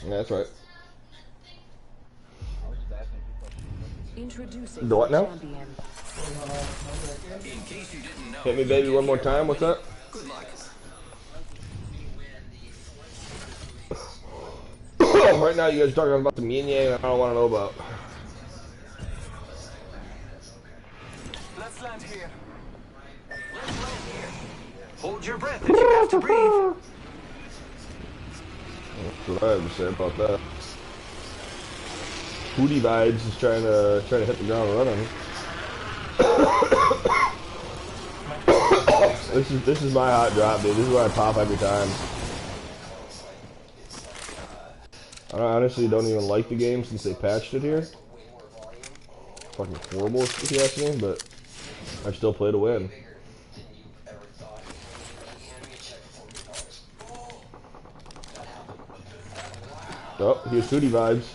Yeah, that's right. Introducing The what now? champion. In case you didn't know, Hit me, baby, one more time. What's that? good luck. Right now, you guys are talking about the yin yang I don't want to know about. Let's land here. Hold your breath if you have to breathe. That's what I have to say about that. Hootie Vibes is trying to hit the ground running. This is my hot drop, dude. This is where I pop every time. I honestly don't even like the game since they patched it here. Fucking horrible if you ask me, but I still play to win. Oh, here's Hootie Vibes.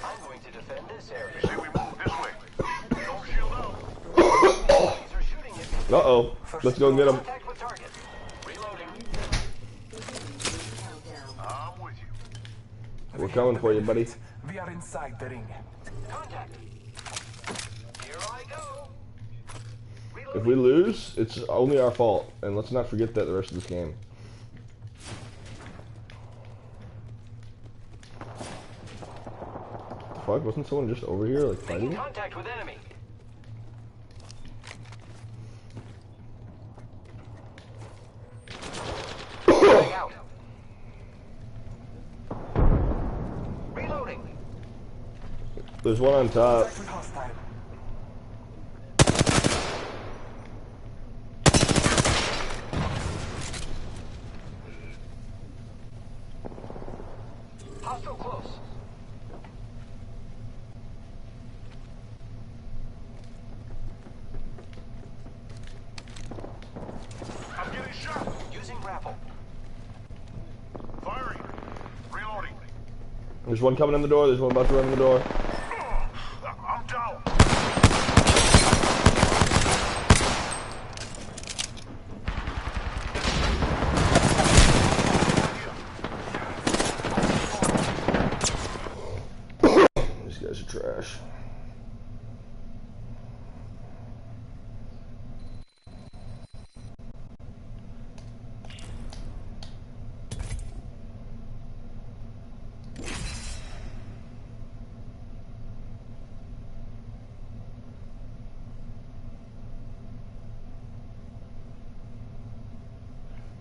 I'm going to defend this area. Say we move this way. Don't shield out. These are shooting at me. Uh-oh. Let's go and get him. Contact with target. Reloading. I'm with you. We're coming for you, buddy. We are inside the ring. Contact. Here I go. If we lose, it's only our fault. And let's not forget that the rest of this game. Fuck, wasn't someone just over here, like, Making fighting? contact with enemy. Getting out. Reloading. There's one on top. With hostile. Hostile close. I'm getting shot. Using grapple. Firing. Reloading. There's one coming in the door. There's one about to run in the door. I'm down. These guys are trash.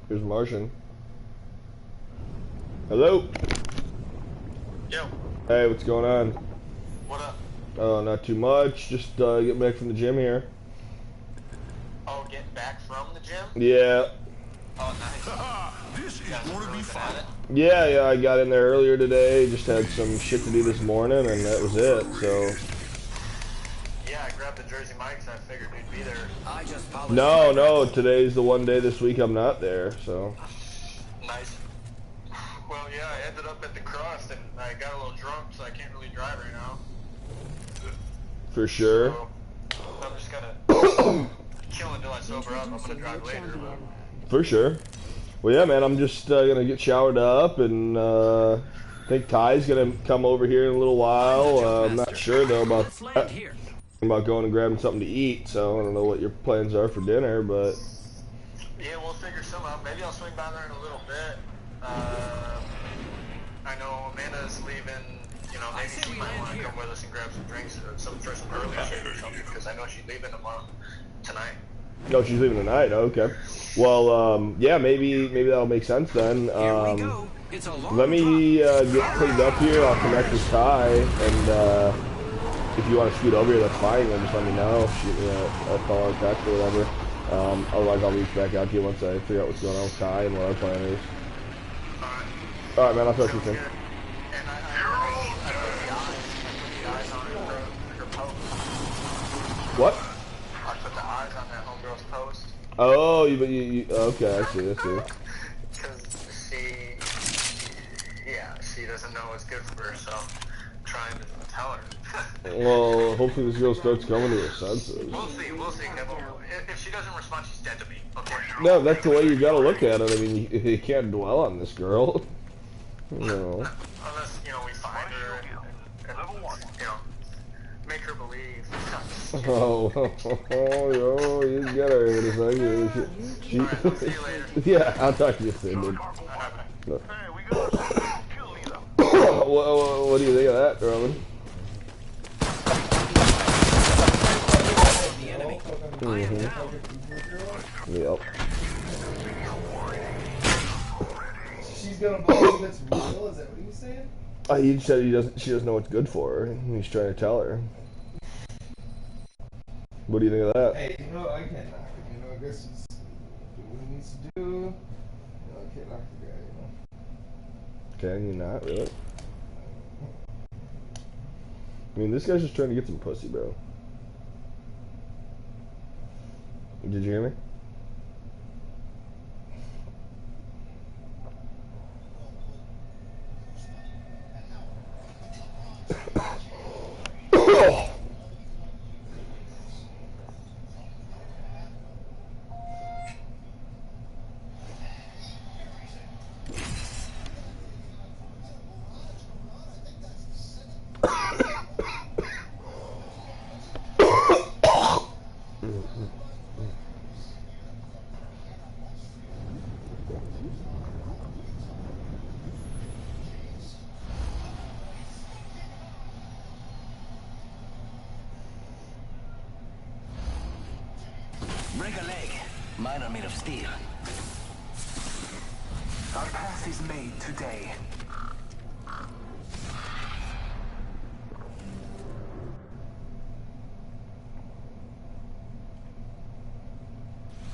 Here's Martian. Hello? Yo, Hey, what's going on? what up? Oh, not too much. Just getting back from the gym here. Oh, getting back from the gym? Yeah. Oh, nice. This is You guys going to really be been fun. at it? Yeah, I got in there earlier today. Just had some shit to do this morning, and that was it. So, Yeah, I grabbed the Jersey Mike's and I figured we'd be there. I just no, today's the one day this week I'm not there. So, Nice. Well, yeah, I ended up at the Crust and I got a little drunk, so I can't really drive right now. for sure. So, I'm just gonna chill until I sober up. I'm gonna Introducing drive your later. champion. For sure. Well, yeah, man, I'm just gonna get showered up, and I think Ty's gonna come over here in a little while. I'm not sure though about Let's land that. here. About going and grabbing something to eat. So I don't know what your plans are for dinner, but Yeah, we'll figure some out. Maybe I'll swing by there in a little bit. I know Amanda's leaving. You know, maybe she might want to come with us and grab some drinks or some for some early shit or something, because I know she's leaving tomorrow tonight. no, she's leaving tonight. Okay. Well, yeah, maybe that'll make sense then. Here we go. It's a long Let me get cleaned up here. I'll connect with Ty, and if you want to scoot over here, that's fine. Then just let me know. Shoot me a call or text or whatever. Otherwise, I'll reach back out to you once I figure out what's going on with Ty and what our plan is. All right, man. I'll talk to you soon. And I put the eyes on her post. What? I put the eyes on that homegirl's post. Oh, you okay? I see. Because she doesn't know what's good for her, so I'm trying to tell her. Well, hopefully this girl starts coming to her senses. We'll see, Kevin. If she doesn't respond, she's dead to me. Okay. No, that's the way you gotta look at it. I mean, you can't dwell on this girl. No. Unless, you know, we find her and you know, make her believe. Oh, you get her in a second. She, Alright, I'll see you later. yeah, I'll talk to you soon, dude. No. Hey, we got a kill leader. What do you think of that, Roman? Yep. She's gonna believe it's real? Is that what he was saying? He said she doesn't know what's good for her. He's trying to tell her. What do you think of that? Hey, you know, I can't knock it. You know, I guess it's do what he needs to do. You know, I can't knock the guy, you know. Can you not, really? I mean, this guy's just trying to get some pussy, bro. Did you hear me? Break a leg. Mine are made of steel. Our path is made today.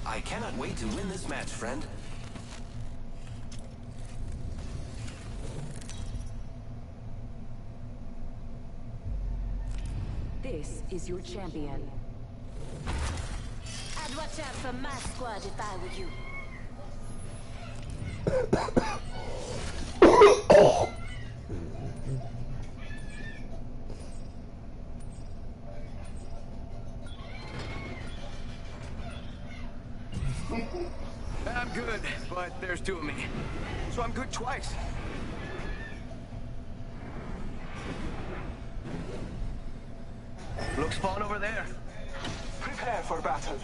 I cannot wait to win this match, friend. This is your champion. I'd watch out for my squad if I were you. I'm good, but there's two of me. So I'm good twice. Look spawn over there. Prepare for battle.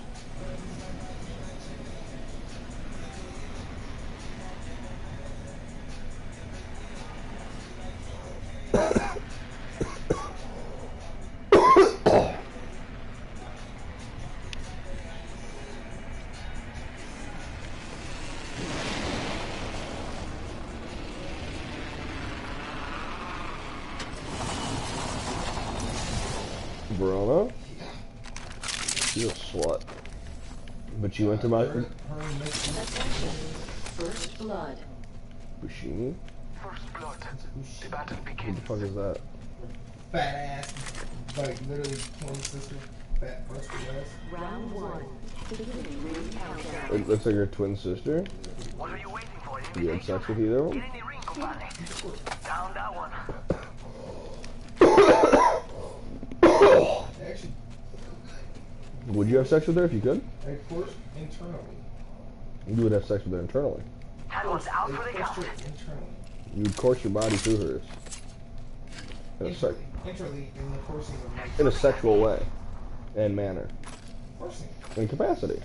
Verona? She's a slut. But she went to my... Attention. First blood. Bushini? First blood. The battle What begins. the fuck is that? Fat ass, like literally twin sister, fat first ass. Round one. Beginning ring countdown. It looks like her twin sister. What are you waiting for? You had sex with either of them? Get in the ring, compadre. Down that one. Actually, Would you have sex with her if you could? of course, internally. You would have sex with her internally. That one's out for the Of course, count. internally. You would course your body through hers. Internally, in the coursing of my In a sexual way. And manner. coursing. And capacity.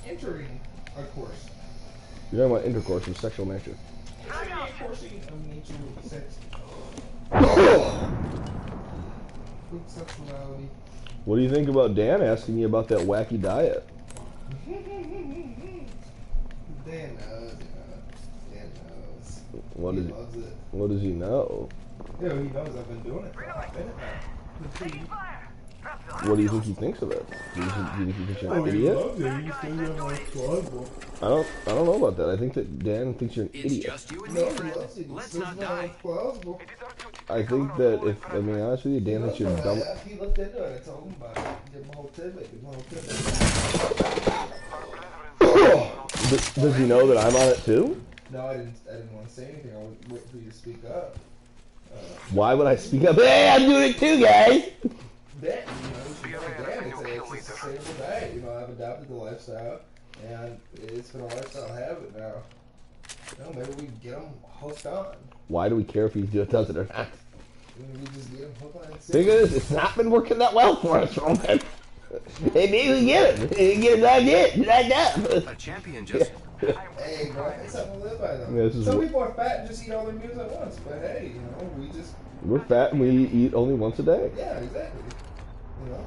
Entering a course. You're talking about intercourse of sexual nature. Coursing of nature with sex. Quick sexuality. What do you think about Dan asking you about that wacky diet? Dan knows, Dan knows. What He is- loves it. What does he know? Yeah, he knows I've been doing it for a minute now. What do you think he thinks of it? Do you think he thinks you're an He idiot? loves it. He says I'm like plausible. I don't know about that. I think that Dan thinks you're an It's idiot. just you and No, me, he friend. loves it. He Let's says not I'm die. like plausible. I think that if I'm being honest with you, Dan thinks you're dumb. He looked into it. I told him about it. Give him a whole tidbit. Give him a whole tidbit. Does he know that I'm on it too? No, I didn't want to say anything. I was waiting for you to speak up. Why would I speak up? Hey, I'm doing it too, guys! That, you know, damn, it's a sustainable diet. You know, I've adopted the lifestyle, and it's been a lifestyle habit now. You know, maybe we can get them hooked on. Why do we care if he does it or not? Maybe we just get them hooked on. Thing is, it's not been working that well for us, Roman. Hey, maybe we get him. Get him logged up. A champion just... Hey, bro, it's something to live by, though. Yeah, Some people are fat and just eat all their meals at once, but hey, you know, We're fat and we eat only once a day. yeah, exactly. You know,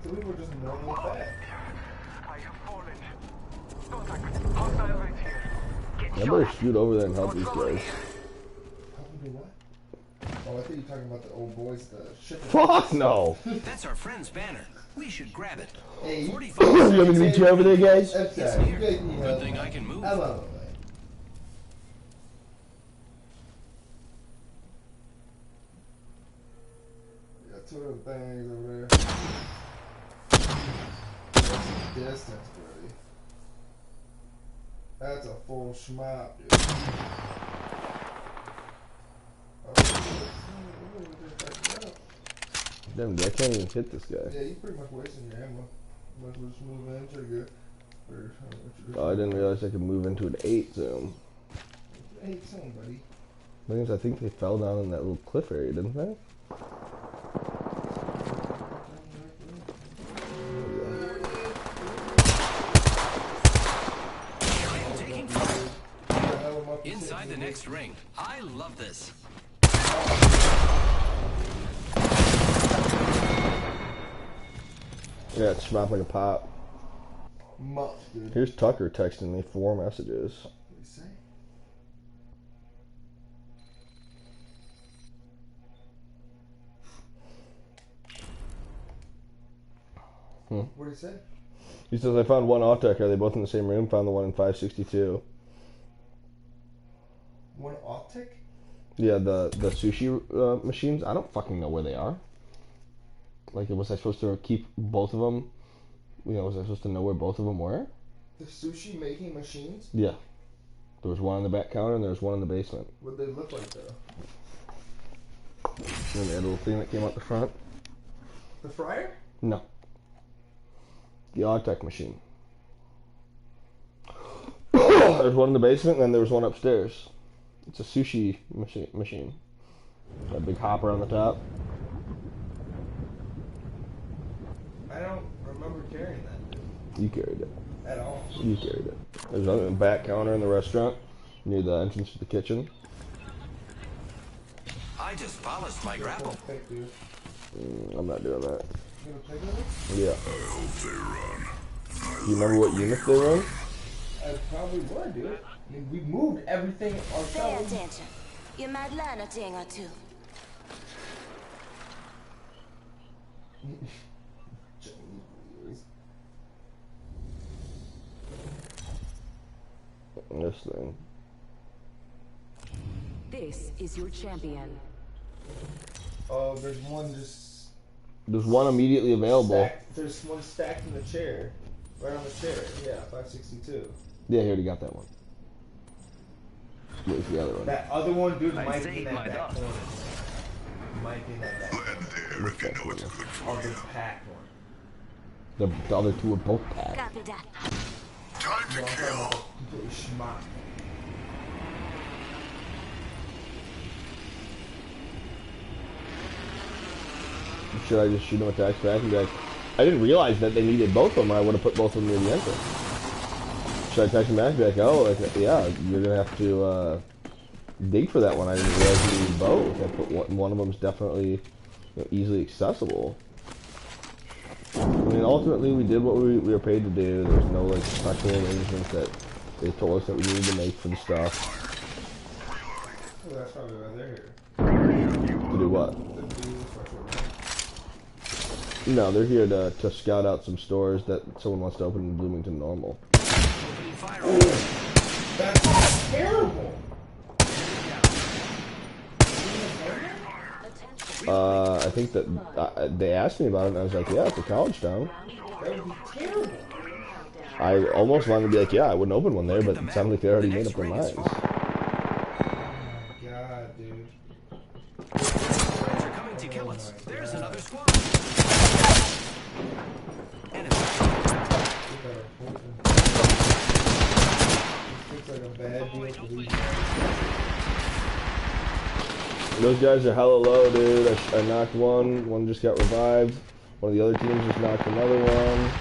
some people are just normally fat. I have fallen. Contact. Hostile right here. Get I better scoot over there and help these guys. Help them do what? Oh, I think you're talking about the old boys, the shipping. Fuck no! That's our friend's banner. We should grab it. Hey, 45. You want me to meet you over there, guys? I'm sorry, you guys need Good help. thing I can move. I love it, man. Got two of them things over there. That's some distance, buddy. That's a full schmop, dude. Damn, dude, I can't even hit this guy. Yeah, you pretty much wasting your ammo. Might as well just move in, pretty good. Oh, I didn't realize I could move into an 8 zone. 8 soon, buddy. Because I think they fell down in that little cliff area, didn't they? Taking fire. Inside the next ring. I love this. Yeah, it smelled like a pop. Much, dude. Here's Tucker texting me 4 messages. What do you say? What do you say? He says, I found one Autek. Are they both in the same room? Found the one in 562. One optic? Yeah, the sushi machines. I don't fucking know where they are. Like, was I supposed to keep both of them? You know, was I supposed to know where both of them were? The sushi making machines? Yeah. There was one on the back counter and there was one in the basement. What do they look like, though? And that little thing that came out the front? The fryer? No. The Autek machine. There's one in the basement and then there was one upstairs. It's a sushi machine. Got a big hopper on the top. I don't remember carrying that. You carried it. At all. You carried it. There's one in the back counter in the restaurant near the entrance to the kitchen. I just polished my grapple. Pick, dude. I'm not doing that. You gonna pick it? Yeah. Do you remember what unit they run? I probably would, dude. I mean, we moved everything Pay ourselves. attention. You might learn a thing or two. This thing. This is your champion. Oh, there's one just There's one immediately available. stacked. There's one stacked in the chair. Right on the chair. Yeah, 562. Yeah, he already got that one. Where's the other one? That other one, dude, I might be in saved that my back dog. corner. Might be in that back corner. If you know it's good for Or the you. pack one. The other two are both packed. Copy that. Time to kill. Completely schmuck. Should I just shoot them attacks back and be like, I didn't realize that they needed both of them, or I would have put both of them near the entrance. Should I text them back and be like, oh, like, yeah, you're going to have to dig for that one. I didn't realize you needed both. I put one of them's definitely, you know, easily accessible. I mean, ultimately, we did what we were paid to do. There's no, like, special arrangements that they told us that we needed to make for the stuff. Oh, that's probably why they're here. To do what? The dude was special. No, they're here to scout out some stores that someone wants to open in Bloomington Normal. That's terrible. I think that they asked me about it, and I was like, yeah, it's a college town. That would be terrible. I almost wanted to be like, yeah, I wouldn't open one there, but it sounded like they already made up their minds. Oh my god, dude. coming to kill us. my There's God. another squad. Enemy. This looks like a bad deal for these Those guys are hella low, dude. I knocked one. One just got revived. One of the other teams just knocked another one.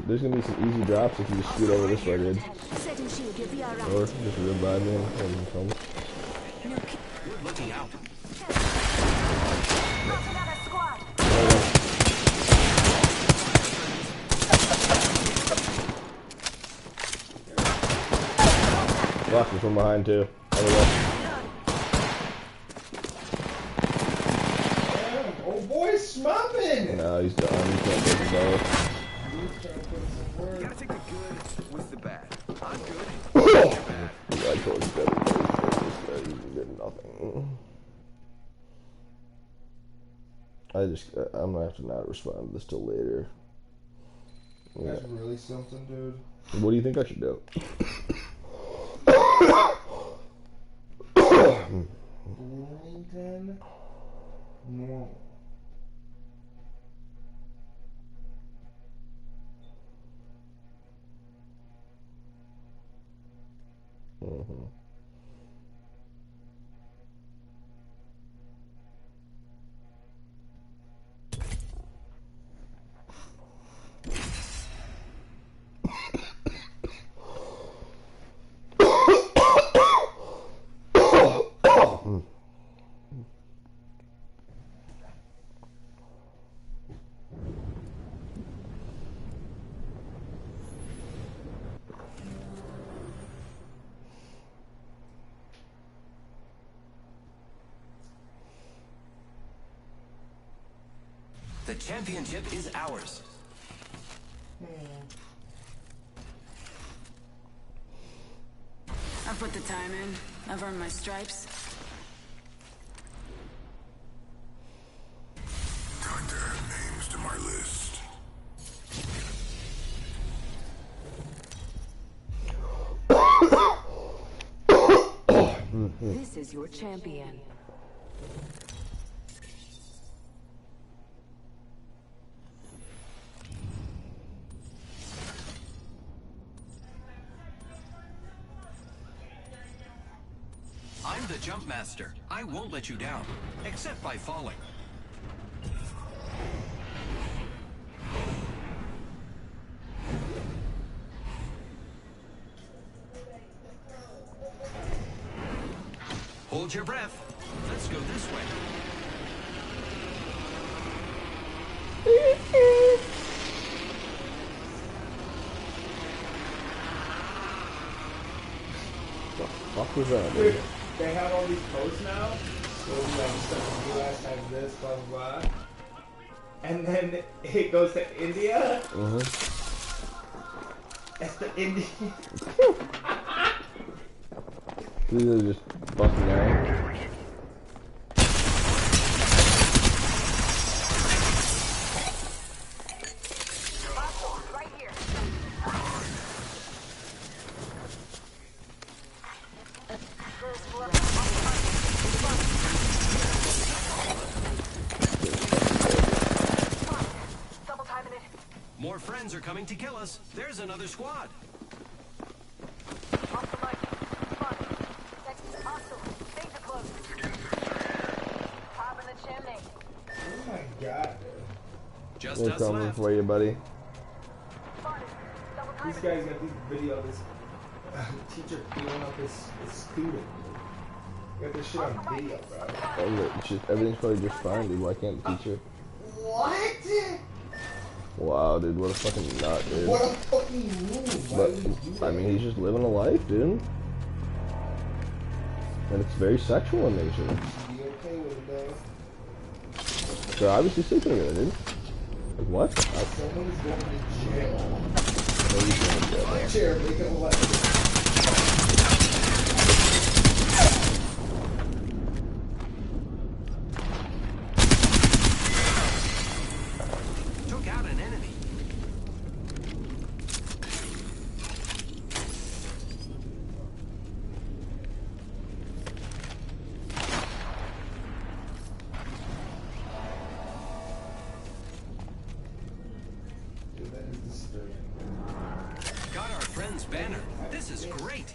There's gonna be some easy drops if you just scoot over this way, dude. Setting shield, you'll be alright. Or just revive me and come. Good looking out. Another squad. Watch me from behind too. Other way. Damn, old boy's smopping! No, he's done. He can't take the ball. He's trying to put some work. Gotta take the good with the bad. I'm good. Yeah, I told you that. He did nothing. I'm gonna have to not respond to this till later. Yeah. That's really something, dude. What do you think I should do? Bloomington? Normal. Mm-hmm. The championship is ours. I've put the time in. I've earned my stripes. Time to add names to my list. This is your champion. I'm the jump master. I won't let you down, except by falling. Hold your breath. Let's go this way. Fuck was that, dude? Dude, they have all these posts now. So like stuff in the US has this, blah blah blah. And then it goes to India. That's the Indian. These are just fucking out. Right here. First blood. Double timing it. More friends are coming to kill us. There's another squad. Off the mic. Spotted. Next is hostile. Danger close. Top in the chimney. Oh my god, dude. Just They're us coming left. for you, buddy. Spotted. Double timing These it. guys got this video of this teacher beating up his student. Got this shit on video, bro. Everything's probably just fine, dude. Why can't the teacher? What? Wow, dude, what a fucking nut, dude. What a fucking move. Why But, would you do that? I mean, he's just living a life, dude. And it's very sexual in nature. Be okay with it, though. They're obviously sleeping together, dude. Like, what? Someone is going to jail. Nobody's going to jail, My man. chair, make it left. Took out an enemy. Got our friend's banner. This is great.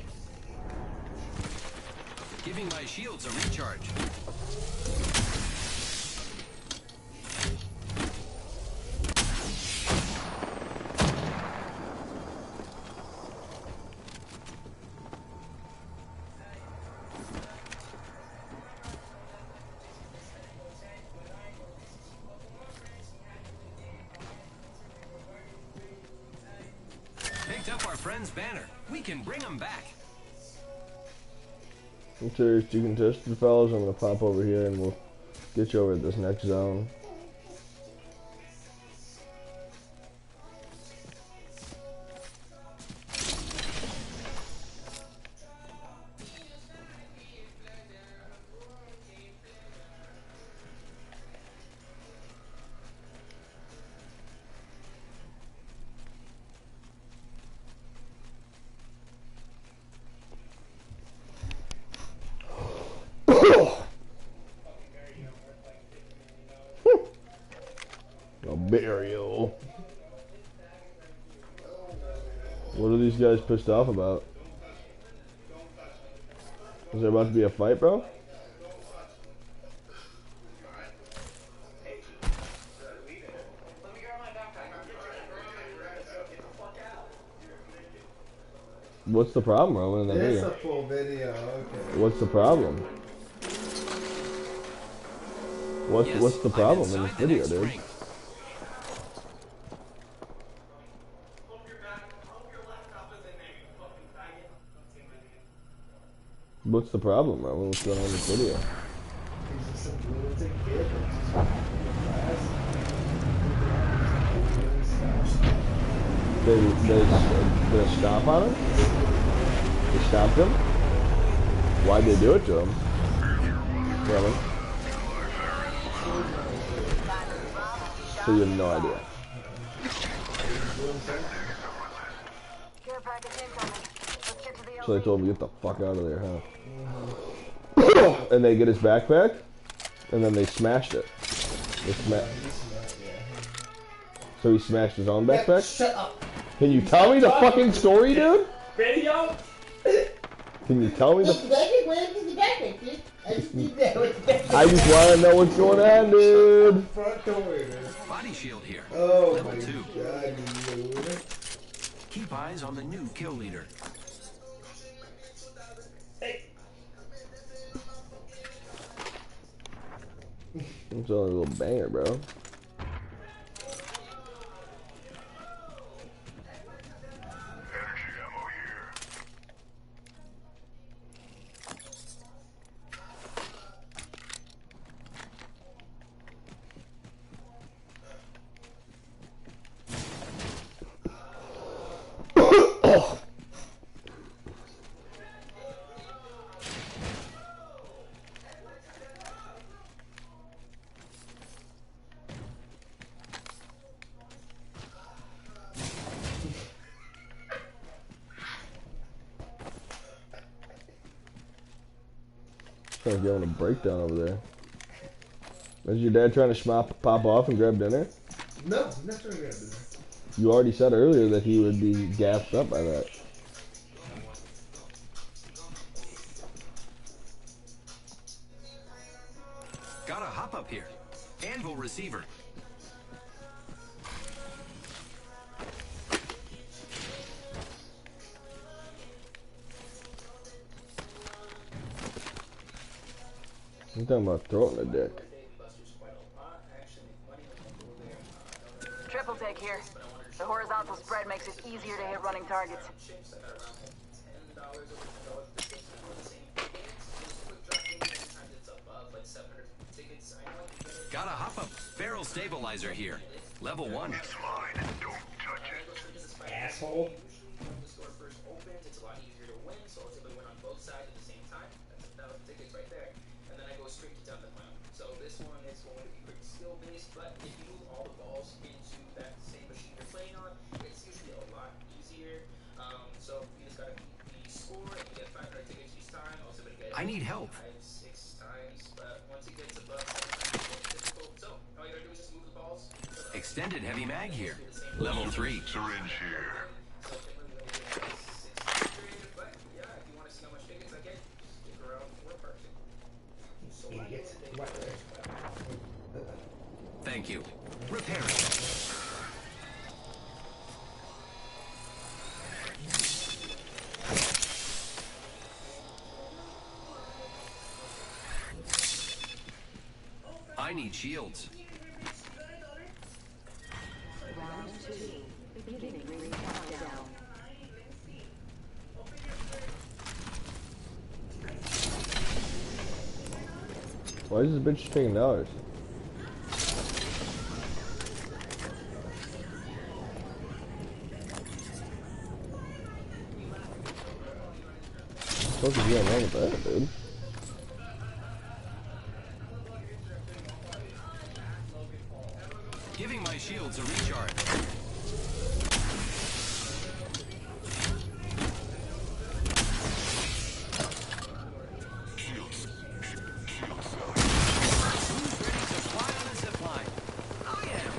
Giving my shields a recharge. Picked up our friend's banner. We can bring him back. I'm serious, you can test the fellas. I'm gonna pop over here and we'll get you over at this next zone. A burial. What are these guys pissed off about? Is there about to be a fight, bro? What's the problem, bro? In the It's video? a full video, okay. What's the problem? What's the problem in this video, dude? What's the problem, bro? What's going on in this video? He's just some lunatic kid that's They stop on him? They stopped him? Why'd they do it to him? Really? So you have no idea. Care package incoming. Let's get to the So they told him to get the fuck out of there, huh? And they get his backpack, and then they smashed it. So he smashed his own backpack? Shut up! Can you tell me the fucking story, dude? Video? Can you tell me the... I just need that with the I just want to know what's going on, dude. front door, dude. Body shield here. Oh Level my 2. god, dude. Keep eyes on the new kill leader. It's only a little banger, bro. Trying to get on a breakdown over there. Is your dad trying to pop off and grab dinner? No, I'm not trying to grab dinner. You already said earlier that he would be gassed up by that. Gotta hop up here. Anvil receiver. I'm talking about throwing a dick. Triple take here. The horizontal spread makes it easier to hit running targets. Gotta hop up. Barrel stabilizer here. Level 1. It's mine. Don't touch it. Asshole. I need help. Extended heavy mag here. Level 3. Syringe here. Idiot. Right there. Thank you. Repairing. I need shields. Round 2. Beginning ring countdown. Why is this bitch taking dollars? Supposed to be wrong with that, dude. Giving my shields a recharge. Who's ready to fly on a zip line? I am.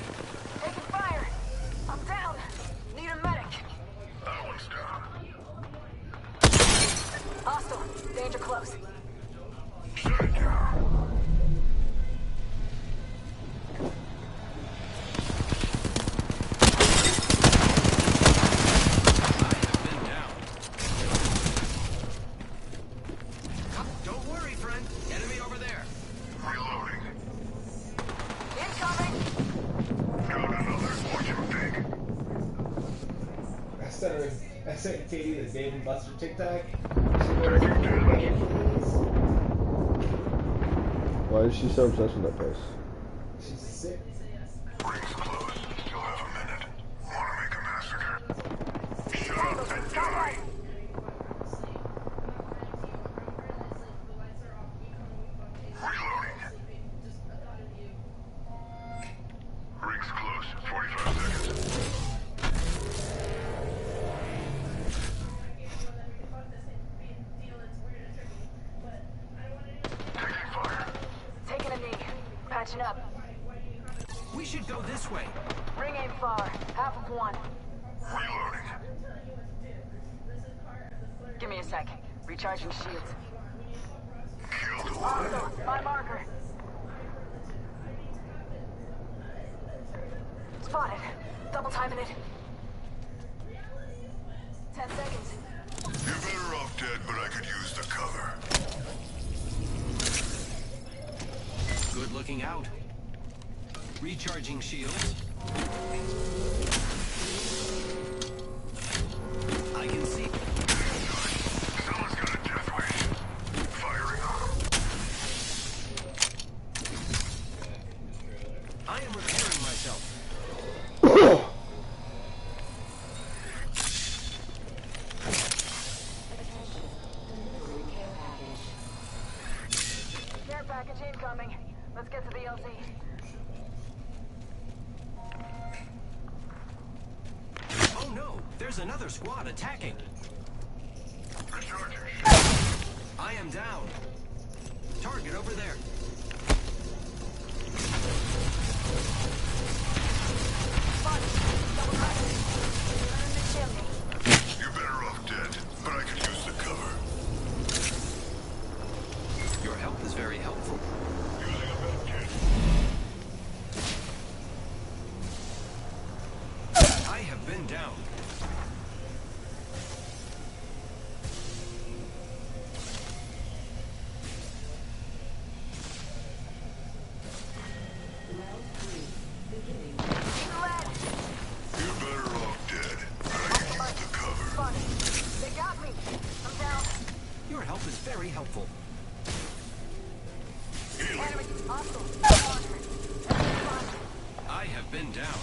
Taking fire. I'm down. Need a medic. That one's down. Hostile. Danger close. Shut it down. Don't worry, friend. Enemy over there. Reloading. Incoming. Got another. What you think? I sent Katie the Dave and Buster TikTok. Why is she so obsessed with that place? She's sick. Rings close. Still have a minute. Wanna make a massacre? Shut Tango, up and top die. right. Reloading. Rings close. 45 seconds. Taking fire. Taking a knee. Patching up. We should go this way. Ring ain't far. Half of one. Reloading. Give me a sec. Recharging shields. Killed one. Hostile. My marker. Spotted. Double timing it. 10 seconds. You're better off dead, but I could use the cover. Good looking out. Recharging shields. I can see. Someone's got a death wish. Firing on them. I am repairing myself. Care package incoming. Let's get to the LZ. Oh no, there's another squad attacking. Recharging. I am down. Target over there. Spotted. Double timing. Turn the chimney. You're better off dead, but I could use the cover. Your help is very helpful. Using a med kit. I have been down. Lead. You're better off dead, but I could use the cover. Spotted. They got me. I'm down. Your help is very helpful. Enemy. Hostile. Marker. I have been down.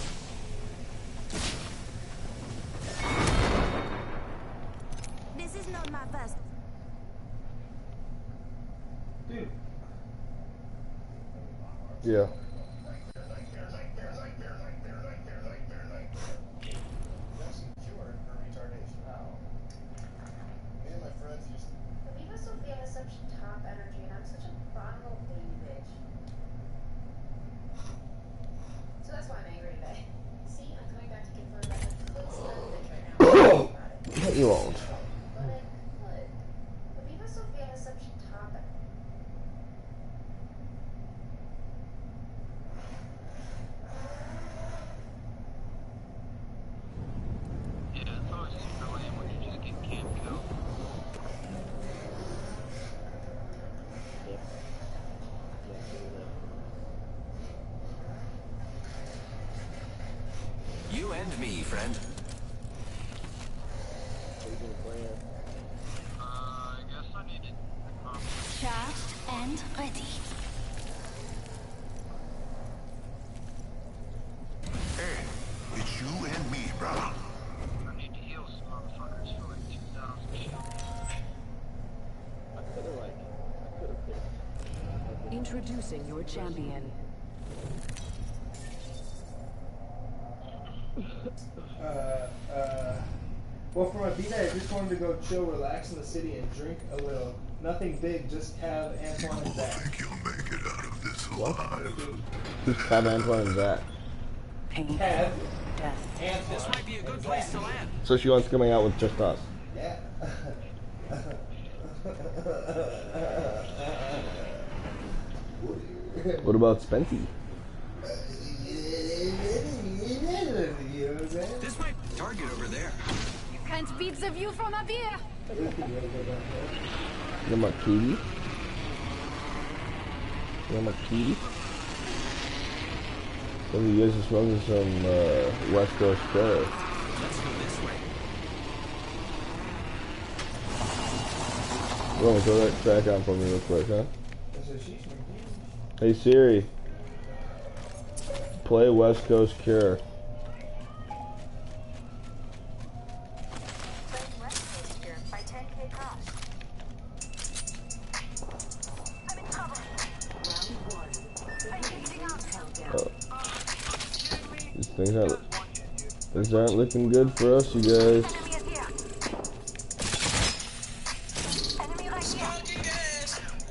This is not my first. Dude. Yeah. Viva Sophia has such top energy, and I'm such a fun little baby bitch. So that's why I'm angry today. See, I'm coming back to give You won't. But it could. But Viva Sofia has such top energy. Yeah, it's always super lame when you just get camp killed. You and me, friend. I guess I need it. Charged and ready. Hey, it's you and me, brother. I need to heal some motherfuckers for like 2,000 shield. Introducing your champion. Well, for my B-Day, I just wanted to go chill, relax in the city, and drink a little. Nothing big, just Cav, Antoine, and I Zach. think you'll make it out of this alive. Who's Tab Antoine and Zach? Pain, Cav, death. Antoine, This might be a good and place Zach. to land. So she wants coming out with just us. Yeah. What about Spency? This might target over there. You can't beat the view from up here. You know Katie? You know Katie? Some of you guys are smoking some West Coast Cur. Let's go this way. Well, throw that track on for me real quick, huh? Hey Siri, play West Coast Cure. Playing West Coast here by 10K cost. I'm in trouble. Things aren't looking good for us, you guys. Enemy is here. Enemy right here.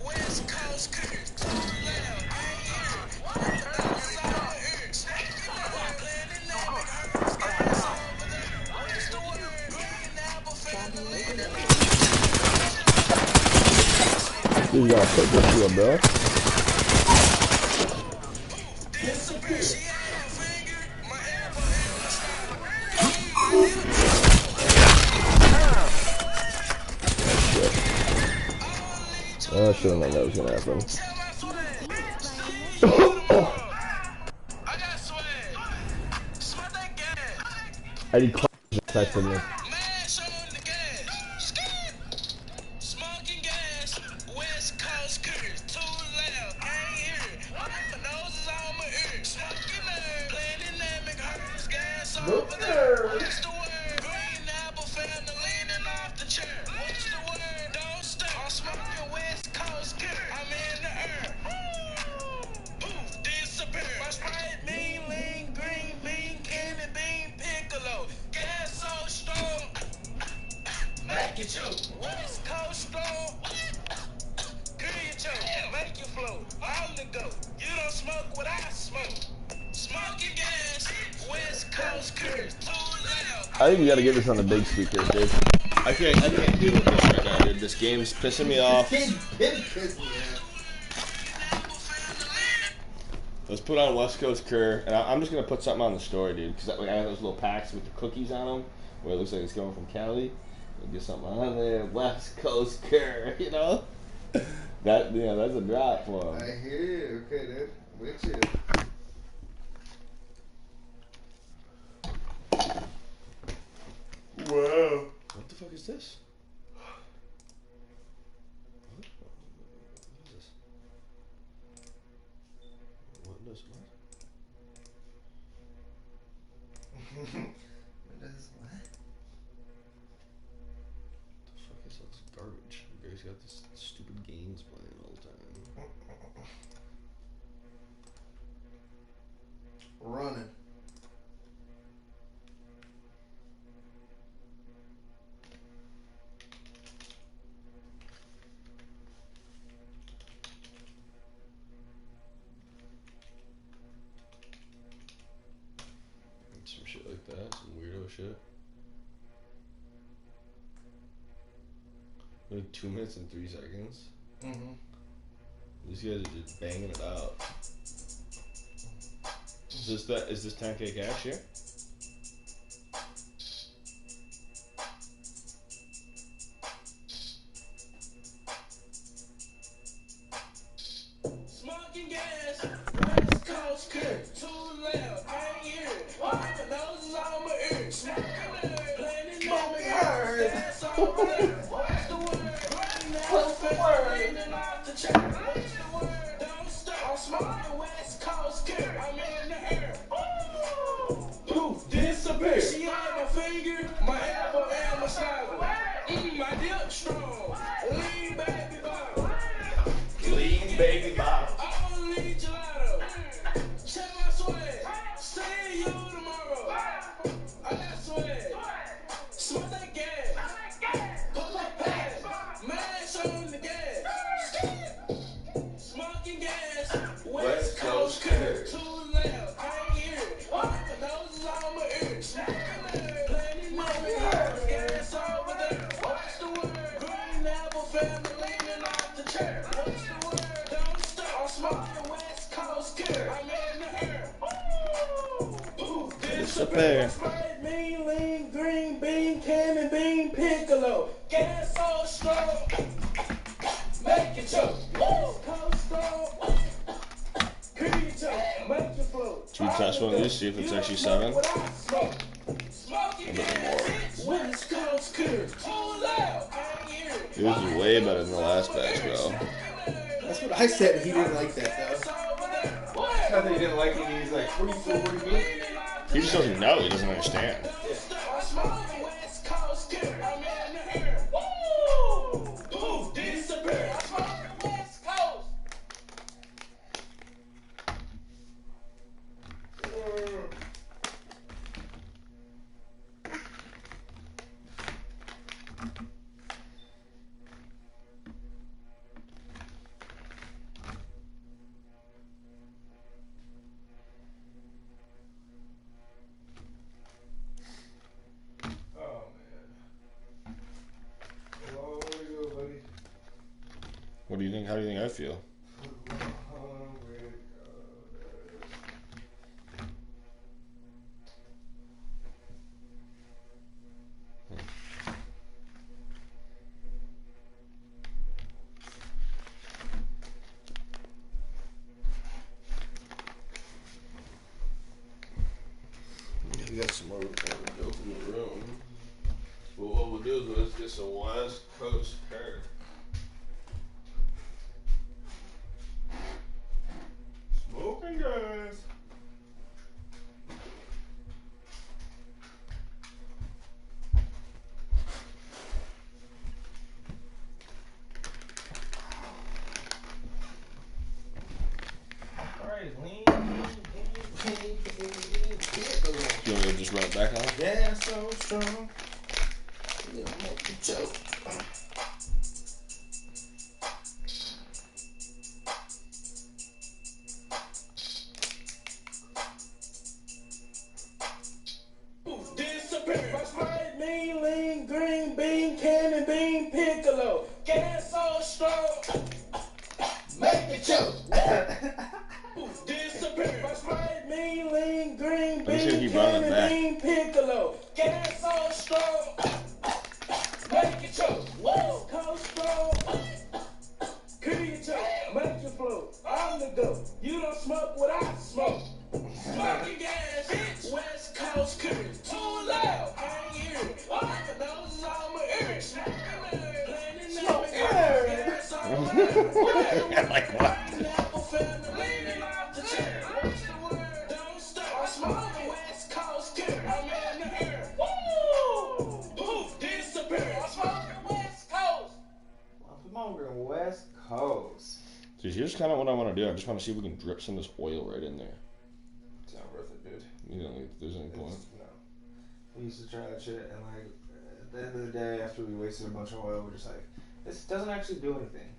West Coast Curse, too loud, I ain't hear. You got a purple shield, bro. I should have known that was gonna happen. I got swag. Smart that gas. I need clouds affecting me. Mash on the gas. Skip. Smoking gas. West Coast curse. Too loud. Can't hear it. My nose is on my ear. Smoking nerve. Playing dynamic. Hers gas over there. What's the word? Green apple family leaning off the chair. What's the word? Don't stop. I'm smoking West Coast curse. I'm in the air. Poof, disappear. My Sprite mean, lean, green, mean, candy, bean, piccolo. Gas so strong. Make it choke. West Coast strong. Kill your choke. Make you flow. On the go. You don't smoke what I smoke. Smoking gas. West Coast curse. Too loud. I think we gotta get this on the big speakers, dude. I can't deal with this right now, dude. This game's pissing me off. Let's put on West Coast Cur, and I'm just gonna put something on the story, dude, because I have those little packs with the cookies on them, where it looks like it's coming from Cali. We'll get something on there, West Coast Cur, you know. That's a drop for I them. hear you. Okay, dude. With you. Wow. What the fuck is this? What is this? What does what? What? The fuck is this garbage? You guys got this stupid games playing all the time. Running. Some shit like that, some weirdo shit. Like 2 minutes and 3 seconds. Mm-hmm. These guys are just banging it out. Is this 10K cash here? Smoking gas, West Coast curve, too loud, can't hear it. My nose is on my ears. Smoking herb, planning gas over there. What's the word? What's the word? Leaning off the chair. What's the word? Don't stop. Smoking West Coast curve. I'm in the air. Poof, disappear. She had my finger, my elbow, and my snaggle. My dip strong. Lean baby bottom. Lean baby bottom. I wanna lead gelato. Check my swag. See you tomorrow. I got swag. Smoke that gas. Pull that pad. Mash on the gas. Smoking gas. West Coast curve. Too loud. Can't hear it. My nose is on my ears. Smoking herb. Planning moving. Gas over there. What's the word? Green apple family leaning off the chair. What's the word? Don't stop. I'm smoking West Coast curve. I'm in the air. Ooh, disappear. Sprite, mean, lean, green bean, cannon bean, piccolo. Gas so strong. Make it choke. West Coast strong. Creed choke. Make it float. Should we test one of these, see if it's actually 7? Smoking gas. West Coast curve. Too loud. Can't hear it. This is way better than the last batch, bro. That's what I said. He didn't like that though. Not that he didn't like it. He's like, what do you mean? He just doesn't know. He doesn't understand. What do you think? How do you think I feel? We got some more dope in the room. But what we'll do is let's get some West Coast curve. Smoking gas. Alright, lean. You want me to just run it back on? Yeah, so strong. Yeah, make the joke. Disappear. My Sprite, mean, lean, green bean, cannon bean, piccolo. Gas so strong. Make it choke. Disappear. My Sprite, mean, lean, green bean, cannon bean, piccolo. Gas so strong. Make it choke. West Coast strong. Creed choke. Make it float. On the go. You don't smoke what I smoke. Smoking gas. West Coast curve. Too loud. Can't hear it. My nose is on my ears. Smoking gas over there. Like what? Apple family leaning off the chair. What's the word? Don't stop. I'm smoking West Coast curve. I'm in the air. Woo! Poof, disappear. I'm smoking West Coast. I'm smoking West Coast. Dude, here's kind of what I want to do. I just want to see if we can drip some of this oil right in there. It's not worth it, dude. You don't think there's any point? No. We used to try that shit, and like at the end of the day, after we wasted a bunch of oil, we're just like, this doesn't actually do anything.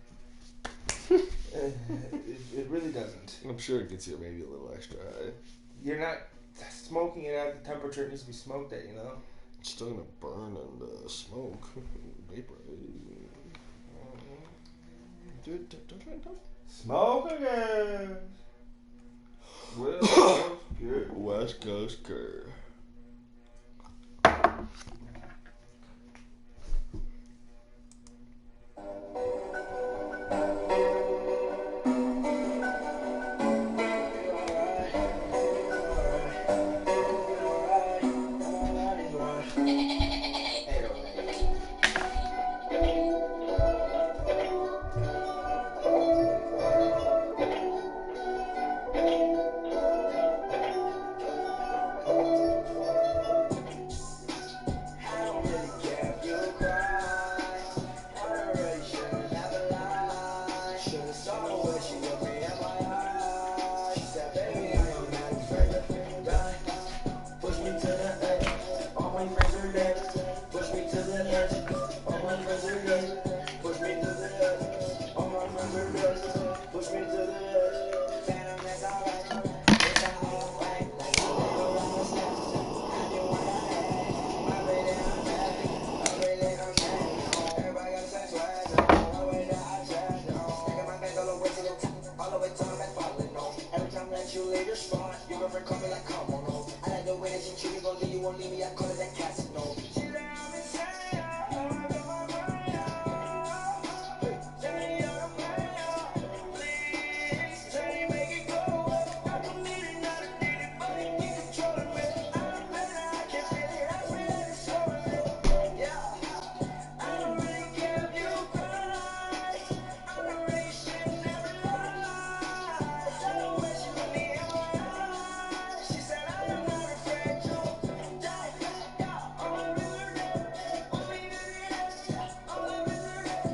it really doesn't. I'm sure it gets you maybe a little extra high. You're not smoking it at the temperature it needs to be smoked at, you know? It's still gonna burn and smoke. Vaporize. Dude, don't try and talk. Smoking gas. West Coast Curve. West Coast Curve.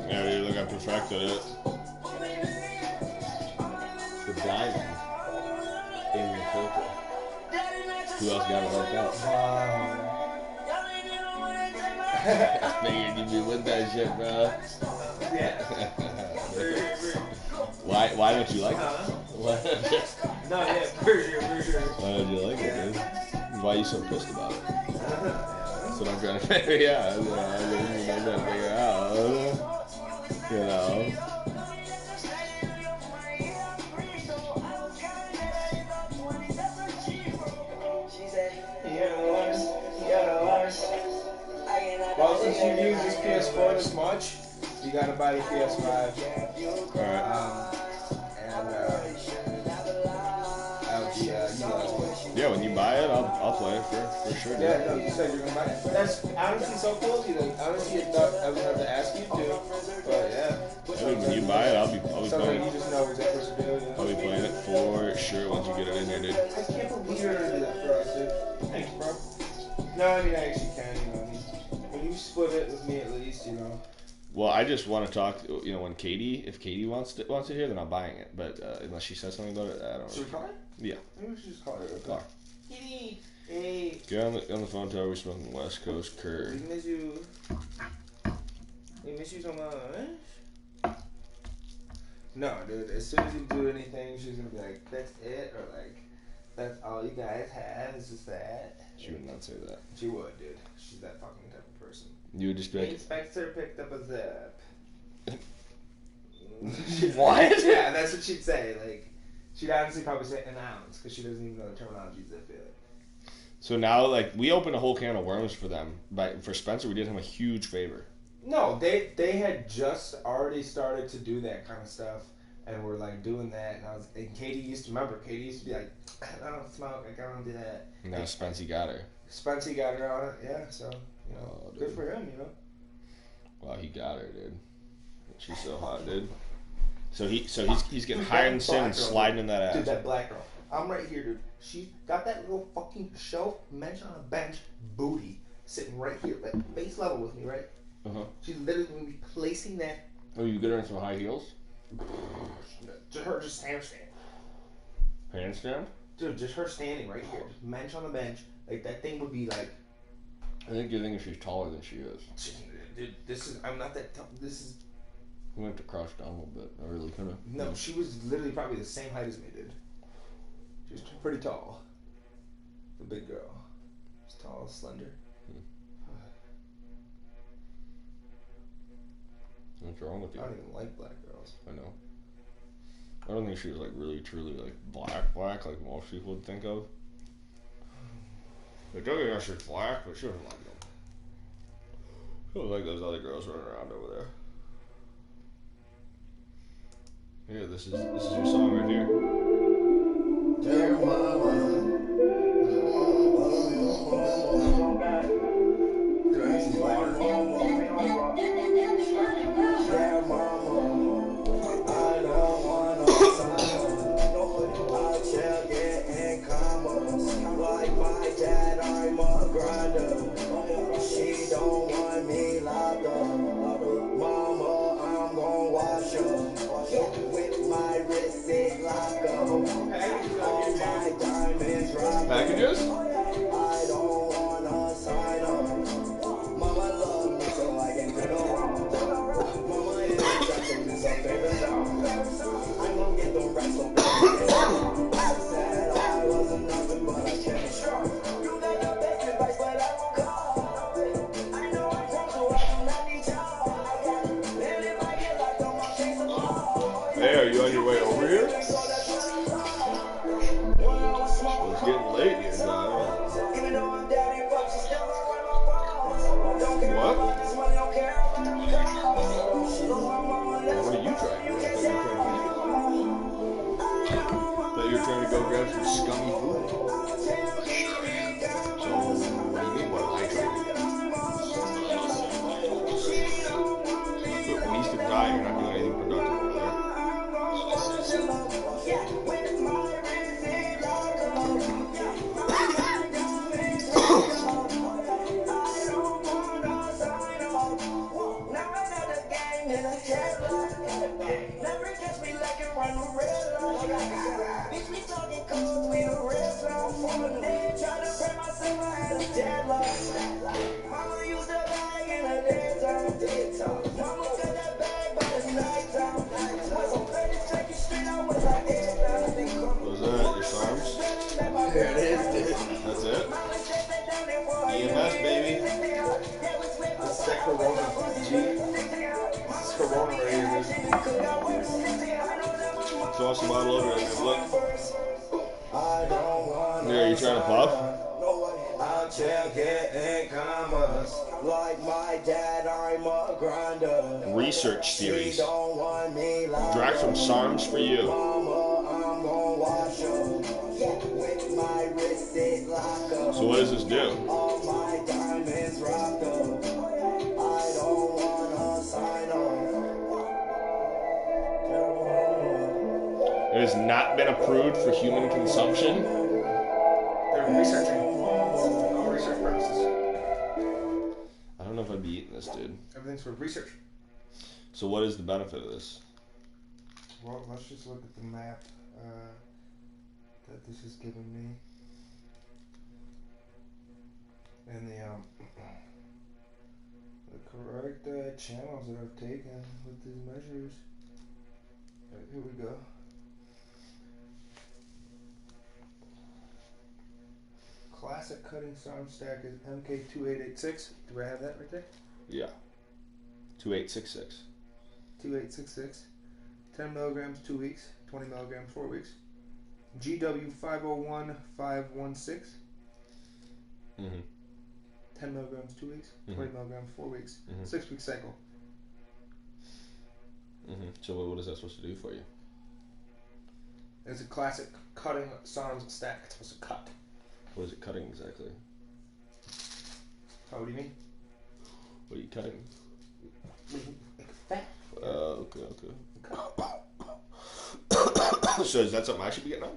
Yeah, you look, I perfected it. The diamond in the filter. Who else got it like that? I figured you'd be with that shit, bro. Yeah. Why don't you like it? No, yeah, for sure. Why don't you like it, dude? Why are you so pissed about it? That's what I'm trying to figure. Yeah, I'm trying to figure out. You know. Well, since you use this PS4 this much, you gotta buy the PS5. Alright. Yeah, when you buy it, I'll play it for sure. Dude. Yeah, no, you said you're gonna buy it. That's honestly so cool of you. Like, honestly, I thought I would have to ask you to, but yeah. Dude, when you buy it, I'll be Something playing you it. just know what you're supposed to do. I'll be playing it for sure once you get it in here, dude. I can't believe you're gonna do that for us, dude. Thanks, bro. No, I mean, I actually can, you know. I mean, when you split it with me at least, you know. Well, I just want to talk. You know, if Katie wants it here, then I'm buying it. But unless she says something about it, I don't. Should we call her? Yeah. Maybe we should just call her. Call her. Kitty. Hey. Get on the phone. Tell her we're smoking West Coast Curve. We miss you. We miss you so much. No, dude. As soon as you do anything, she's gonna be like, "That's it," or like, "That's all you guys have is just that." She would not say that. She would, dude. She's that fucking type of person. You would just be like, Inspector picked up a zip. What? Yeah, that's what she'd say. Like, she'd honestly probably say an ounce because she doesn't even know the terminology zip yet. So now, like, we opened a whole can of worms for them. But for Spencer, we did him a huge favor. No, they had just already started to do that kind of stuff, and we're like doing that. And Katie used to be like, "I don't smoke, I don't do that." And now Spencer got her. Spencer got her on it, yeah. So you know, Oh, good dude. for him, you know. Wow, he got her, dude. She's so hot, dude. So he's getting higher than sin and sliding in that ass. Dude, that black girl. I'm right here, dude. She got that little fucking shelf mentioned on a bench booty sitting right here, like face level with me, right? Uh-huh. She's literally going to be placing that. Oh, you get her in some high heels? Her just handstand. Handstand? Dude, just her standing right here, just mensch on the bench. Like, that thing would be like. I think you're thinking she's taller than she is. Dude, I'm not that tall. This is. We went to crouch down a little bit. I really could have. No, she was literally probably the same height as me, dude. She was pretty tall. The big girl. She's tall, slender. Okay. What's wrong with I you? don't even like black girls. I know. I don't think she was like really, truly like black like most people would think of. Like, don't get me wrong, she was black, but she wasn't like them. She was like those other girls running around over there. Here, this is your song right here. Dear mama. Like my dad, I'm a grinder. She don't want me locked up. Mama, I'm gon' wash up. With my wrist it lock up. All my diamonds rock. Packages? I don't wanna sign up. Mama love me so I can do no wrong. Mama is exactly this her favorite song. I'm gon' get them racks so bad. I said I wasn't nothing but I came strong. You got the best advice, but I won't call. I know I'm wrong, so I do not need y'all. And if I get locked on my case of law. Hey, are you on your way over here? Well, it's getting late here, John. Even though I'm daddy, but she still don't wear my phone. Don't care What? about this money, don't care about the car. What are you trying to do? I thought you were trying to go grab some scummy food. So, what do you mean, what am I trying to do? But when East and die, you're not doing anything productive over there. Was that your SARMs? There it is, dude. That's it? EMS, baby. This is that Corona. G. This is Corona right here, dude. Show us the bottle over there. Look. Here, you trying to puff? I'll check it in commas. Like my dad, I'm a grinder. Research series. She don't want me like Drax from SARMs for you. Mama, I'm gon' wash up. With my wrist it lock up. So what does this do? All my diamonds rocked up. I don't wanna sign up. It has not been approved for human consumption. They're researching. Research purposes. I don't know if I'd be eating this, dude. Everything's for research. So what is the benefit of this? Well, let's just look at the map that this is giving me. And the correct channels that I've taken with these measures. Right, here we go. Classic cutting SARM stack is MK2886. Do I have that right there? Yeah. 2866. 2866. 10 milligrams, 2 weeks. 20 milligrams, 4 weeks. GW 501516. Mm-hmm. 10 milligrams, 2 weeks. 20 milligrams, 4 weeks. 6 week cycle. Mm-hmm. So what is that supposed to do for you? It's a classic cutting SARMs stack. It's supposed to cut. What is it cutting exactly? Oh, what do you mean? What are you cutting? Fat. Okay. So is that something I should be getting on?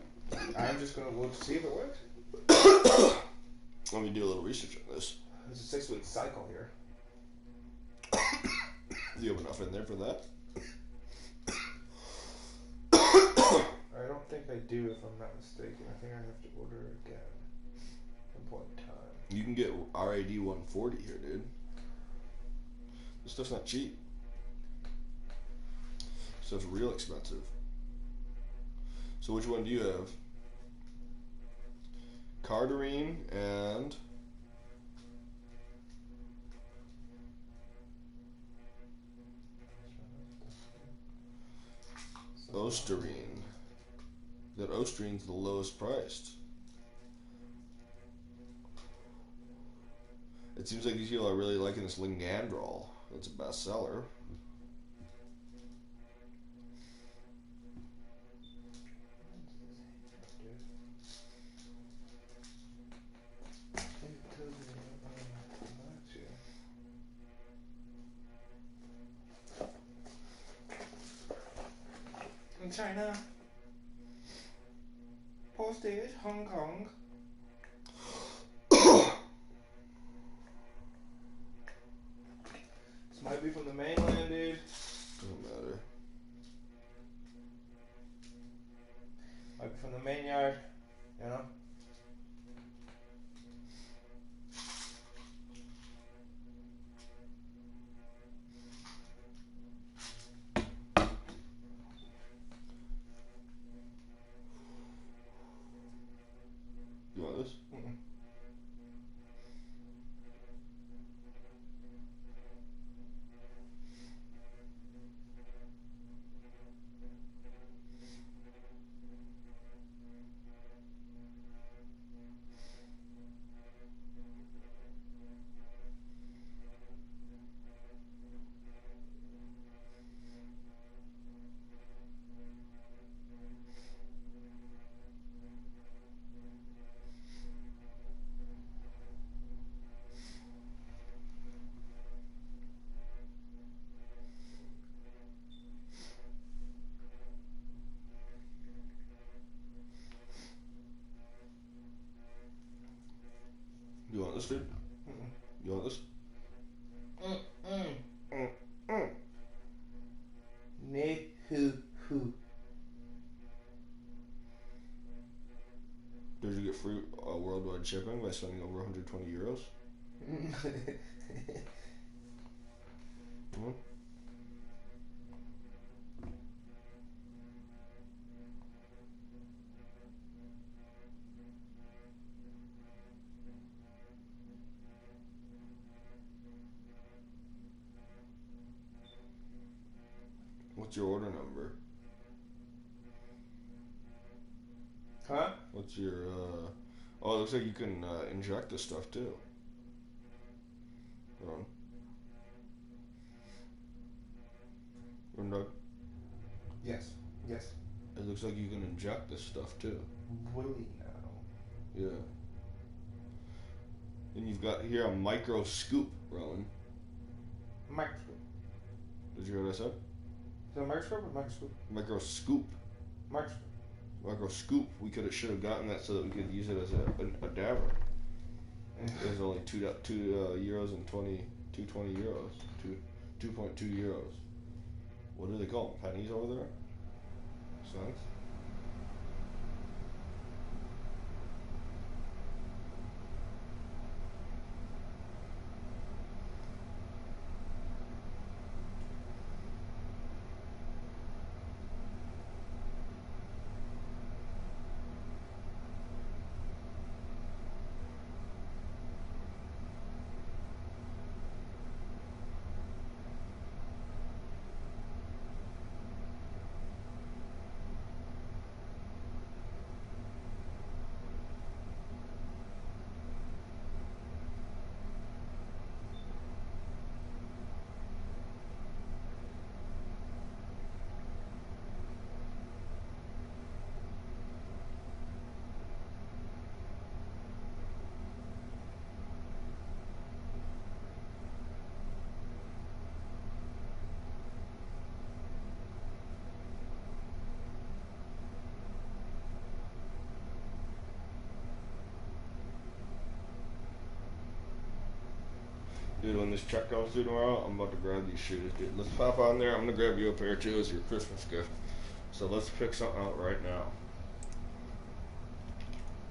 I'm just going to look to see if it works. Let me do a little research on this. There's a 6 week cycle here. Do you have enough in there for that? I don't think I do, if I'm not mistaken. I think I have to order it again. Point in time. You can get RAD 140 here, dude. This stuff's not cheap. This stuff's real expensive. So which one do you have? Cardarine and... Osterine. That Osterine's the lowest priced. It seems like these people are really liking this Lingandrol. It's a bestseller. In China. Postage, Hong Kong. This might be from the mainland, dude. Doesn't matter. Might be from the main yard, you know? You want this? Mm-mm. You want this, dude? Mm-mm. You want this? Ne hu hu. Did you get free worldwide shipping by spending over 120 euros? Hmm? What's your order number? Huh? What's your, Oh, it looks like you can inject this stuff too. Hold on. Doug? Yes. Yes. It looks like you can inject this stuff too. Really now. Yeah. And you've got here a micro scoop, Rowan. Microscope. Did you hear what I said? Is it a microscope or microscope? Micro scoop. Microscope. Micro scoop. We should have gotten that so that we could use it as a dabber. It was only €2 euros and 2.20 euros. 2.2 euros. What do they call them? Pennies over there? Cents? Dude, when this check comes through tomorrow, I'm about to grab these shoes, dude. Let's pop on there. I'm gonna grab you a pair too as your Christmas gift. So let's pick something out right now.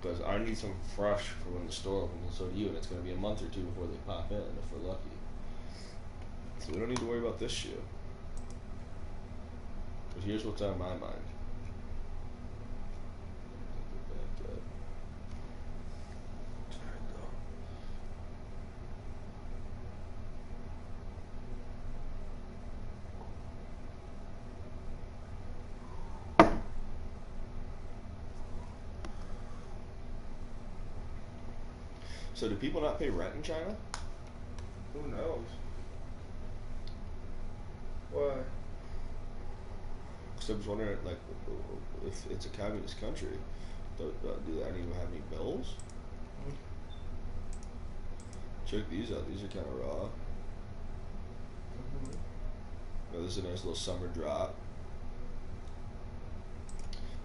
Because I need some fresh for when the store opens, and so do you, and it's gonna be a month or two before they pop in, if we're lucky. So we don't need to worry about this shoe. But here's what's on my mind. So do people not pay rent in China? Who knows? Why? Because I was wondering, like, if it's a communist country, do they not even have any bills? Check these out. These are kind of raw. Oh, this is a nice little summer drop.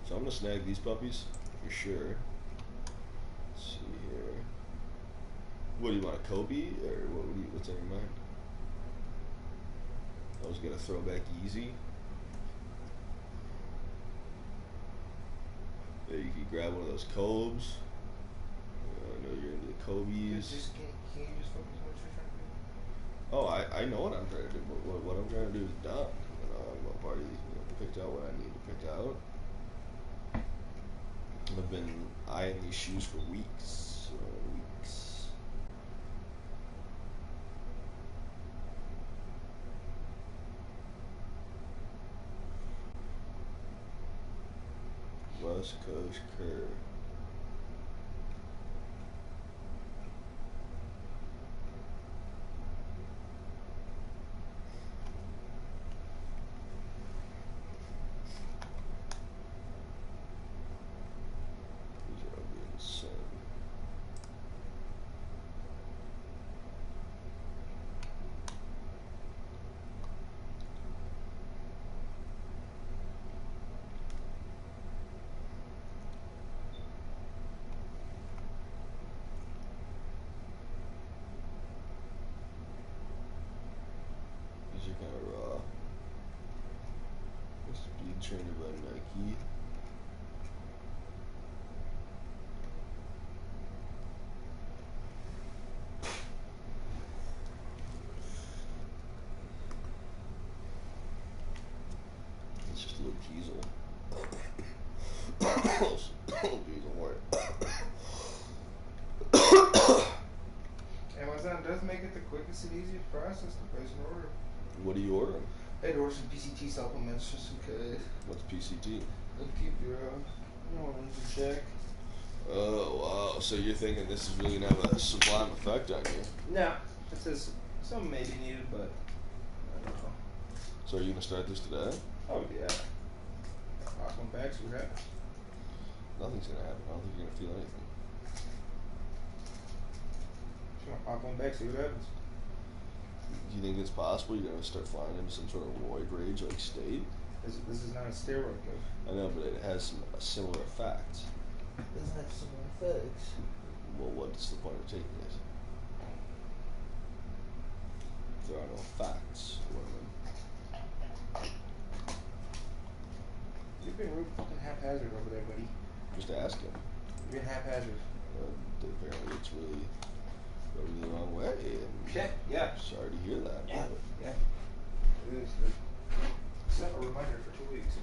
So I'm gonna snag these puppies for sure. Let's see here. What do you want, a Kobe or what's on your mind? I was gonna throw back easy. Yeah, you could grab one of those Cobes. I know you're into the Kobe's. Can you just focus on what you're trying to do? Oh, I know what I'm trying to do, but what I'm trying to do is done. You know, I'm already picked out what I need to pick out. I've been eyeing these shoes for weeks. West Coast Curve. These are ugly as sin. These are kind of raw. Speed Trainer by Nike. It's just a little diesel. Little diesel word. Amazon does make it the quickest and easiest process to place an order. What are you ordering? I had to order some PCT supplements just in case. What's PCT? They'll keep your, hormones in check. Oh wow! So you're thinking this is really gonna have a sublime effect on you? No, it says some may be needed, but I don't know. So are you gonna start this today? Oh yeah. I'll come back, see what happens. Nothing's gonna happen. I don't think you're gonna feel anything. Just gonna pop one back, see what happens. Do you think it's possible you're gonna start flying into some sort of roid rage like state? This is not a steroid, though. I know, but it has some similar effects. It doesn't have similar effects. Well, what's the point of taking it? If there are no facts, women. You've been real fucking haphazard over there, buddy. Just ask him. You've been haphazard. Apparently it's really rubbing the wrong way. And Yeah. sorry to hear that. Yeah. But Yeah. It is. Set a reminder for 2 weeks.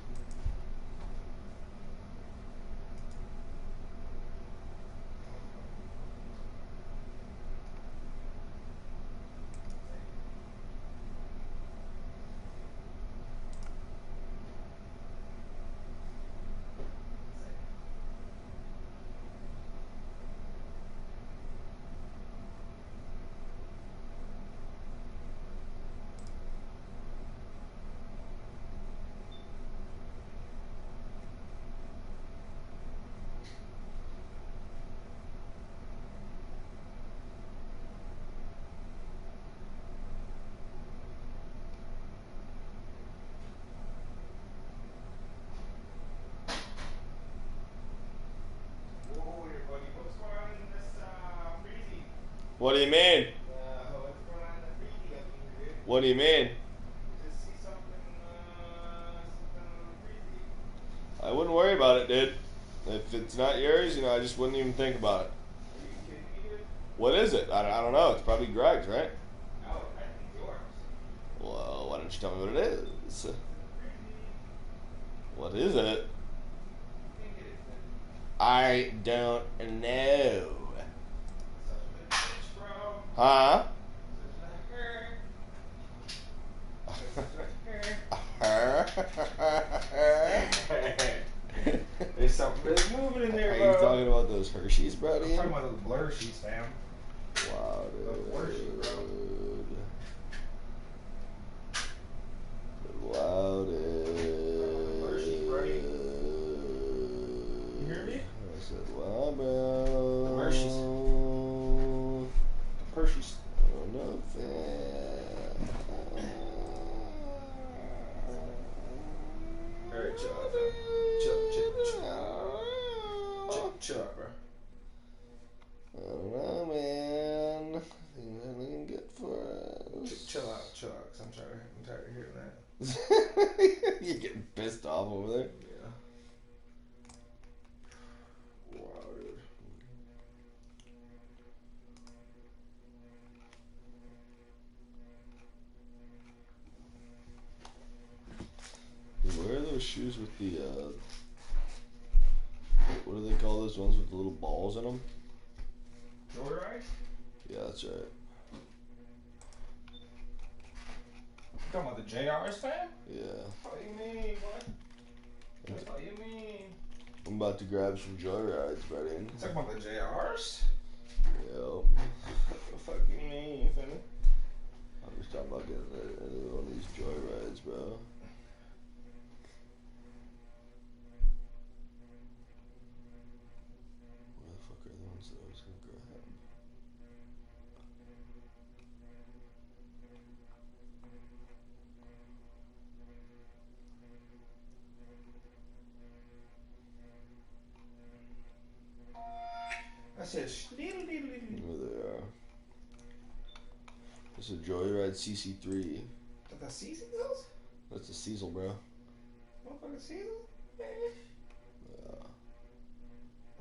what do you mean? What's going on in the freezy up in here, dude? What do you mean? Just see something on the freezy. I wouldn't worry about it, dude. If it's not yours, I just wouldn't even think about it. Are you kidding me, dude? What is it? I don't know. It's probably Greg's, right? No, I think it's yours. Well, why don't you tell me what it is? Freezy. What is it? I think it is, dude. I don't know. Such a bitch, bro. Huh? There's something really moving in there, Are bro. you talking about those Hershey's, buddy? I'm talking about those blur sheets, fam. this. Chill out, cause I'm tired of hearing that. You're getting pissed off over there. Yeah. Wow, dude. Where are those shoes with the what do they call those ones with the little balls in them? Joyride? Yeah, that's right. You talking about the JRs, fam? Yeah. What do you mean, what? What do you mean? I'm about to grab some joyrides, buddy. You talking about the JRs? Yeah. What the fuck you mean, fam? I'm just talking about getting one of these joyrides, bro. Where the fuck are the ones that I was gonna grab? I said, There they are. It's a Joyride CC3. the season those? That's a Cecil, bro. Motherfucking season? Yeah.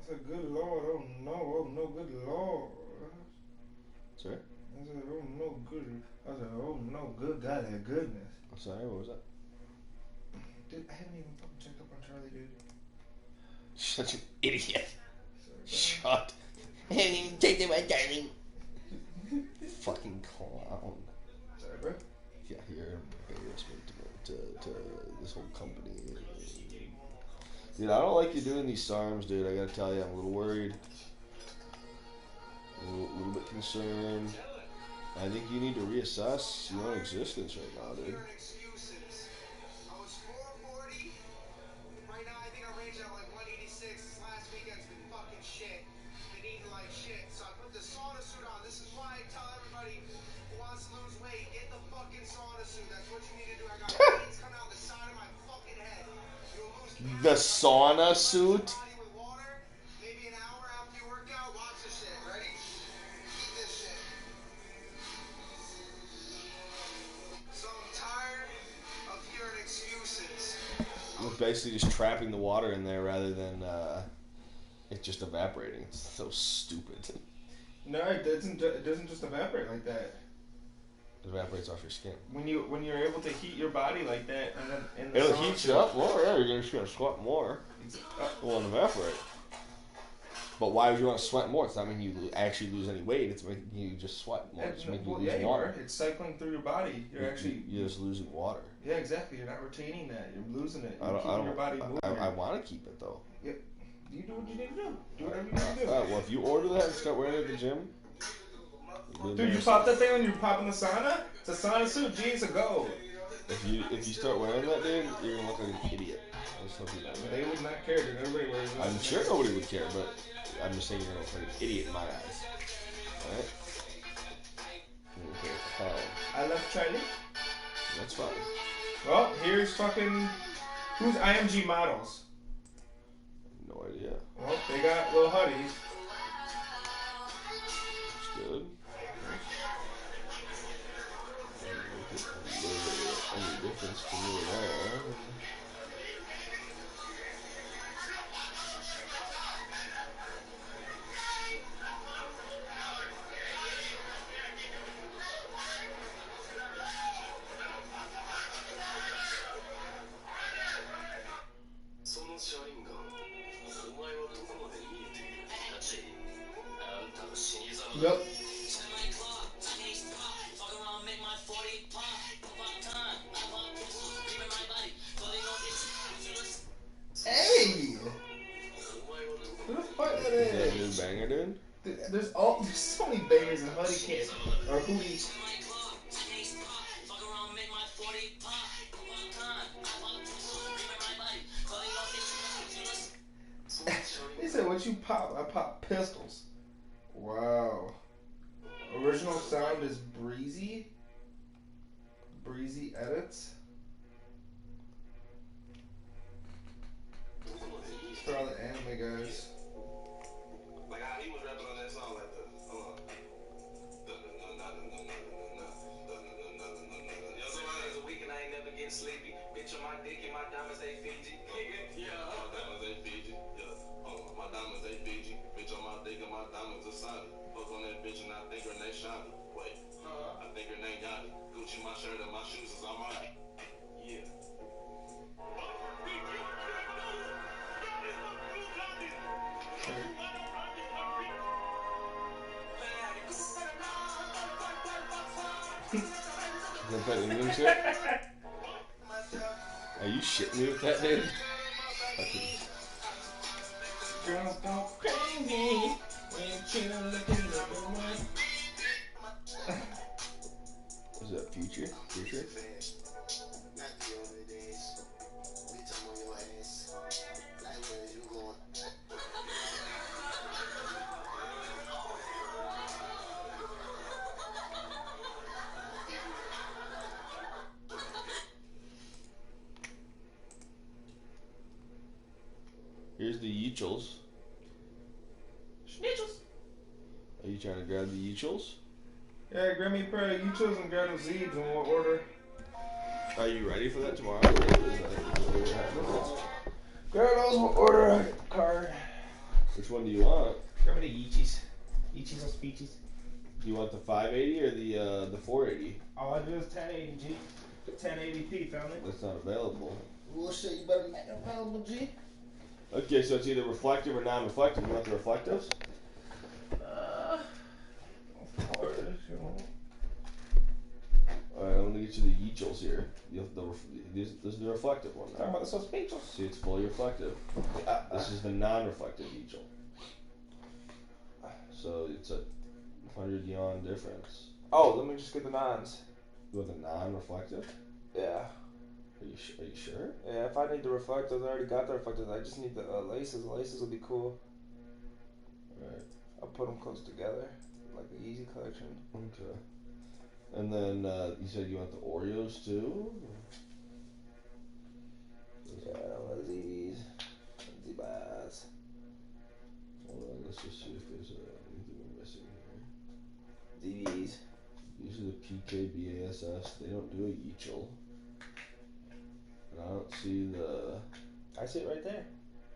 I said, good lord, oh no, good lord. Sorry? I said, oh no, good. I said, oh no, good God, that goodness. I'm sorry, what was that? Dude, I haven't even fucking checked up on Charlie, dude. Such an idiot. Sorry, Shut. I haven't even checked it, my darling. Fucking clown. Sorry, bro. Yeah, you're an embarrassment to this whole company. Dude, I don't like you doing these SARMs, dude. I gotta tell you, I'm a little worried. A little bit concerned. I think you need to reassess your own existence right now, dude. I was 440. Right now, I think I range at like 186. This last weekend's been fucking shit. Been eating like shit. So I put the sauna suit on. This is why I tell everybody who wants to lose weight, get the fucking sauna suit. That's what you need to do. I got veins coming out the side of my fucking head. You'll lose The sauna suit? body with water. Maybe an hour after you work out. Watch this shit. Ready? Eat this shit. So I'm tired of hearing excuses. We're basically just trapping the water in there rather than it just evaporating. It's so stupid. No, it doesn't just evaporate like that. It evaporates off your skin. When you're able to heat your body like that, and then in the It'll sauna heat suit- you up more. Yeah, you're just gonna sweat more. It won't evaporate. But why would you want to sweat more? It's not making you actually lose any weight. It's making you just sweat more. It's making you lose you water. are. It's cycling through your body. You're You're just losing water. Yeah, exactly. You're not retaining that. You're losing it. I You're don't. keeping your body moving. I want to keep it though. You do what you need to do. Do whatever you need to do. Well, if you order that and start wearing it at the gym, Dude, you pop that thing when you pop in the sauna? It's a sauna suit. G, it's a go. If you start wearing that, dude, you're gonna look like an idiot. I just hope you know that. They would not care, dude. Everybody wears it. I'm sure nobody would care, but I'm just saying you're gonna look like an idiot in my eyes. Alright? Okay, I love Charlie. that's fine. Well, here's fucking... Who's IMG Models? No idea. Well, they got little hoodies. It's good. Any difference to me there? Yep. Hey! Who the fuck that Is that a is? new banger, dude? There's so many bangers in hoodie kit or hoodies. They said what you pop, I pop pistols. Wow. Original sound is Breezy. Breezy edits. For all the anime guys. Like how he was rapping on that song, like stay Fiji. Bitch on my dick and my diamonds are solid. Fuck on that bitch and I think her name Shonda. Wait, I think her name Yanni. Gucci my shirt and my shoes is on my. Yeah. Is that Indian shit? Are you shitting me with that, dude? Fucking. Girls go crazy when you look in the one. Is that Future? Future? Here's the Yeechels. Schnitzels. Are you trying to grab the Yeechels? Yeah, grab me a pair of Uchos and grab those Zebes in what order? Are you ready for that tomorrow? Grab those in what order, card. Which one do you want? Grab me the Yeechies. Yeechies and Speechies. Do you want the 580 or the 480? All I do is 1080, G. 1080p, family. That's not available. Well, shit, you better make it available, G. Okay, so it's either reflective or non-reflective. You want the reflectives? Of course, you know. Alright, I'm gonna get you the Yeechels here. This is the reflective one. Talking about the suspicious. See, it's fully reflective. This is the non-reflective Yeechel. So it's a 100 yuan difference. Oh, let me just get the nons. You want the non-reflective? Yeah. Are you sure? Yeah, if I need the reflectors, I already got the reflectors. I just need the laces. Laces will be cool. Right. I'll put them close together, like the Easy collection. Okay. And then you said you want the Oreos too? Yeah, I want these. Zebas. Hold on, let's just see if there's anything we're missing here. DVs. These are the PKBASS. They don't do a Yeechel. And I don't see the... I see it right there.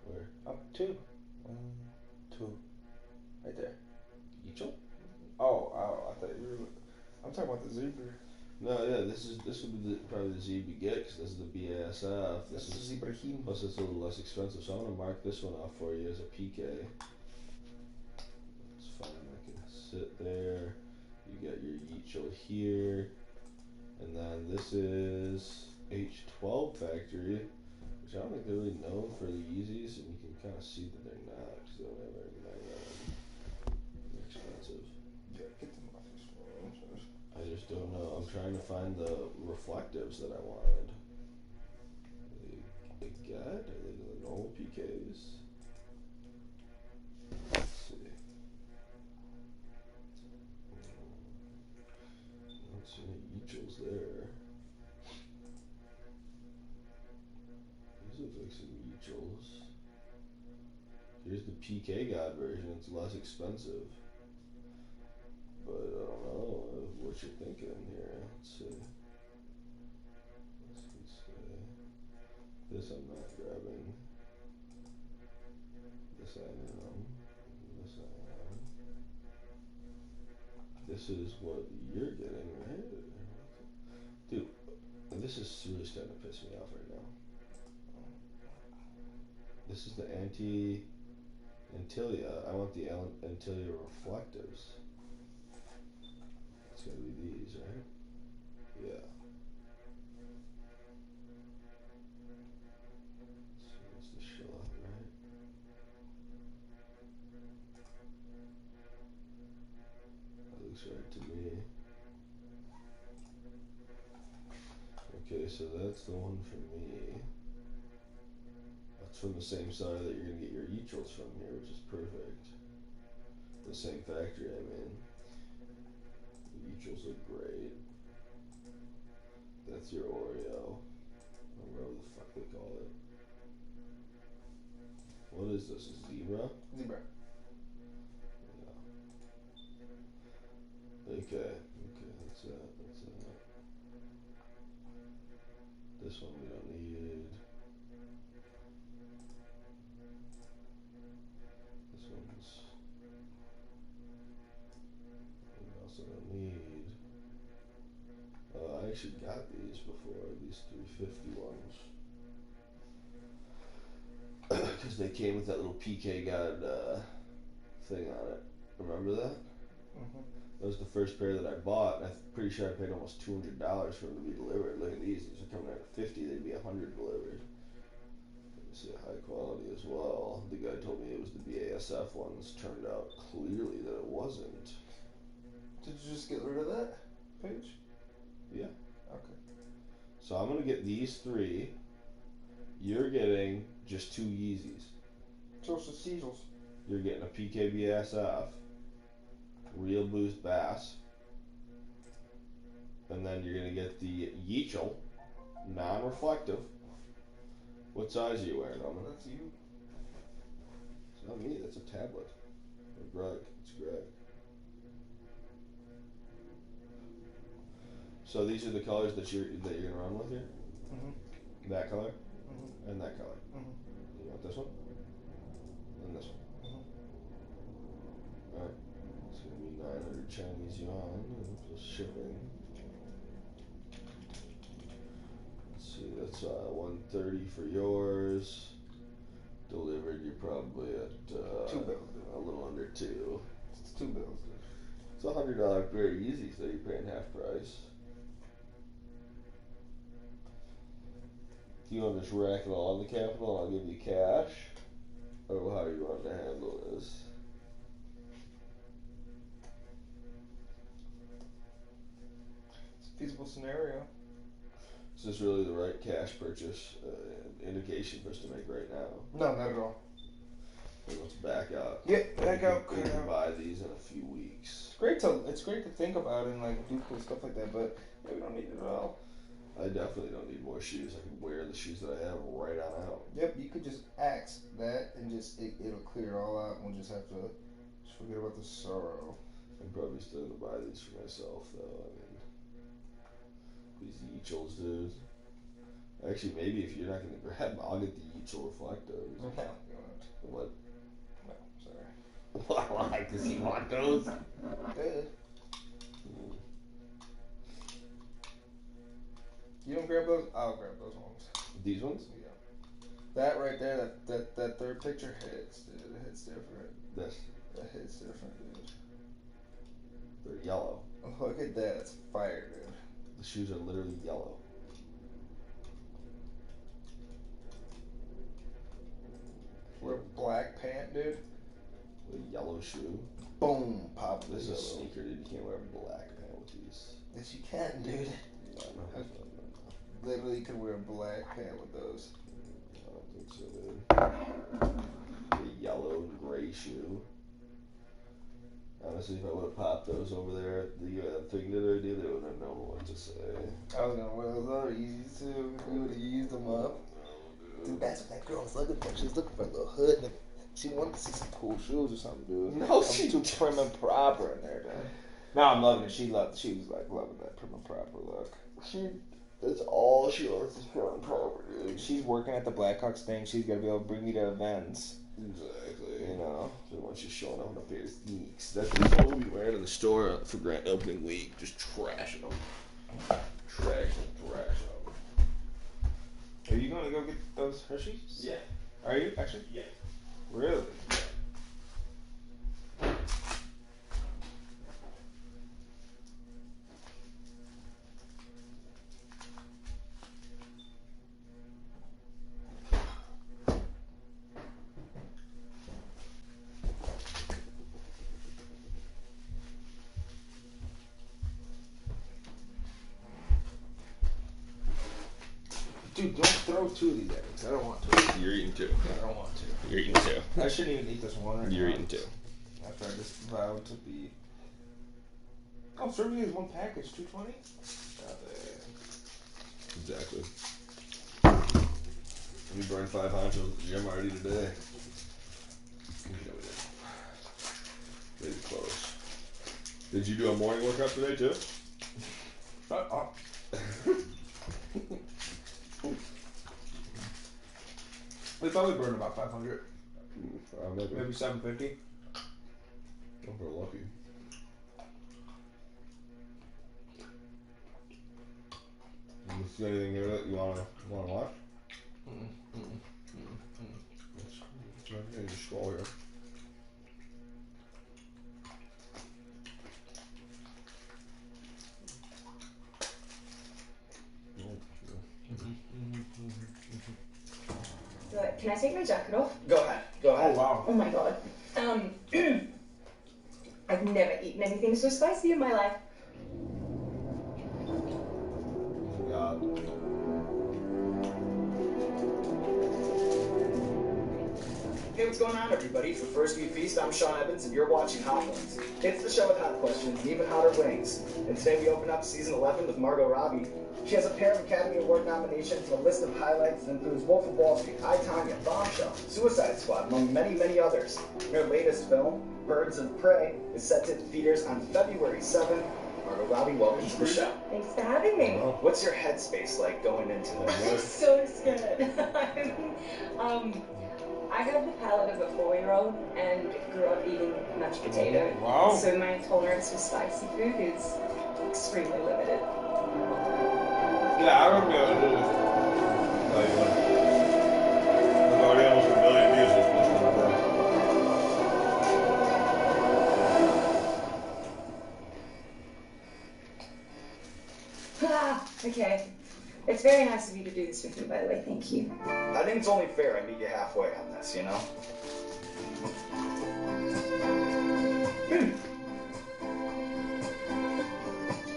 Where? Up 2. 1, 2. Right there. Yeechel? Oh, I thought you were... I'm talking about the zebra. No, yeah, this would be probably the Z we get because this is the BASF. This is Zebrahim. Plus it's a little less expensive, so I'm gonna mark this one off for you as a PK. It's fine, I can sit there. You got your Yeechel here, and then this is H12 factory, which I don't think they're really known for the Yeezys, and you can kind of see that they're not because they don't have very many. They're expensive. Yeah, get them off this one. I just don't know. I'm trying to find the reflectives that I wanted. They got? Are they the normal PKs? Let's see. I don't see any Yeechels there. These look like some Yeechels. Here's the PK God version. It's less expensive. But I don't know what you're thinking here. Let's see. This I'm not grabbing. This I am. This I am. This is what you're getting, right? Dude, this is really starting to piss me off right now. This is the Antilia. I want the Antilia reflectives. It's gotta be these, right? Yeah. So that's the shell, right? That looks right to me. Okay, so that's the one for me. That's from the same side that you're gonna get your Yeechels from here, which is perfect. The same factory, I mean. Yeechels look great. That's your Oreo. Or whatever the fuck they call it. What is this? A zebra? Zebra. Yeah. Okay, that's that. This one we don't need. This actually got these before, these 350 ones. Because they came with that little PK God thing on it. Remember that? Mm-hmm. That was the first pair that I bought, and I'm pretty sure I paid almost $200 for them to be delivered. Look at these. These are coming out at 50. They'd be 100 delivered. See, high quality as well. The guy told me it was the BASF ones. Turned out clearly that it wasn't. Did you just get rid of that page? Yeah. Okay. So I'm gonna get these 3. You're getting just 2 Yeezys. Social Seagulls. You're getting a PK BASF, Real Boost Bass, and then you're gonna get the Yeechel, non-reflective. What size are you wearing, Roman? That's you. It's not me, that's a tablet. Or Greg, it's Greg. So these are the colors that you're gonna run with here? Mm-hmm. That color? Mm-hmm. And that color? Mm-hmm. You want this one? And this one? Mm-hmm. Alright. It's gonna be 900 Chinese yuan plus shipping. Let's see, that's 130 for yours. Delivered, you're probably at 2 bills. a little under 2. It's 2 bills. It's $100 pair of Yeezys that you're paying half price. Do you want to just rack it all on the capital and I'll give you cash? Or how you want to handle this? It's a feasible scenario. Is this really the right cash purchase indication for us to make right now? No, not at all. Let's back out. Yeah, back out. We can buy these in a few weeks. It's great to think about and like do cool stuff like that, but yeah, we don't need it at all. I definitely don't need more shoes. I can wear the shoes that I have right on out. Yep, you could just axe that and just it'll clear it all out, and we'll just have to forget about the sorrow. I'm probably still gonna buy these for myself though. I mean, these Yeechels, dude. Actually, maybe if you're not gonna grab them, I'll get the Yeechel reflectors. No, you won't. What? No, sorry. Why? Does he want those? Yeah. You don't grab those? I'll grab those ones. These ones? Yeah. That right there, that third picture hits, dude. It hits different. This. That hits different, dude. They're yellow. Look at that. It's fire, dude. The shoes are literally yellow. Wear a black pant, dude. A yellow shoe. Boom, pop. This is a yellow. sneaker, dude. You can't wear a black pant with these. Yes, you can, dude. No. Literally, you can wear a black pant with those. I don't think so, dude. A yellow and gray shoe. Honestly, if I would have popped those over there at the thing that I did, they would have known what to say. I was gonna wear those other Yeezys too. You would have used them up. Dude, that's what that girl was looking for. She was looking for a little hood. And she wanted to see some cool shoes or something, dude. No, I'm she too prim and proper in there, dude. Now I'm loving it. She was like loving that prim and proper look. That's all she wants is prim and proper, dude. She's working at the Blackhawks thing. She's gonna be able to bring me to events. Exactly. You know. So once you're showing off a pair of sneaks, that's what we'll be wearing in the store for grand opening week. Just trashing them. Trash them. Are you gonna go get those Hershey's? Yeah. Are you actually? Yeah. Really? Dude, don't throw 2 of these at me, 'cause I don't want to. You're eating 2. I don't want to. You're eating 2. I shouldn't even eat this one right You're now. eating 2. After I just vowed to be. Oh, serving is one package, $2.20. Exactly. We burned 5 honchos at the gym already today. Yeah, we did. Pretty close. Did you do a morning workout today too? Shut up. We thought we burned about 500. Maybe 750. If we're lucky. See anything here that you wanna watch? Okay, just scroll here. Can I take my jacket off? Go ahead. Go ahead. Oh wow. Oh my god. I've never eaten anything so spicy in my life. Oh god. Hey, what's going on, everybody? For First We Feast, I'm Sean Evans, and you're watching Hot Ones. It's the show with hot questions and even hotter wings. And today we open up season 11 with Margot Robbie. She has a pair of Academy Award nominations, a list of highlights that includes Wolf of Wall Street, I, Tonya, Bombshell, Suicide Squad, among many, many others. Her latest film, Birds of Prey, is set to theaters on February 7th. Margot Robbie, welcome to the show. Thanks for having me. What's your headspace like going into I'm this? so scared. I have the palate of a 4-year-old and grew up eating mashed potato. Wow. So my tolerance for spicy food is extremely limited. Yeah, I wouldn't be able to do this. No, you wouldn't. There's already almost 1 million views this Okay. It's very nice of you to do this with me, by the way. Thank you. I think it's only fair I meet you halfway on this, you know?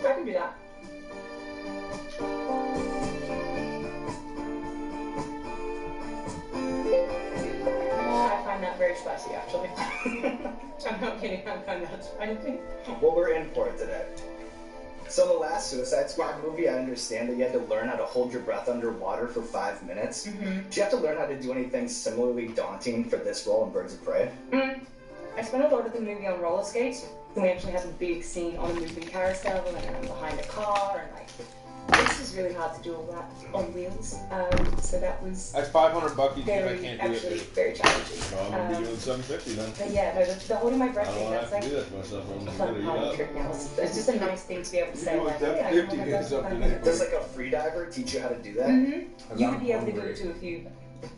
I can do that. I find that very spicy, actually. I'm not kidding. I find that spicy. Well, we're in for it today. So in the last Suicide Squad movie, I understand that you had to learn how to hold your breath underwater for 5 minutes. Do you have to learn how to do anything similarly daunting for this role in Birds of Prey? I spent a lot of the movie on roller skates, and we actually have a big scene on a moving carousel, and I'm behind a car, and like, this is really hard to do all that on wheels. So that was That's $500 each if I very, can't do actually, it. very challenging. No, I'm gonna be doing 750 then. But yeah, no, the holding my I breath don't thing, want to that's have like to do that to myself. I'm a just fun gonna part eat of up. trick now. It's just a nice thing to be able to say, do like, a yeah, 750 I get something can in. Does like a free diver teach you how to do that? You would be able to do it too if you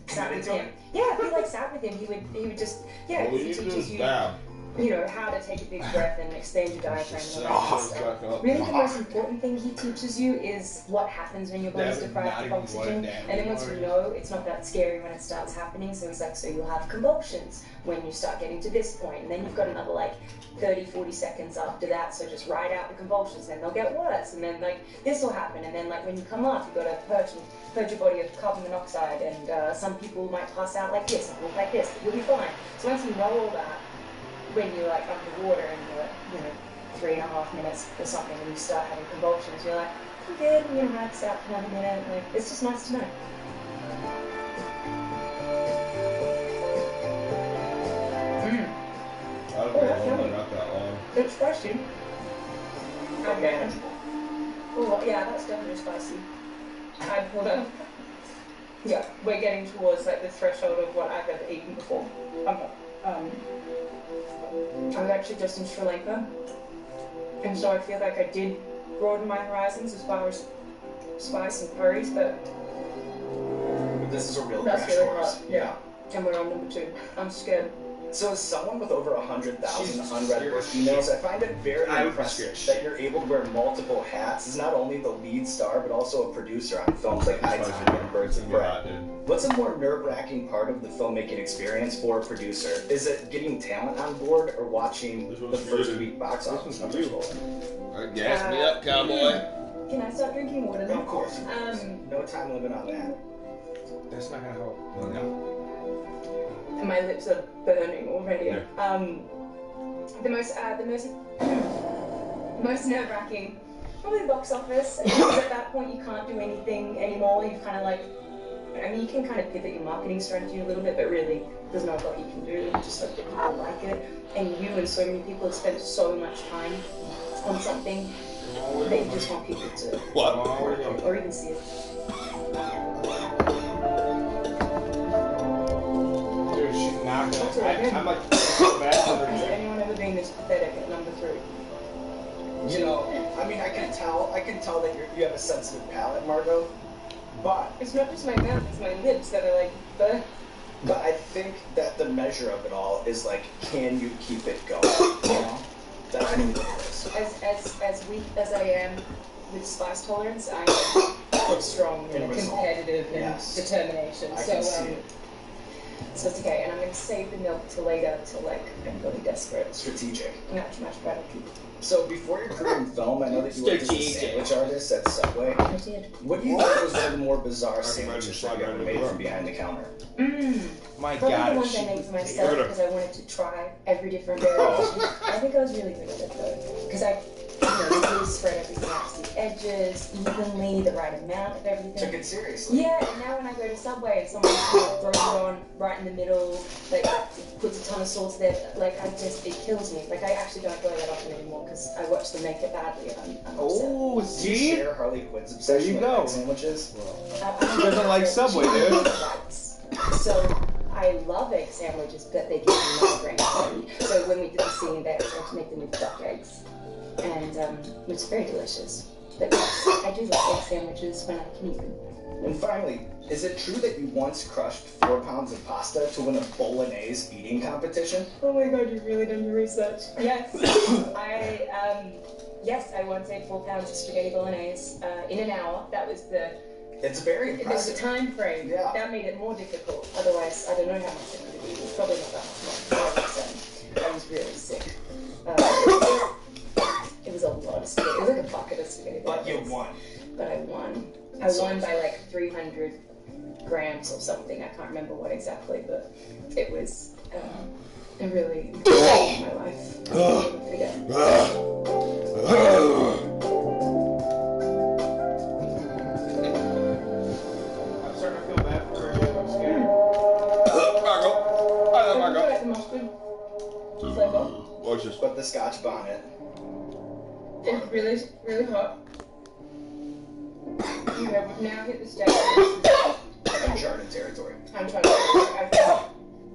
sat with him. Yeah, if you like sat with him, he would just, yeah, All he you do teaches is you, dab. you know, how to take a big breath and expand your diaphragm and all that kind of stuff. Really, the most important thing he teaches you is what happens when your body's deprived of oxygen. And then once you know, it's not that scary when it starts happening. So he's like, so you'll have convulsions when you start getting to this point. And then you've got another like 30, 40 seconds after that. So just ride out the convulsions, then they'll get worse. And then like this will happen. And then like when you come up, you've got to purge your body of carbon monoxide. And some people might pass out like this and walk like this, but you'll be fine. So once you know all that, when you're like underwater and you're, 3.5 minutes or something and you start having convulsions, you're like, I'm good, I'm gonna relax out for 1 minute. Like, it's just nice to know. I don't know, not that long. It's spicy. Okay. Oh, yeah, that's definitely spicy. I'd put a... Yeah, we're getting towards like the threshold of what I've ever eaten before. I was actually just in Sri Lanka, and so I feel like I did broaden my horizons as far as spice and curries, but This is a real that's crash really course. hot. Yeah. And we're on number 2. I'm scared. So as someone with over 100,000 Jesus, unread scared. book emails, I find it very I would be impressive scared. that you're able to wear multiple hats as not only the lead star, but also a producer on films like I, Tonya and Birds of Prey. What's a more nerve-wracking part of the filmmaking experience for a producer? Is it getting talent on board or watching the first week box office numbers roll? Gas me up, cowboy. Can I start drinking water now? Of course. No time limit on that. That's not gonna help. No. And my lips are burning already. Yeah. The most nerve-wracking, probably the box office. Because at that point you can't do anything anymore. You've kind of like, I mean, you can kind of pivot your marketing strategy a little bit, but really there's not a lot you can do. Just hope that people like it. And you and so many people have spent so much time on something that you just want people to What? or even see it. Dude, she's not gonna. I'm like, Has anyone ever been this pathetic at number 3? You know, I mean, I can tell that you have a sensitive palate, Margot. But it's not just my mouth; it's my lips that are like, But I think that the measure of it all is like, can you keep it going? You know, that's what it is. As weak as I am with spice tolerance, I am strong and competitive and determination. I can see it. So it's okay, and I'm gonna save the milk till later, till like I'm really desperate. Strategic. Much better. So before your career in film, I know that you worked as a sandwich artist at Subway. I did. What do you think was one of the more bizarre sandwiches that you ever made from behind the counter? My Probably God. the ones I made for myself because I wanted to try every different variation. I think I was really good at it though, because I really spread everything out to the edges, evenly, the right amount of everything. Took it seriously. Yeah, and now when I go to Subway and someone throws it on right in the middle, like puts a ton of sauce there, like it kills me. Like I actually don't go that often anymore because I watch them make it badly and I'm upset. Do you share Harley Quinn's obsession with egg sandwiches? She doesn't like Subway, dude. So I love egg sandwiches, but they give me migraine. So when we did the scene there, I had to make them with duck eggs. And it's very delicious. But yes, I do like egg sandwiches when I can eat them. And finally, is it true that you once crushed 4 pounds of pasta to win a bolognese eating competition? Oh my god, you've really done your research. Yes. I once ate 4 pounds of spaghetti bolognese in an hour. That was It's very There's impressive. a time frame. Yeah. That made it more difficult. Otherwise, I don't know how much it would have been. It was probably not that much more. I was really sick. It was a lot of spaghetti. It was like a bucket of spaghetti. But you won. But I won. I won by like 300 grams or something. I can't remember what exactly, but it was a really my life. I'll never forget. I'm starting to feel bad for her. I'm scared. Margot. I love Margot. The mustard flavor. Watch this. But the Scotch bonnet. It's really, really hot. Okay, we've now hit the stage. Uncharted territory. I'm trying to.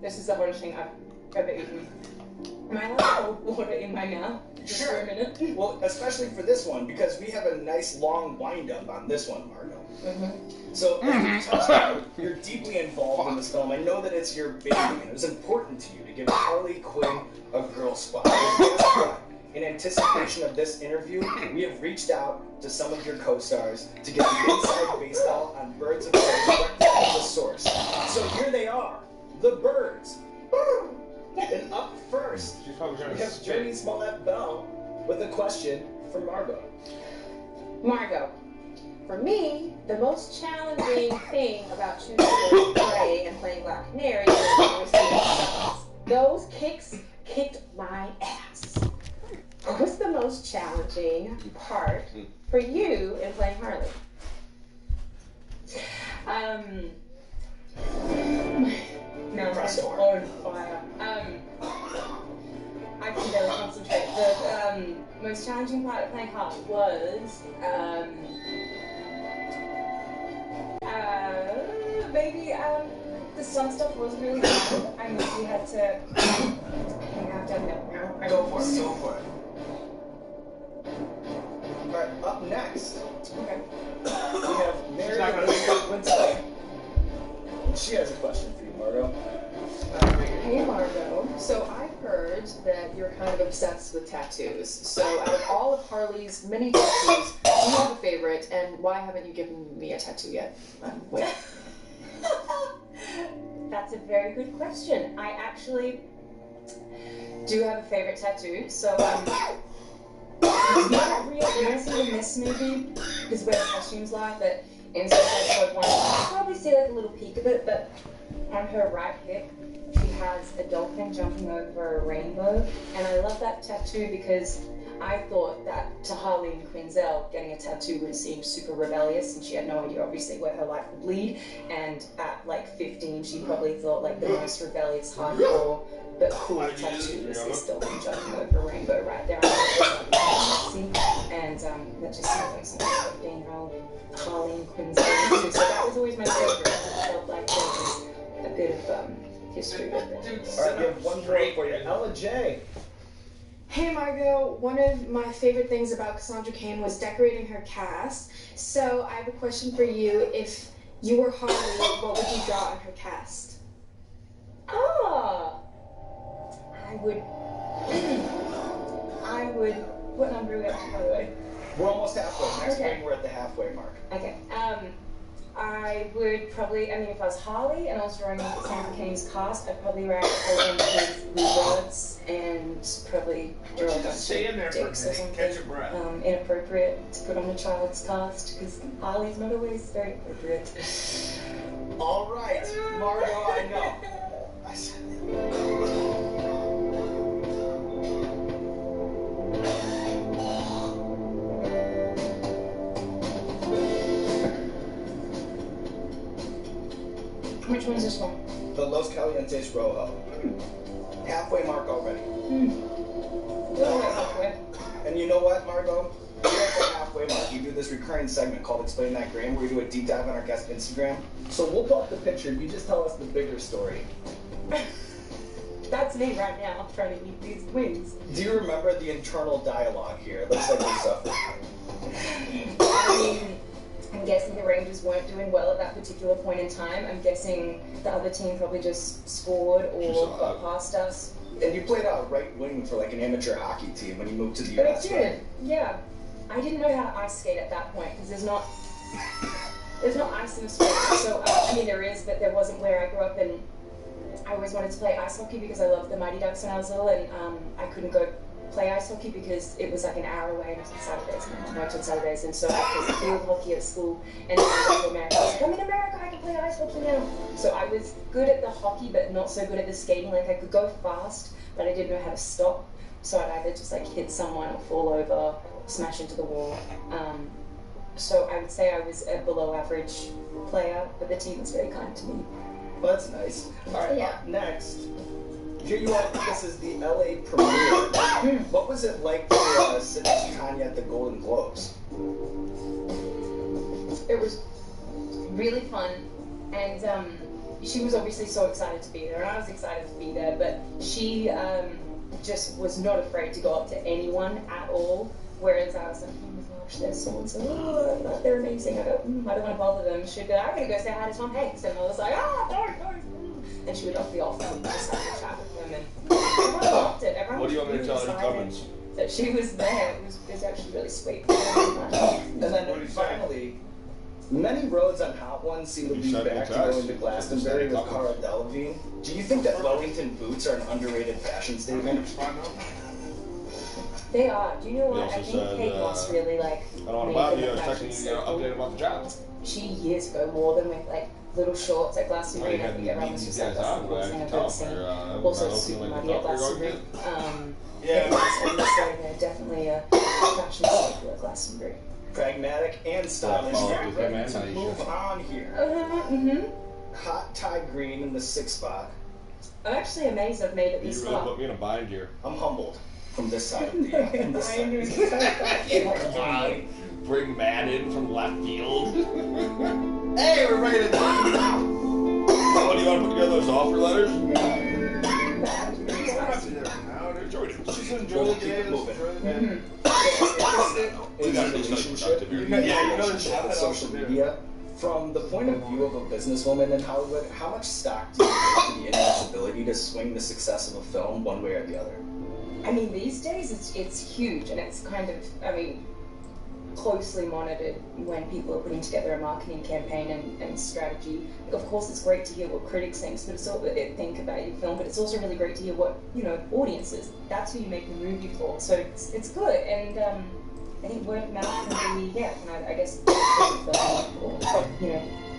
This is the hottest thing I've ever eaten. Am I allowed to hold water in my mouth just for a minute? Well, especially for this one, because we have a nice long wind-up on this one, Margot. So, as you touched on, you're deeply involved in this film. I know that it's your baby, and it was important to you to give Harley Quinn a girl spot. And guess what? In anticipation of this interview, we have reached out to some of your co-stars to get the inside baseball on Birds of Prey directly from the source. So here they are, the Birds. And up first, we have Jody Smollett-Bell with a question for Margot. Margot, for me, the most challenging thing about choosing Birds of Prey and playing Black Canary is those kicks kicked my ass. What's the most challenging part for you in playing Harley? Now I'm on fire. I can barely concentrate. The most challenging part of playing Harley was maybe the sun stuff was really hard. I mostly had to. I have to admit now. Go for it. Go for it. Alright, up next, Okay. we have Mary Winston. She has a question for you, Margot. Hey Margot, so I've heard that you're kind of obsessed with tattoos. So out of all of Harley's many tattoos, do you have a favorite, and why haven't you given me a tattoo yet? Wait. That's a very good question. I actually do have a favorite tattoo. So it's not real. You want to see the Mist movie? Because where the costumes lie, but in Suicide Squad 1, you can probably see like a little peek of it, but on her right hip, she has a dolphin jumping over a rainbow, and I love that tattoo because I thought that to Harley Quinzel, getting a tattoo would seem super rebellious, and she had no idea, obviously, where her life would lead. And at like 15, she probably thought like the most rebellious, hardcore, but cool tattoo was this dolphin jumping over a rainbow right there. And that just seemed like something like being Harley Quinzel. So that was always my favorite. I felt like there was a bit of history with it. Alright, we have one more for you. Ella J. Hey Margot, one of my favorite things about Cassandra Cain was decorating her cast. So I have a question for you. If you were Harley, what would you draw on her cast? Ah, I would. What number are we up to, by the way? We're almost halfway. Next Okay. week we're at the halfway mark. Okay. I would probably. I mean, if I was Harley and I was drawing Cassandra Cain's cast, I'd probably write a whole bunch of words and probably draw a bunch of dicks or something inappropriate to put on a child's cast because Harley's not always very appropriate. All right, Margot, I know. I said Which one's this one? the Los Calientes Rojo. Halfway mark already. Halfway. And you know what, Margot? We're at the halfway mark. You do this recurring segment called Explain That Grain, where we do a deep dive on our guest Instagram. So we'll pull up the picture. You just tell us the bigger story. That's me right now, trying to eat these wings. Do you remember the internal dialogue here? Let's like this up. I mean, I'm guessing the Rangers weren't doing well at that particular point in time. I'm guessing the other team probably just scored or got past us. And you played out right wing for like an amateur hockey team when you moved to the But I US, did, right? yeah. I didn't know how to ice skate at that point because there's no ice in the sport. So I mean there is, but there wasn't where I grew up, and I always wanted to play ice hockey because I loved the Mighty Ducks when I was little, and I couldn't go play ice hockey because it was like an hour away and it was on Saturdays, and I worked on Saturdays, and so I played field hockey at school, and then I went to America. I was like, I'm in America, I can play ice hockey now. So I was good at the hockey, but not so good at the skating. Like I could go fast, but I didn't know how to stop. So I'd either just like hit someone or fall over, or smash into the wall. So I would say I was a below average player, but the team was very kind to me. Well, that's nice. All right, Yeah. next. Here you are. This is the LA premiere. What was it like to sit next to Tanya at the Golden Globes? It was really fun, and she was obviously so excited to be there, and I was excited to be there, but she just was not afraid to go up to anyone at all, whereas I was like, oh my gosh, there's someone so, oh, they're amazing, I don't want to bother them. She'd be like, I'm going to go say hi to Tom Hanks, and I was like, don't. And she would knock me off and just have a chat with him, and everyone loved it. Everyone What do you was want me to tell really in the comments? excited that she was there. It was actually really sweet. And then finally, many roads on Hot Ones seem to be back to going to Glastonbury with Cara Delevingne. Do you think that Wellington boots are an underrated fashion statement? They are. Do you know what? also I think said, Kate Moss really like. I don't want to made bother the you, I was fashion texting you to so cool. update about the job. She years ago wore them with like little shorts at Glastonbury, and I think everyone was just like, that's the coolest thing I've ever seen. Also super muddy at Glastonbury. Yeah. They're definitely a fashion staple at Glastonbury. Pragmatic and stylish. Yeah, Ready to move on here. Hot tie green in the 6th spot. I'm actually amazed I've made it You this really far. put me in a bind here. I'm humbled from this side of the from this side. Bring Matt in from left field. Hey, we're ready to talk now. What do you want to put together those offer letters? She's enjoying the game. Social media. From the point of view of a businesswoman in Hollywood, how much stock do you give to the internet's ability to swing the success of a film one way or the other? I mean, these days it's huge, and it's kind of, I mean, closely monitored when people are putting together a marketing campaign and strategy. Of course, it's great to hear what critics think, but think about your film, but it's also really great to hear what, audiences. That's who you make the movie for. So it's good, and I think word of mouth can really, I guess, or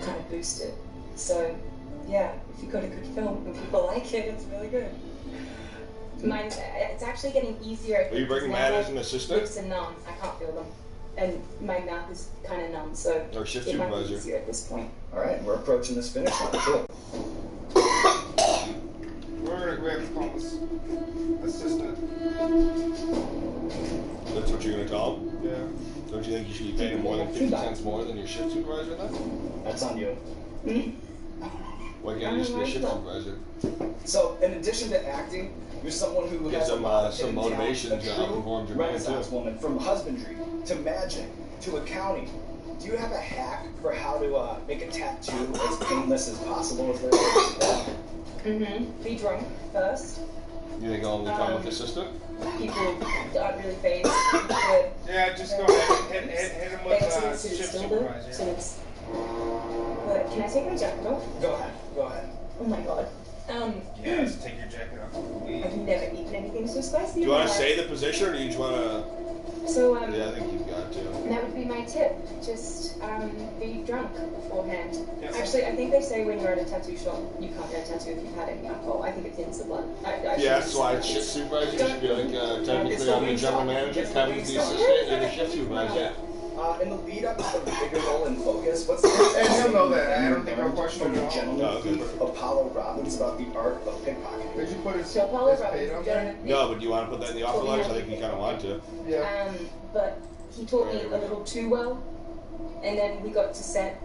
kind of boost it. So, yeah, if you've got a good film and people like it, it's really good. It's actually getting easier. Are you bringing Matt as an assistant? Lips are numb. I can't feel them. And my mouth is kind of numb, so Or shift it might be supervisor. easier at this point. All right, we're approaching this finish line, too. We're going to call this assistant. That's what you're going to call him? Yeah. Don't you think you should be paying him more than 50 cents more than your shift supervisor then? That's on you. Why can't you just be a shift supervisor? So, in addition to acting, you're someone who Get has some, a lot of some hidden motivation talent, to a true outperform your Renaissance too. woman, from husbandry to magic to accounting. Do you have a hack for how to make a tattoo as painless as possible? Is there Be drunk first. You think I'll only come with your sister? People aren't really phased. Yeah, just go ahead and hit him with shift supervisor. So it's. But can I take my jacket off? Go ahead. Go ahead. Oh my god. Yes, take your jacket off. I've never eaten anything so spicy. Do you want to say the position, or do you just want to? So yeah, I think you've got to. that would be my tip. Just be drunk beforehand. Yes. Actually, I think they say when you're at a tattoo shop, you can't get a tattoo if you've had any alcohol. I think it thins the blood. Yeah, that's why it's shift supervisor. You should be like, technically I'm the general manager, Kevin's the assistant, you're the shift supervisor. In the lead up to the bigger role in Focus, what's the And he'll know that. I don't think I'll question from it the at all. gentleman thief Apollo Robbins about the art of pickpocketing? Did you put his So Apollo paid Robbins, on the there? gentleman. No, but do you want to put that in the offer letters? I think you kind of want to. Yeah. But he taught me a little too well, and then we got to set,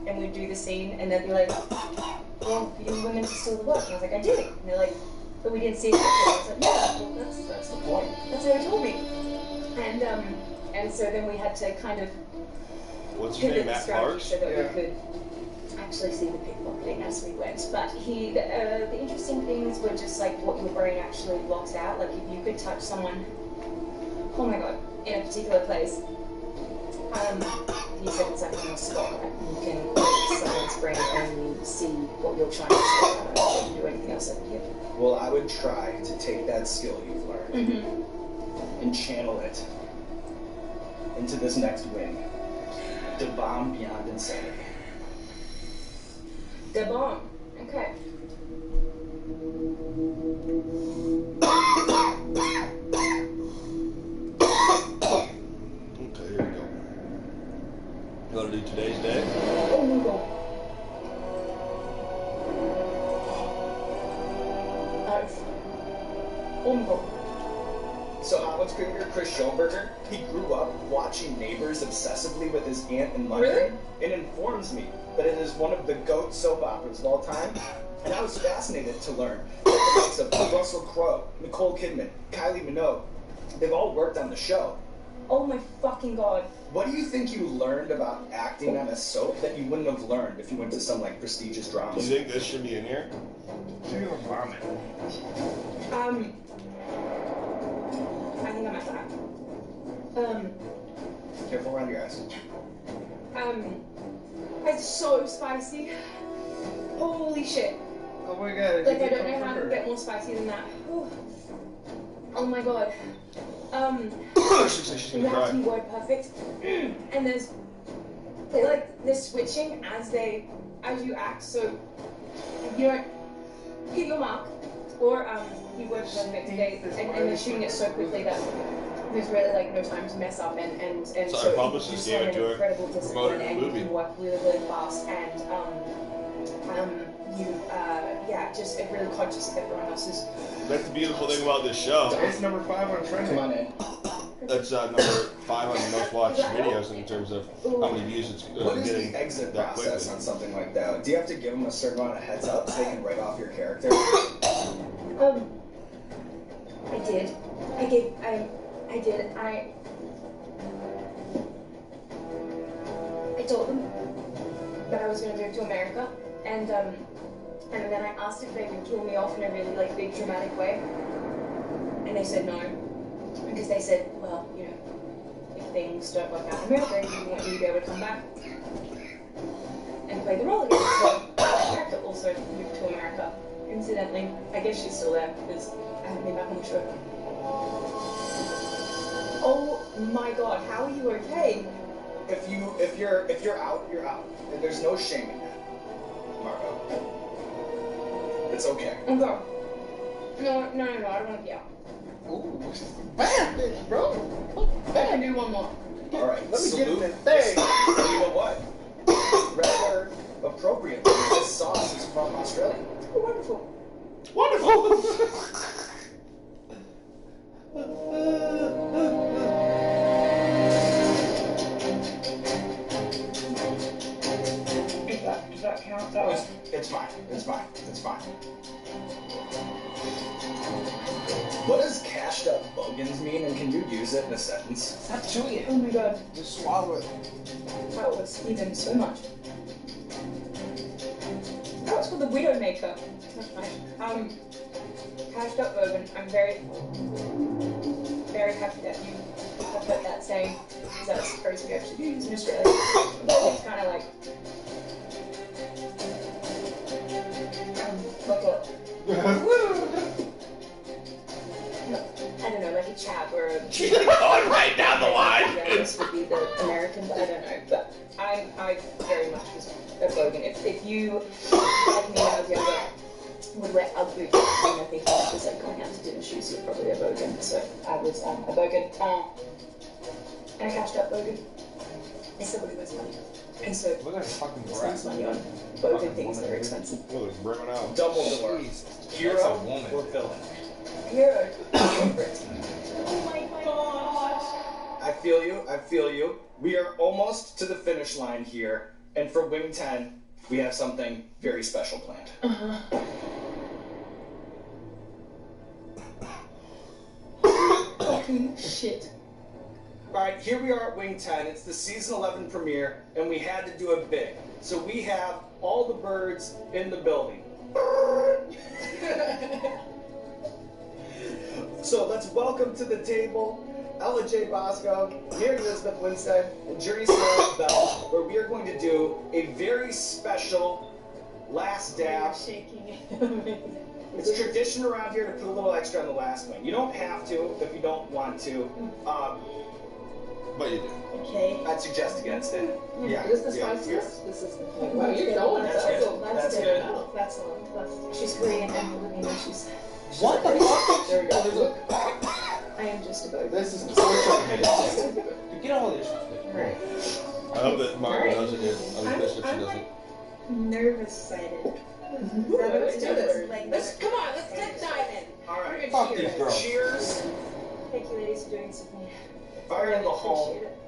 and we'd do the scene, and they'd be like, "Well, you were meant to steal the watch," and I was like, "I did," and they're like, "But we didn't see it." I was like, "Yeah, well, that's the point. That's how he told me." And so then we had to kind of What's his pivot name, the Matt strategy Parks? so that we could actually see the pickpocketing as we went. But the interesting things were just like what your brain actually blocks out. Like if you could touch someone, oh my god, in a particular place. You said it's like on a spot, right? You can make someone's brain only see what you're trying to say. I don't know if you can do anything else over here. Well, I would try to take that skill you've learned and channel it into this next win. The bomb beyond insanity. The bomb. Okay. Okay, here we go. You want to do today's day? Oh my god. Oh my god. So Howard's creator Chris Schoenberger, he grew up watching Neighbors obsessively with his aunt in London, Really? and informs me that it is one of the GOAT soap operas of all time. And I was fascinated to learn that the likes of Russell Crowe, Nicole Kidman, Kylie Minogue, they've all worked on the show. Oh my fucking god. What do you think you learned about acting on a soap that you wouldn't have learned if you went to some like prestigious drama? You think this should be in here? You're gonna vomit. I think I'm at that. Careful around your eyes. It's so spicy. Holy shit. Oh my god. Like I don't know how to get more spicy than that. Ooh. Oh my god. She's You gonna have to be cry. word perfect. And they're switching as you act, so you don't hit your mark or you word perfect and they're shooting it so quickly that there's really like no time to mess up and So so our publicist you gave it to her, incredible promoted discipline the and you movie. can work really, really fast and just really conscious of everyone else's. That's the beautiful thing about this show. It's number 5 on trending. Come on in. That's number 5 on the most watched videos in terms of how many views it's What is getting the exit that process quickly. on something like that? Do you have to give them a certain amount of heads up so they can write off your character? I did. I told them that I was going to move to America, and then I asked if they would kill me off in a really like big dramatic way, and they said no, because they said, well, you know, if things don't work out in America, we want you to be able to come back and play the role again. So my character also moved to America. Incidentally, I guess she's still there because I haven't been back on the show. Oh my god, how are you okay? If you're out, you're out. And there's no shame in that, Margo. It's okay. Okay. No, I don't want to be out. Ooh, bad bitch, bro. I can do one more. All right. Let me get salute. that thing. You know what? Rather appropriately, this sauce is from Australia. Oh, wonderful. Does that count that way. It's fine. It's fine. It's fine. What does cashed up bogans mean, and can you use it in a sentence? Stop chewing it. Oh my god. Just swallow it. That was even so much. That was for the Widowmaker. That's fine. Cashed up Bogan, I'm very, very happy that you have heard that saying, because that's a phrase we actually use in Australia. It's kind of like, I don't know, like a chap or a... She's going right down the line! Yeah, this would be the American, but I don't know. But I very much was a Bogan. If you, like me when I was younger, would wear Ugg boots, and I think it was like going out to dinner shoes, you're probably a Bogan. So I was a Bogan. And I cashed up Bogan. I still really was money. And so look at fucking spends money on Bogan things that are expensive. Oh, it's brimming out. Dumbledore. Hero woman. or villain? Hero. Oh my gosh. I feel you. I feel you. We are almost to the finish line here, and for Wing 10, we have something very special planned. Fucking shit. Alright, here we are at Wing 10. It's the season 11 premiere, and we had to do it big. So we have all the birds in the building. So let's welcome to the table Ella J. Bosco, Mary Elizabeth Winstead, and Journey Sarah Bell, where we are going to do a very special last dab. Shaking. It's tradition around here to put a little extra on the last one. You don't have to if you don't want to. But you do. Okay. I'd suggest against it. Yeah. Is this the yeah, spiciest? This is the Wow, you're going. That's good. That's good. That's a lot. She's Korean and you know she's. What the fuck? There we go. I am just a Bogan. This is so get all this shit. Right. I hope that Margaret does it, dude. I'm pissed if she I'm doesn't. like nervous-sided. Let's do this. Let's come on. Let's get diving. All right. Fuck these girls. Cheers. Thank you, ladies, for doing this with me. Fire in the hole. Appreciate it.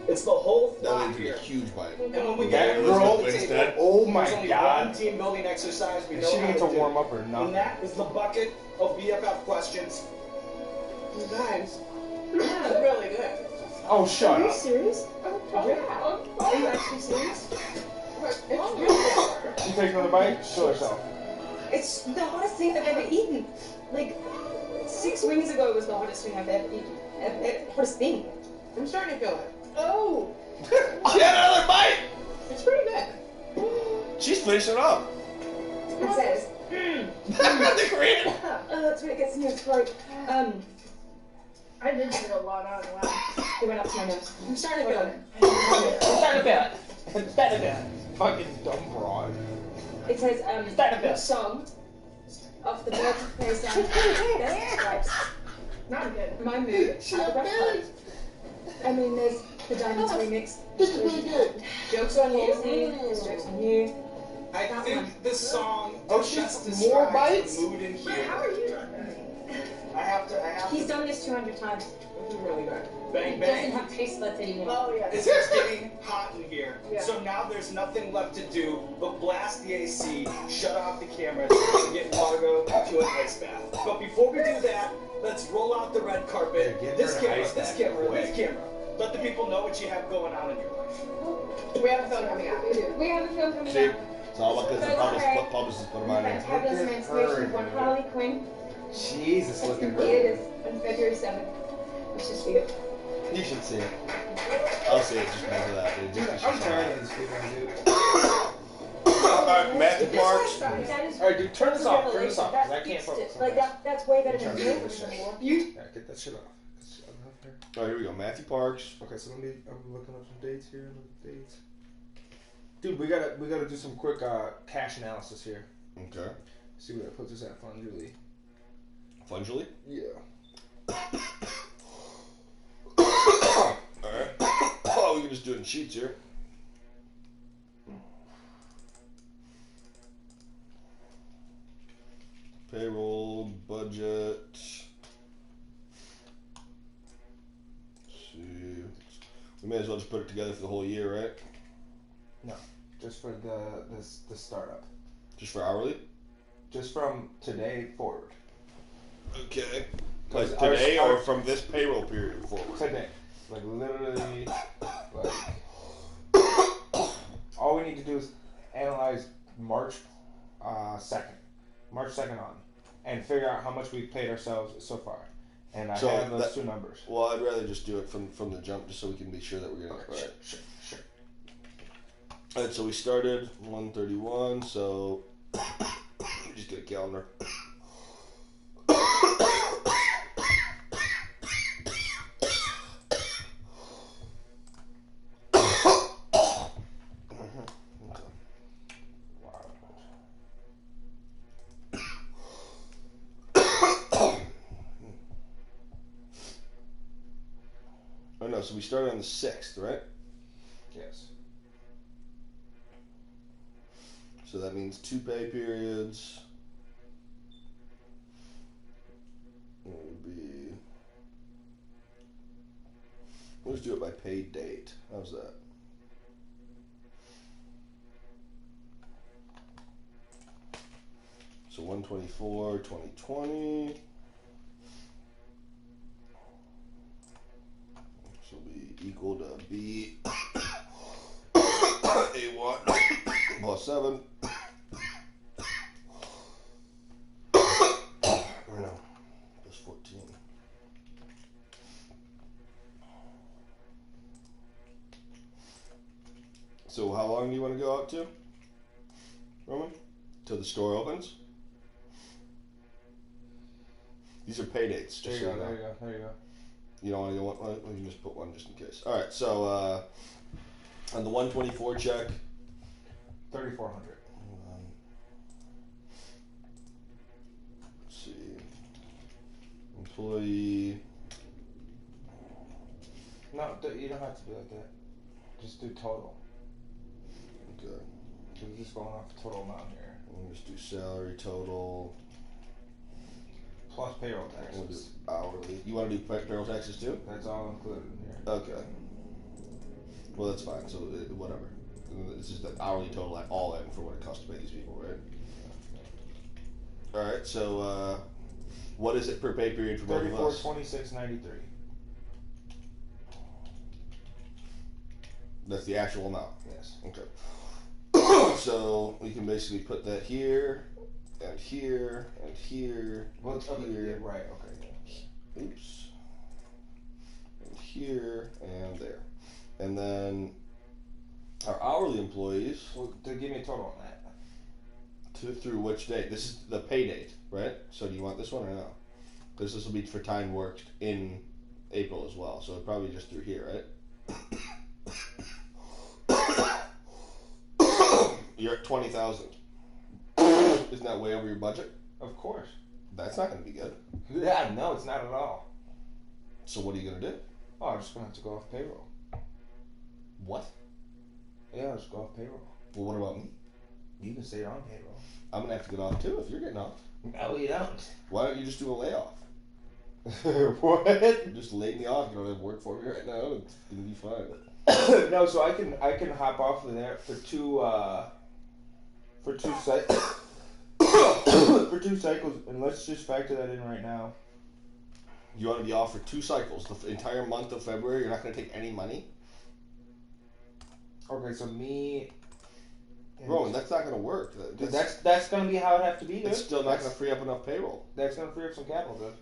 It's the whole That flock would be a here. huge bite. And when we That get girl- Winstead. Oh my there's only god. one team building exercise we She know didn't how get to to do. warm up or And nothing. that is the bucket of BFF questions. You guys. This is really good. Oh, shut Are you up. serious? Yeah. Are you actually serious? It's really good. You take another bite? Show yourself. It's the hottest thing I've ever eaten. Like, 6 wings ago was the hottest thing I've ever eaten. Hottest thing. I'm starting to feel it. Oh! Get another bite! It's pretty good. She's finishing it up. It says, The Korean. that's when it gets in your throat. I did get a lot on last. It went up to my nose. I'm starting to feel it. I'm starting to feel it. I'm starting to feel it. Fucking dumb broad. It says, Starting to feel the it. song of the bird plays down best describes Not good. my mood at the rough time. I mean, there's the Diamonds remix. This is really good. Jokes on you. There's jokes on you. I think this song Oh, just she's more describes bites? the mood in here. How are you not doing? I have to. He's done this 200 times. This is really good. Bang, He bang. doesn't have taste buds anymore. Oh, yeah. It's just getting hot in here. Yeah. So now there's nothing left to do but blast the AC, shut off the cameras, and get Margot to an ice bath. But before we do that, let's roll out the red carpet. Yeah, get This her an camera, ice this bath camera, quick. this camera. Let the people know what you have going on in your life. We have a film coming out. We have a film coming See? out. It's all about this. The publicist put them on there. Fabulous Emancipation of One Harley Quinn. Jesus, It's looking completed good. on February 7th. You should see it. You should see it. I'll see it just because of that, dude. Just 'cause I'm she's tired on of these people, dude. Alright, Matthew Parks. That is Alright, dude, turn this off. Turn this revelation. off, because I That can't fixed focus it. on Like that. that's way better Turn than this this shit. anymore. Yeah, get that shit off. Alright, here we go. Matthew Parks. Okay, so I'm looking up some dates here. Dates. Dude, we gotta do some quick cash analysis here. Okay. See where that puts us at Fungily. Fungily? Yeah. Alright. Oh, we can just do it in sheets here. Payroll, budget. Let's see. We may as well just put it together for the whole year, right? No, just for the startup. Just for hourly? Just from today forward. Okay. Like today or from this payroll period forward? Today. Like literally, like all we need to do is analyze March 2nd on, and figure out how much we've paid ourselves so far. And I have those two numbers. Well, I'd rather just do it from the jump, just so we can be sure that we're getting it right. Sure. All right, so we started 131. So just get a calendar. Oh no, so we started on the 6th, right? Yes. So that means 2 pay periods. It would be... Let's do it by pay date. How's that? So 124, 2020. This will be equal to B A1 plus 7. Or no, plus 14. So how long do you want to go out to, Roman? Till the store opens? These are pay dates. There you go. You don't want to go one? We can just put one just in case. All right. So on the 124 check, 3,400. Let's see. Employee. No, you don't have to be like that. Just do total. Okay. Because we're just going off the total amount here. We'll just do salary total. Plus payroll We'll do taxes. hourly. You want to do payroll taxes too? That's all included in here. Okay. Well, that's fine. So whatever. It's just the hourly total all in for what it costs to pay these people, right? All right. So what is it per pay period for both of us? 34.26.93. That's the actual amount. Yes. Okay. So we can basically put that here, and here, and here, and here. Yeah, right. Okay. Yeah. Oops. And here, and there. And then our hourly employees. Well, give me a total on that. Through which date? This is the pay date, right? So do you want this one or no? Because this will be for time worked in April as well. So probably just through here, right? You're at 20,000. Isn't that way over your budget? Of course. That's not going to be good. Yeah, no, it's not at all. So what are you going to do? Oh, I'm just going to have to go off payroll. What? Yeah, I'll just go off payroll. Well, what about me? You can stay on payroll. I'm going to have to get off too if you're getting off. No, you don't. Why don't you just do a layoff? What? You just lay me off. You don't have work for me right now. It's going to be fine. No, so I can hop off of there for two cycles. For 2 cycles, and let's just factor that in right now. You want to be off for 2 cycles, the entire month of February. You're not going to take any money. Okay, so me. Roman, that's not going to work. That's going to be how it have to be, dude. It's still not going to free up enough payroll. That's going to free up some capital, dude.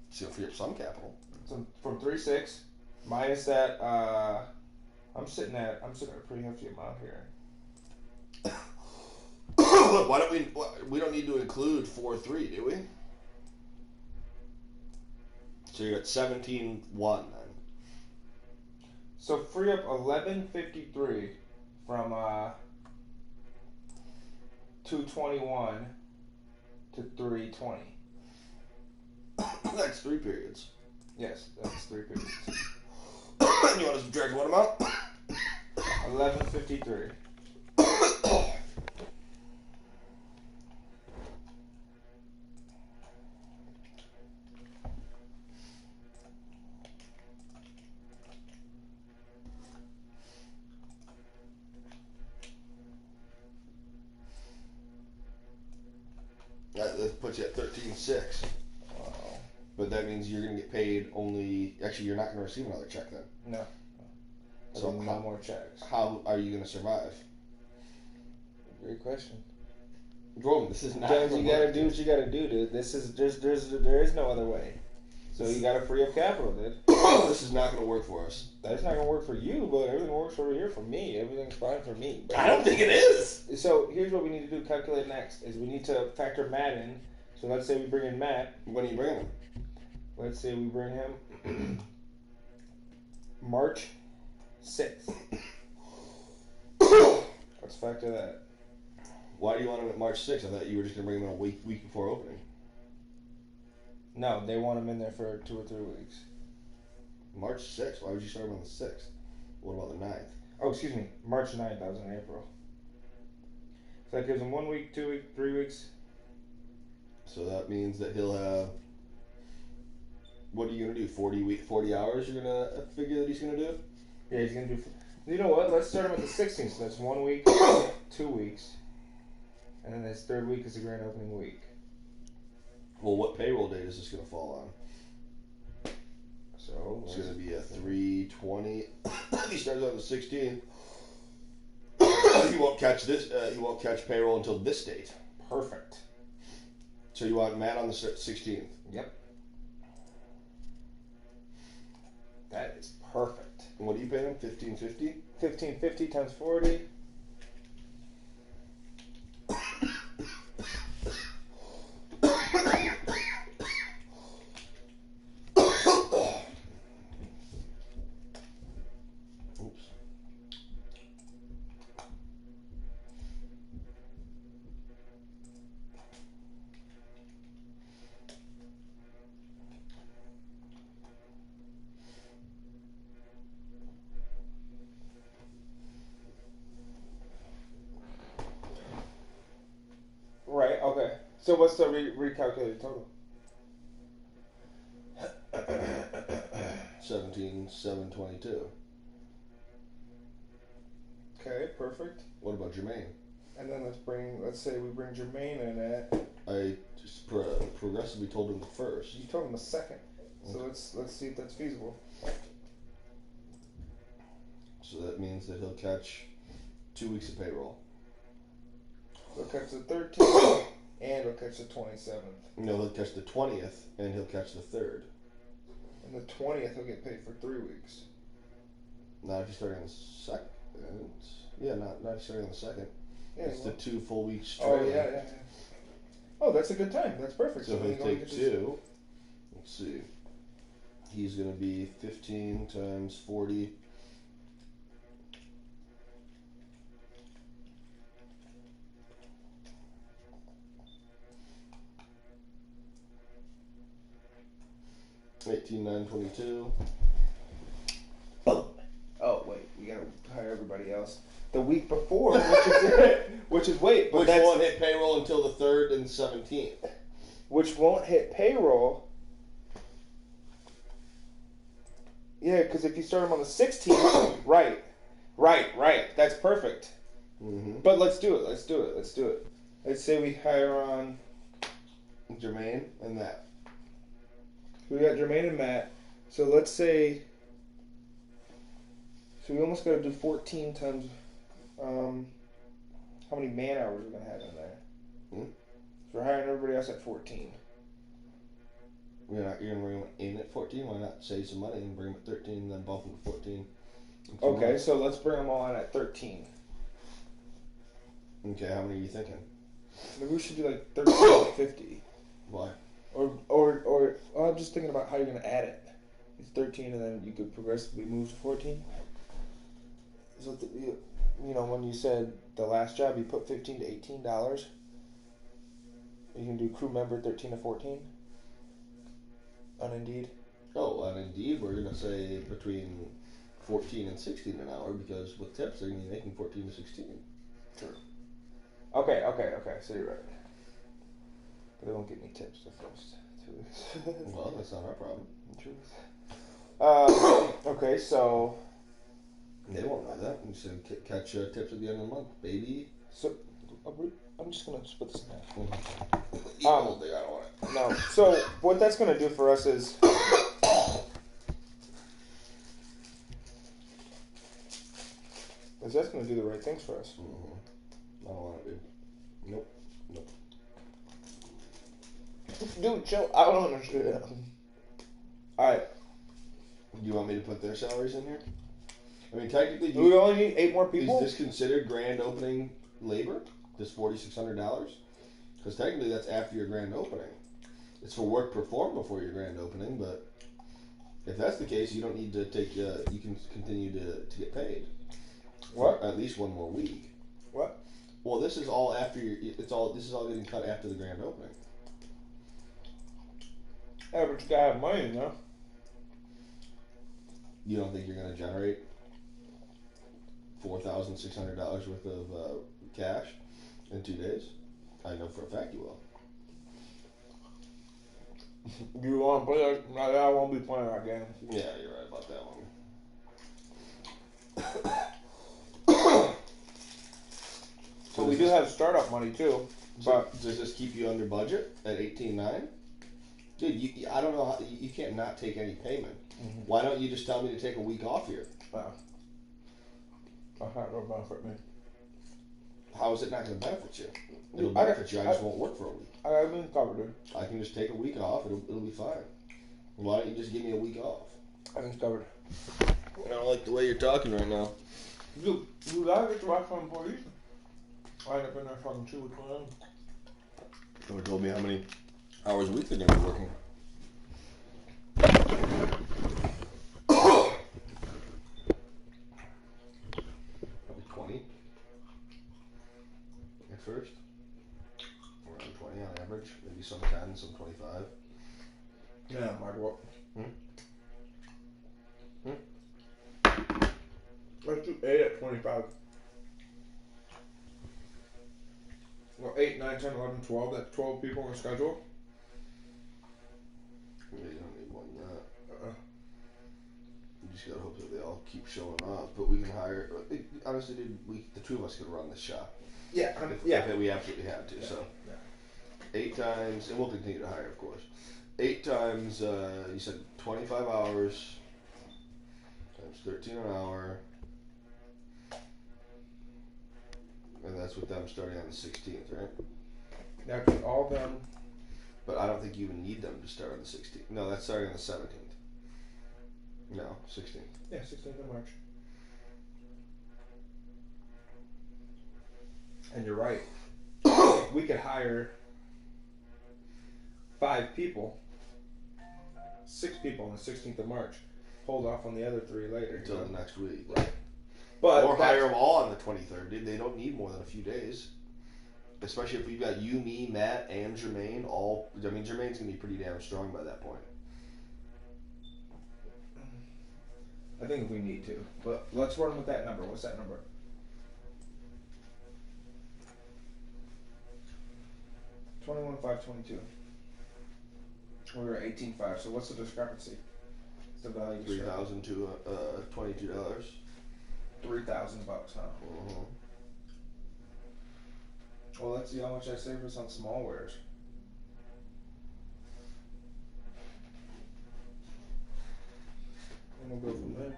It's going to free up some capital. So from 3.6 minus that, I'm sitting at a pretty hefty amount here. Why don't we don't need to include 4.3, do we? So you're at 17.1 then. So free up 11.53 from 221 to 320. That's 3 periods. Yes, that's 3 periods. You want to subtract what amount? 11.53. puts you at 13.6. Wow. But that means you're gonna get paid only. Actually, you're not gonna receive another check then. No. So no more checks. How are you gonna survive? Great question. Jordan, this is not. James, you gotta do what you gotta do, dude. This is there is no other way. So you gotta free up capital, dude. This is not gonna work for us. That's not gonna work for you, but everything works over here for me. Everything's fine for me. But I don't think it is. So here's what we need to do. Calculate next is we need to factor Matt in. So let's say we bring in Matt. When are you bringing him? Let's say we bring him March 6th. Let's factor that. Why do you want him at March 6th? I thought you were just gonna bring him in a week before opening. No, they want him in there for 2 or 3 weeks. March 6th? Why would you start him on the 6th? What about the 9th? Oh, excuse me. March 9th. That was in April. So that gives him 1 week, 2 weeks, 3 weeks. So that means that he'll have. What are you gonna do? 40 hours? You're gonna figure that he's gonna do? Yeah, he's gonna do. You know what? Let's start him at the 16th. So that's 1 week, 2 weeks, and then this 3rd week is the grand opening week. Well, what payroll date is this gonna fall on? So it's gonna be a 3/20. He starts on the 16th. He won't catch this. He won't catch payroll until this date. Perfect. So you want Matt on the 16th? Yep. That is perfect. And what do you pay him? $15.50? $15.50 times 40. Oops. Right, okay. So what's the recalculated total? 17,722. Okay, perfect. What about Jermaine? And then let's say we bring Jermaine in at. I just progressively told him the first. You told him the second. So Okay. let's see if that's feasible. So that means that he'll catch 2 weeks of payroll. He'll catch the 13th and he'll catch the 27th. No, he'll catch the 20th and he'll catch the 3rd. And the 20th he'll get paid for 3 weeks. Not if you start on the 2nd. Yeah, not if you start on the 2nd. Yeah, It's the 2 full weeks straight. Oh yeah. Oh, that's a good time. That's perfect. So then he'll take 2. Let's see. He's going to be 15 times 40. $18,922. Oh wait, we gotta hire everybody else. The week before, which is wait, but Which won't hit payroll until the 3rd and 17th. Which won't hit payroll. Yeah, because if you start them on the 16th, right. That's perfect. Mm-hmm. But let's do it. Let's say we hire on Jermaine and Matt. We got Jermaine and Matt. So let's say. So we almost got to do 14 times. How many man hours are we gonna have in there? So we're hiring everybody else at 14. You're gonna bring them in at 14. Why not save some money and bring them at 13, and then bump them to 14? Okay, so let's bring them all in at 13. Okay, how many are you thinking? Maybe we should do like 13 to 50. Why? Or I'm just thinking about how you're gonna add it. It's 13, and then you could progressively move to 14. So you know, when you said the last job, you put $15 to $18. You can do crew member 13 to 14 on Indeed. Oh, on Indeed, we're gonna say between 14 and 16 an hour, because with tips they're gonna be making 14 to 16. True. Okay. So you're right. But they won't get any tips the first 2 weeks. Well, that's not our problem. Truth. Okay, so they won't know that. You should catch tips at the end of the month, baby. So I'm just gonna split this in half. Eat the whole thing, I don't want it. No. So what that's gonna do for us is that's gonna do the right things for us. I don't want it, dude. Nope. Dude, chill. I don't understand. Alright. Do you want me to put their salaries in here? I mean, technically, do we only need 8 more people? Is this considered grand opening labor? This $4,600? Because technically, that's after your grand opening. It's for work performed before your grand opening, but if that's the case, you don't need to take. You can continue to get paid. What? For at least one more week. What? Well, this is all after your. This is all getting cut after the grand opening. Yeah, but you gotta have money, you know? You don't think you're going to generate $4,600 worth of cash in 2 days? I know for a fact you will. You want to play that? I won't be playing that game. Yeah, you're right about that one. So we do have startup money too. But does this keep you under budget at 18.9? Dude, I don't know how you can't not take any payment. Mm-hmm. Why don't you just tell me to take a week off here? That's not going to benefit me. How is it not going to benefit you? It'll benefit you. I just won't work for a week. I've been covered, dude. I can just take a week off. It'll be fine. Why don't you just give me a week off? I've been covered. I don't like the way you're talking right now. Dude, you gotta get to watch my employees. I end up in there fucking 2 weeks ago. Someone told me how many hours a week they're going to be working. Probably 20 at first. Around 20 on average. Maybe some 10, some 25. Yeah, Mark, what? Let's do 8 at 25. Well, 8, 9, 10, 11, 12. That's 12 people on the schedule. Yeah, you don't need more than that. You just gotta hope that they all keep showing up. But we can hire. Honestly, dude, the 2 of us could run this shop. Yeah, If we absolutely had to. Yeah. So 8 times, and we'll continue to hire, of course. 8 times. You said 25 hours times 13 an hour. And that's with them starting on the 16th, right? That's all them. But I don't think you even need them to start on the 16th. No, that's starting on the 17th. No, 16th. Yeah, 16th of March. And you're right. We could hire 5 people, 6 people on the 16th of March. Hold off on the other 3 later. Until the next week. Right. But or hire them all on the 23rd, dude. They don't need more than a few days. Especially if you've got you, me, Matt, and Jermaine all. I mean, Jermaine's going to be pretty damn strong by that point. I think we need to. But let's run with that number. What's that number? $21,522. We were 18,500. So what's the discrepancy? It's the value. $3,000 to $22. $3,000 bucks, huh? Mm-hmm. Well, let's see how much I saved us on small wares. And we'll go from there.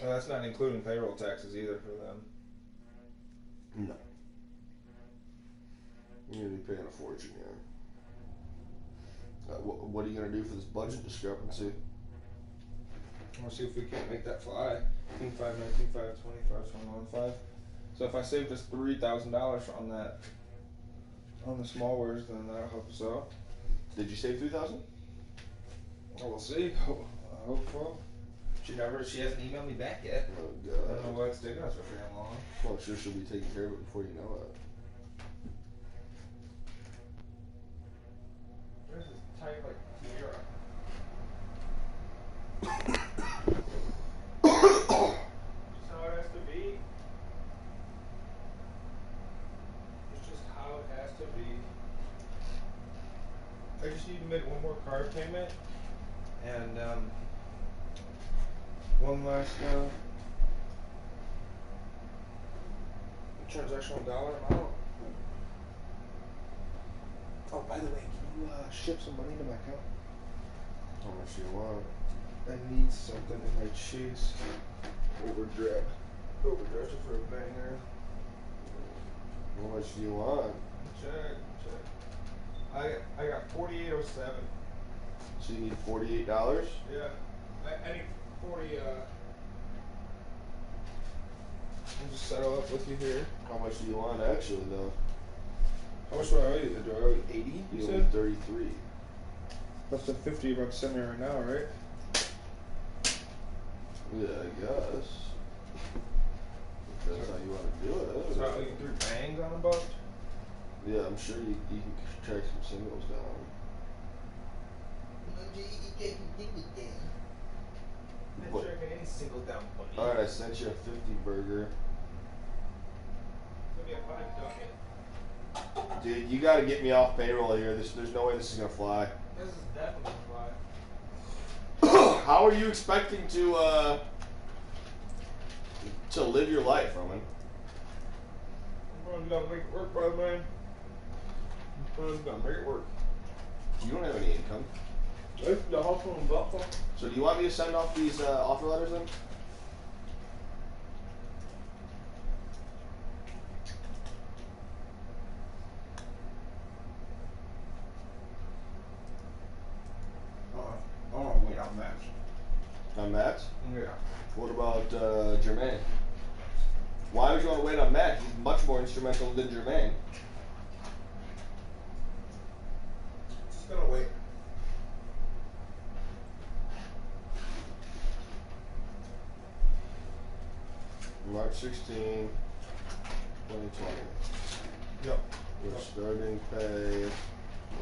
That's not including payroll taxes either for them. No. You're going to be paying a fortune here. What are you going to do for this budget discrepancy? We'll see if we can't make that fly. 18,500, 19,500, 25, 21,500. So if I saved us $3,000 on that, on the small wares, then that'll help us out. Did you save $3,000? Well, we'll see. I hope so. She hasn't emailed me back yet. Oh, I God. don't know why it's taking us so damn long. Well, I'm sure she'll be taking care of it before you know it. There's this tiny, like, tiara. Just how it has to be. It's just One last transactional dollar amount. Oh, by the way, can you ship some money to my account? How much do you want? I need something in my Chase overdraft. Overdraft for a banger. How much do you want? Check. I got 4807. So you need $48? Yeah. I need 40. I'll just settle up with you here. How much do you want actually though? How much do I owe you? Do I owe you 80? You owe me 33. That's the 50 bucks send me right now, right? Yeah, I guess. If that's how you want to do it. So I owe you 3 bangs on a boat? Yeah, I'm sure you can track some singles down. Not tracking any singles down, buddy. Alright, I sent you a 50 burger. It's gonna be a 100 ducket. Dude, you gotta get me off payroll here. There's no way this is gonna fly. This is definitely gonna fly. How are you expecting to live your life, Roman? I'm gonna make it work, brother, man. I'm gonna make it work. You don't have any income. It's the hustle and bustle. So do you want me to send off these offer letters then? Oh, wait, I'm Matt. On Matt? Yeah. What about Jermaine? Why would you want to wait on Matt? He's much more instrumental than Jermaine. Just gonna wait. March 16, 2020. Yep. Your starting pay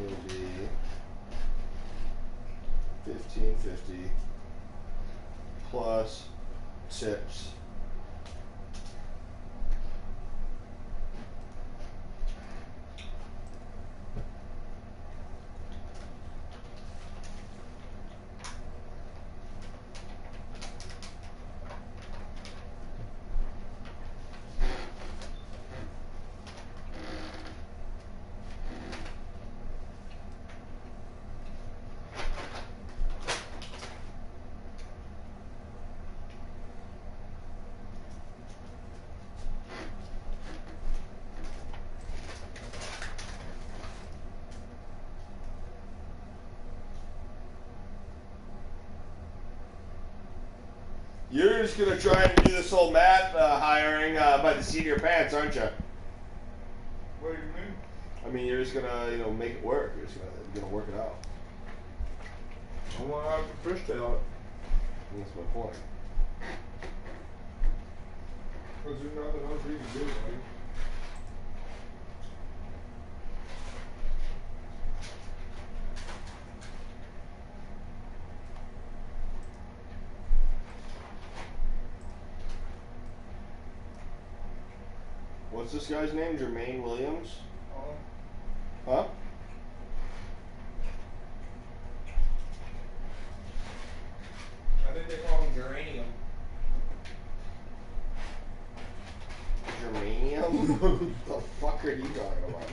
will be $15.50 plus tips. You're just gonna try and do this whole Matt hiring by the seat of your pants, aren't you? What do you mean? I mean, you're just gonna, make it work. You're just gonna work it out. I want to have to fishtail it. That's my point. Because there's nothing else we can do, buddy. What's this guy's name? Jermaine Williams? Oh. Huh? I think they call him geranium. Germanium? What the fuck are you talking about?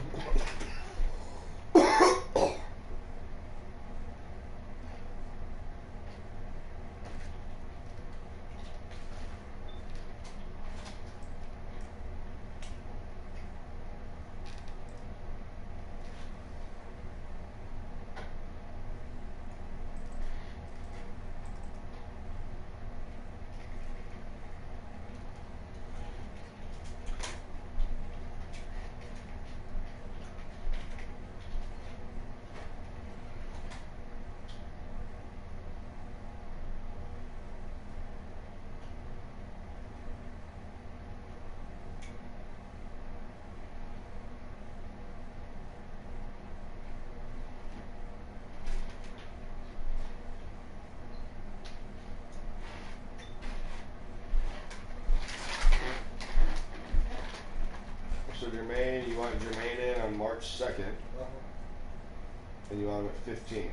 So Jermaine, you want Jermaine in on March 2nd, and you want him at 15.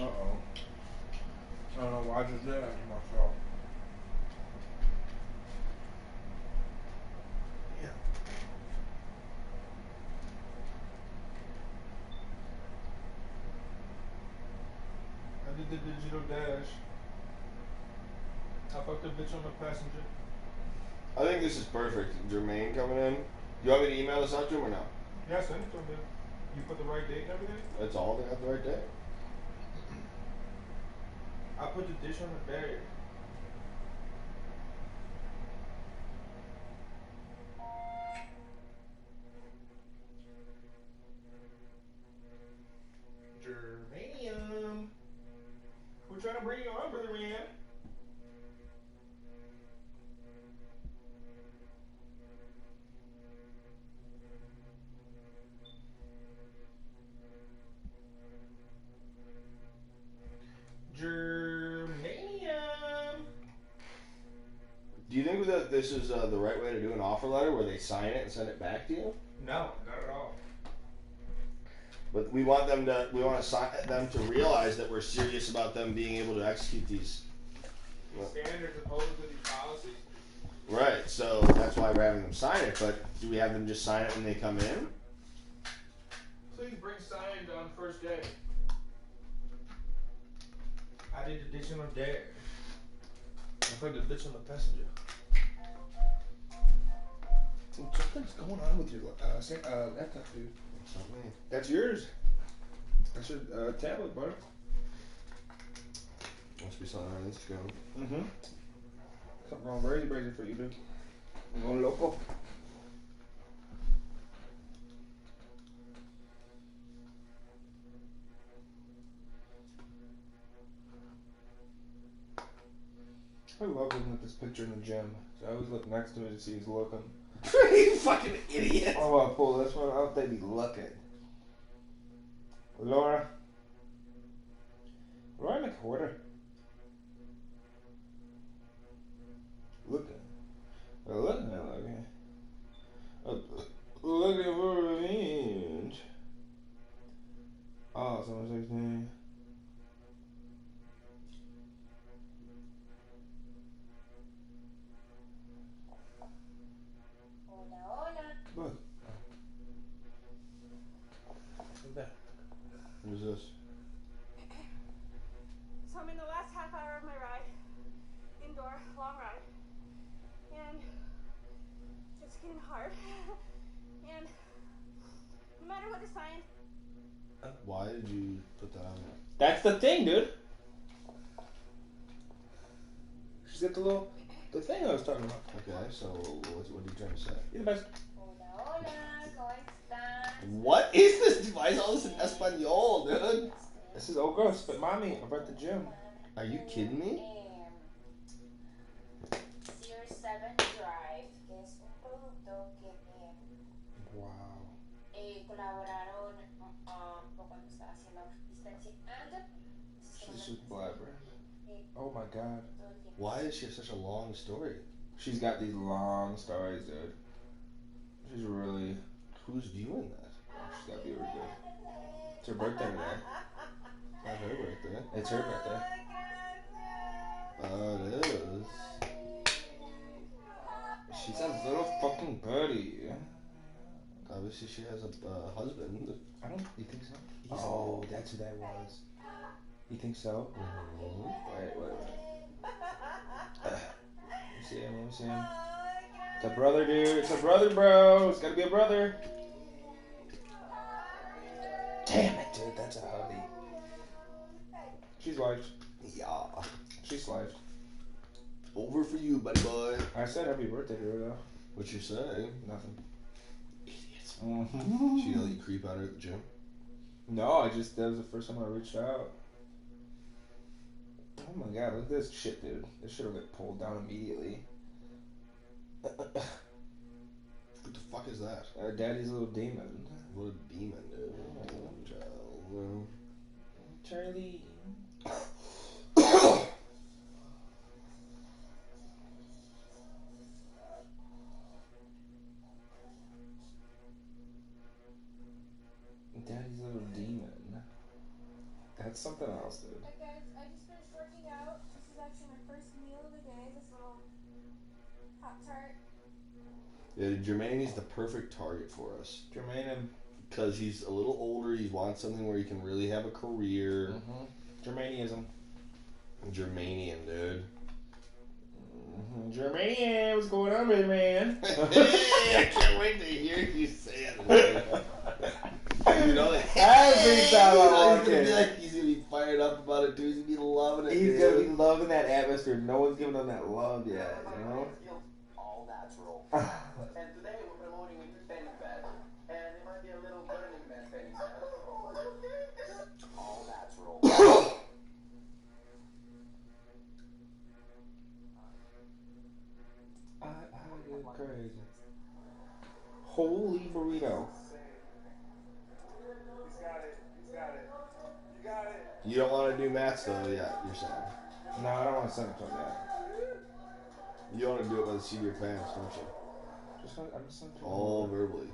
Uh-oh. I don't know why I just did that to myself. Yeah. I did the digital dash. I fucked a bitch on the passenger. I think this is perfect. Jermaine coming in. You want me to email this out to him or no? Yeah, send it to him, dude. You put the right date and everything? That's all. They got the right day. I put the dish on the bed. Germanium. We're trying to bring you on, brother man. Germanium. Do you think that this is the right way to do an offer letter, where they sign it and send it back to you? No, not at all. But we want them to. We want them to realize that we're serious about them being able to execute these. Standards opposed to these policies. Right. So that's why we're having them sign it. But do we have them just sign it when they come in? Please bring signed on first day. I did the ditch on the dash. I put the bitch on the passenger. Something's going on with your laptop, dude. It's not me. That's yours. That's your tablet, bud. Must be something on Instagram. Mm-hmm. Something wrong brazy for you, dude. I'm going local. I love looking at this picture in the gym. So I always look next to it to see who's looking. You fucking idiot. Oh, I pull this one out, they be looking. Laura. Laura McWhorter. Looking. Looking. Looking for revenge. Oh, someone 16. Look. What's that? Who's this? So I'm in the last half hour of my ride. Indoor, long ride. And it's getting hard. And no matter what the science... Why did you put that on there? That's the thing, dude. She's got the thing I was talking about. Okay, so what are you trying to say? You're the best. What is this device? All this in Espanol, dude. This is old girl spit mommy over at the gym. Are you kidding me? Tier 7 Drive, que es un producto que Wow. colaboraron cuando estaba haciendo Distancia and She's just blabber. Oh my god. Why does she have such a long story? She's got these long stories, dude. She's really... Who's viewing that? She's gotta be really good. It's her birthday today. Not her birthday. It's her birthday. It is. She's a little fucking birdie. Obviously, she has a husband. I don't. You think so? Oh, that's who that was. You think so? Mm-hmm. Wait. Let me see him. It's a brother, dude. It's a brother, bro. It's gotta be a brother. Damn it, dude. That's a hubby. She's live. Yeah. She's live. Over for you, buddy boy. I said happy birthday to her, though. What you say? Nothing. Idiots. Mm-hmm. She let you creep at her at the gym? No, that was the first time I reached out. Oh my god, look at this shit, dude. This shit will get pulled down immediately. What the fuck is that? Daddy's little demon. What a demon, dude. Charlie. Daddy's little demon. That's something else, dude. Hey guys, I just finished working out. This is actually my first meal of the day. This little Pop-Tart. Yeah, Jermaine's the perfect target for us. Jermaine, because he's a little older. He wants something where he can really have a career. Germaniism. Germanian, dude. Germanian, what's going on, baby man? Hey, I can't wait to hear you say it. You know, every time I walk he's gonna in, be like, he's gonna be fired up about it too. He's gonna be loving it. He's dude. gonna be loving that atmosphere. No one's giving him that love yet, you know? All natural. And today we're promoting a new tanning bed. And it might be a little burning man tanning bed. All natural. I get crazy. Holy burrito. He's got it. He's got it. You got it. You don't want to do maths though, yeah, you're saying. No, I don't want to send it to him yet. You want to do it by the seat of your pants, don't you? I'm just sending it to him. All verbally.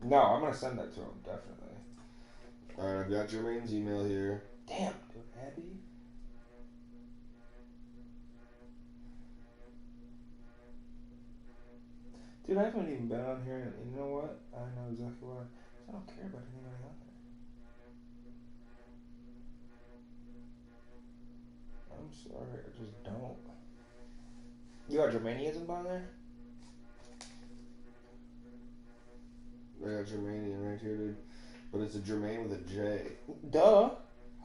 No, I'm gonna send that to him, definitely. Alright, I've got Jermaine's email here. Damn, dude, Abby. Dude, I haven't even been on here, and you know what? I know exactly why. I don't care about anybody on there. I'm sorry, I just don't. You got Germaniism on there? I got Germanian right here, dude. But it's a Germain with a J. Duh.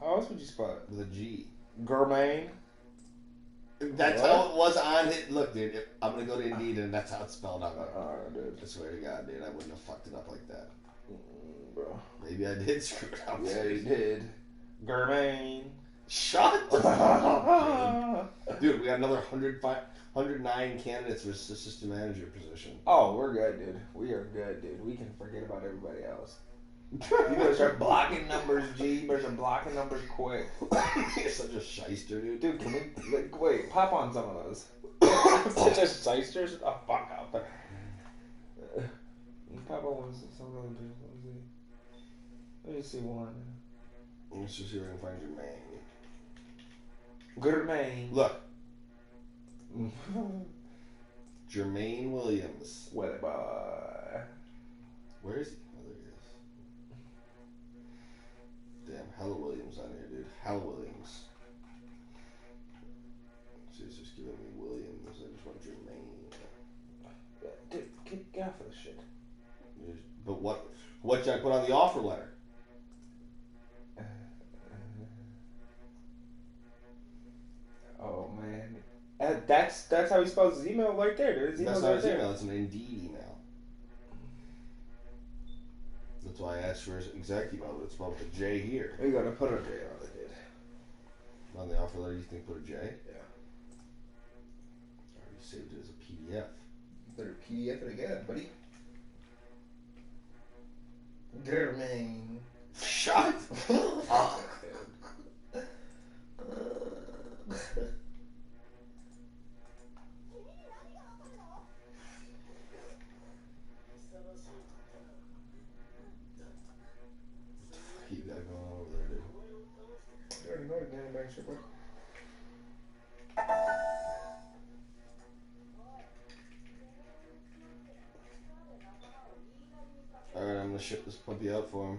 How else would you spell it? With a G. Germain. That's how it was on it. Look, dude, I'm gonna go to Indeed and that's how it's spelled out. Dude. I swear to God, dude, I wouldn't have fucked it up like that. Bro. Maybe I did screw it up. Yeah, you did. Germain. Shut the fuck up, dude. We got another 109 candidates for the assistant manager position. Oh, we're good, dude. We are good, dude. We can forget about everybody else. You better start blocking numbers, G. You better start blocking numbers quick. You're such a shyster, dude. Dude, can we, like, wait, pop on some of those. Such a shyster? Oh, fuck up. Pop on some of those, dude. Let me see one. Let's just see if I can find Jermaine. Germain. Look. Jermaine Williams. What about? Where is he? Oh, there he is. Damn, hella Williams on here, dude. Hella Williams. See, it's just giving me Williams. I just want Jermaine. Dude, get off of this shit. But what should I put on the offer letter? Oh man, that's how he spells his email right there. Dude. That's not his email. It's an Indeed email. That's why I asked for his exact email, but it's spelled with a J here. You gotta put a J on it, dude. On the offer letter, you think put a J? Yeah. I already saved it as a PDF. You better PDF it again, buddy. Germain. Shut up. You got going on over there, dude. You already know the damn back shit, bro. Alright, I'm gonna ship this puppy out for him.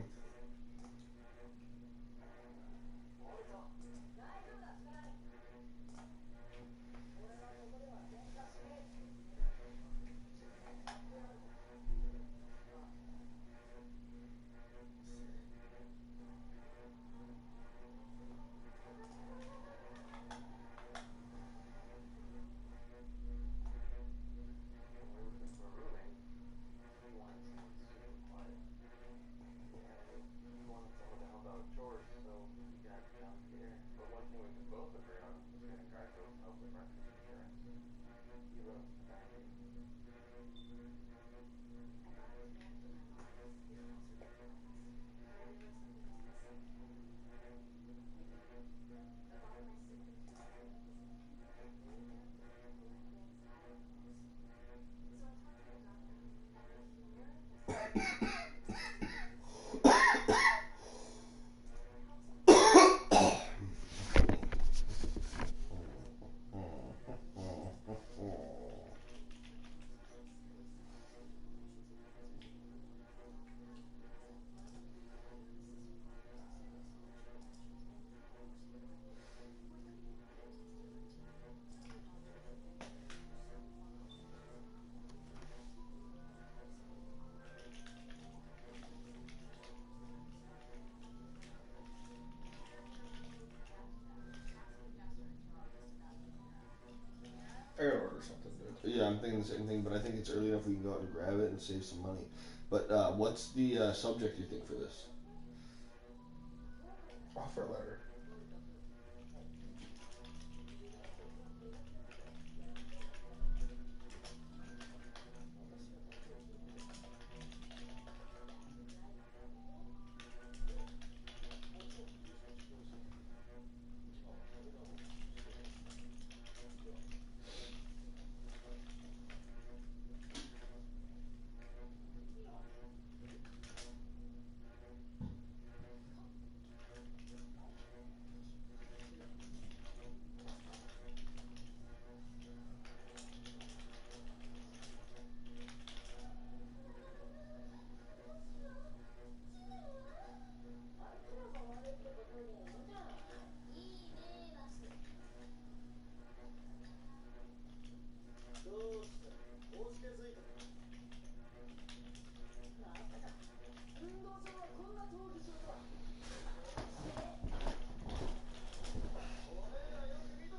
I'm thinking the same thing, but I think it's early enough we can go out and grab it and save some money. But what's the subject you think for this? Offer letter.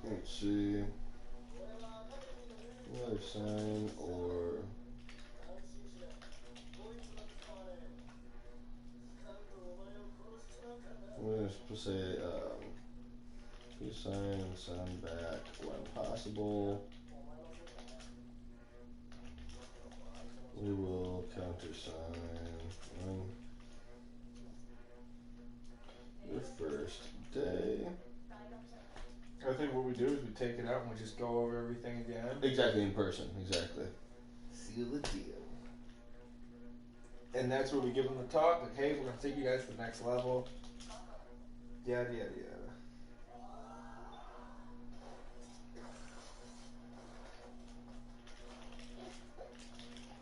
Let's see. Another sign or we're gonna say please sign and send back when possible. We will countersign on your first day. I think what we do is we take it out and we just go over everything again. Exactly, in person. Exactly. Seal the deal. And that's where we give them the talk, like, hey, we're going to take you guys to the next level. Yada, yada, yada.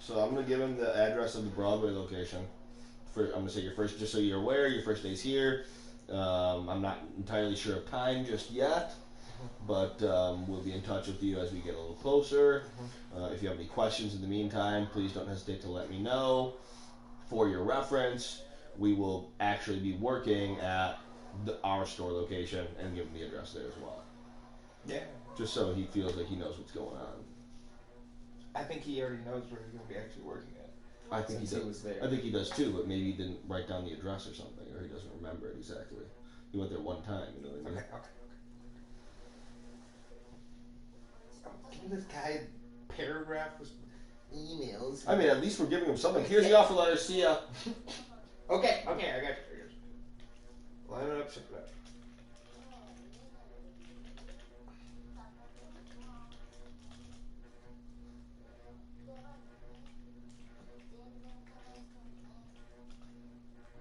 So I'm gonna give him the address of the Broadway location. I'm gonna say your first, just so you're aware, your first day's here. I'm not entirely sure of time just yet, but we'll be in touch with you as we get a little closer. If you have any questions in the meantime, please don't hesitate to let me know. For your reference, we will actually be working at our store location and give him the address there as well. Yeah. Just so he feels like he knows what's going on. I think he already knows where he's going to be actually working at. I think he does. He was there. I think he does too, but maybe he didn't write down the address or something, or he doesn't remember it exactly. He went there one time, you know what I mean? Okay. Give this guy a paragraph with emails. I mean, at least we're giving him something. Here's the offer letter. See ya. Okay, I got you. Line it up, ship it up.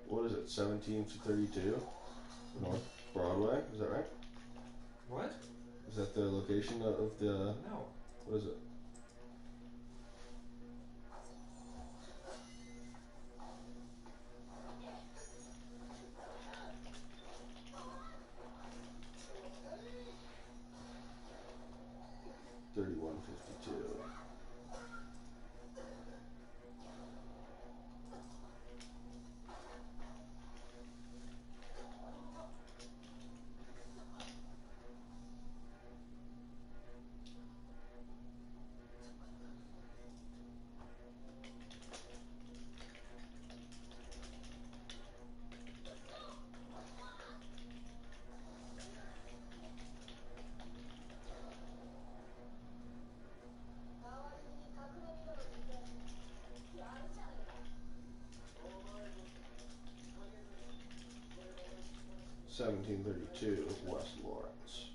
What is it? 17 to 32, North Broadway. Is that right? What? Is that the location of the? No. What is it? $31.52. $17.32 West Lawrence.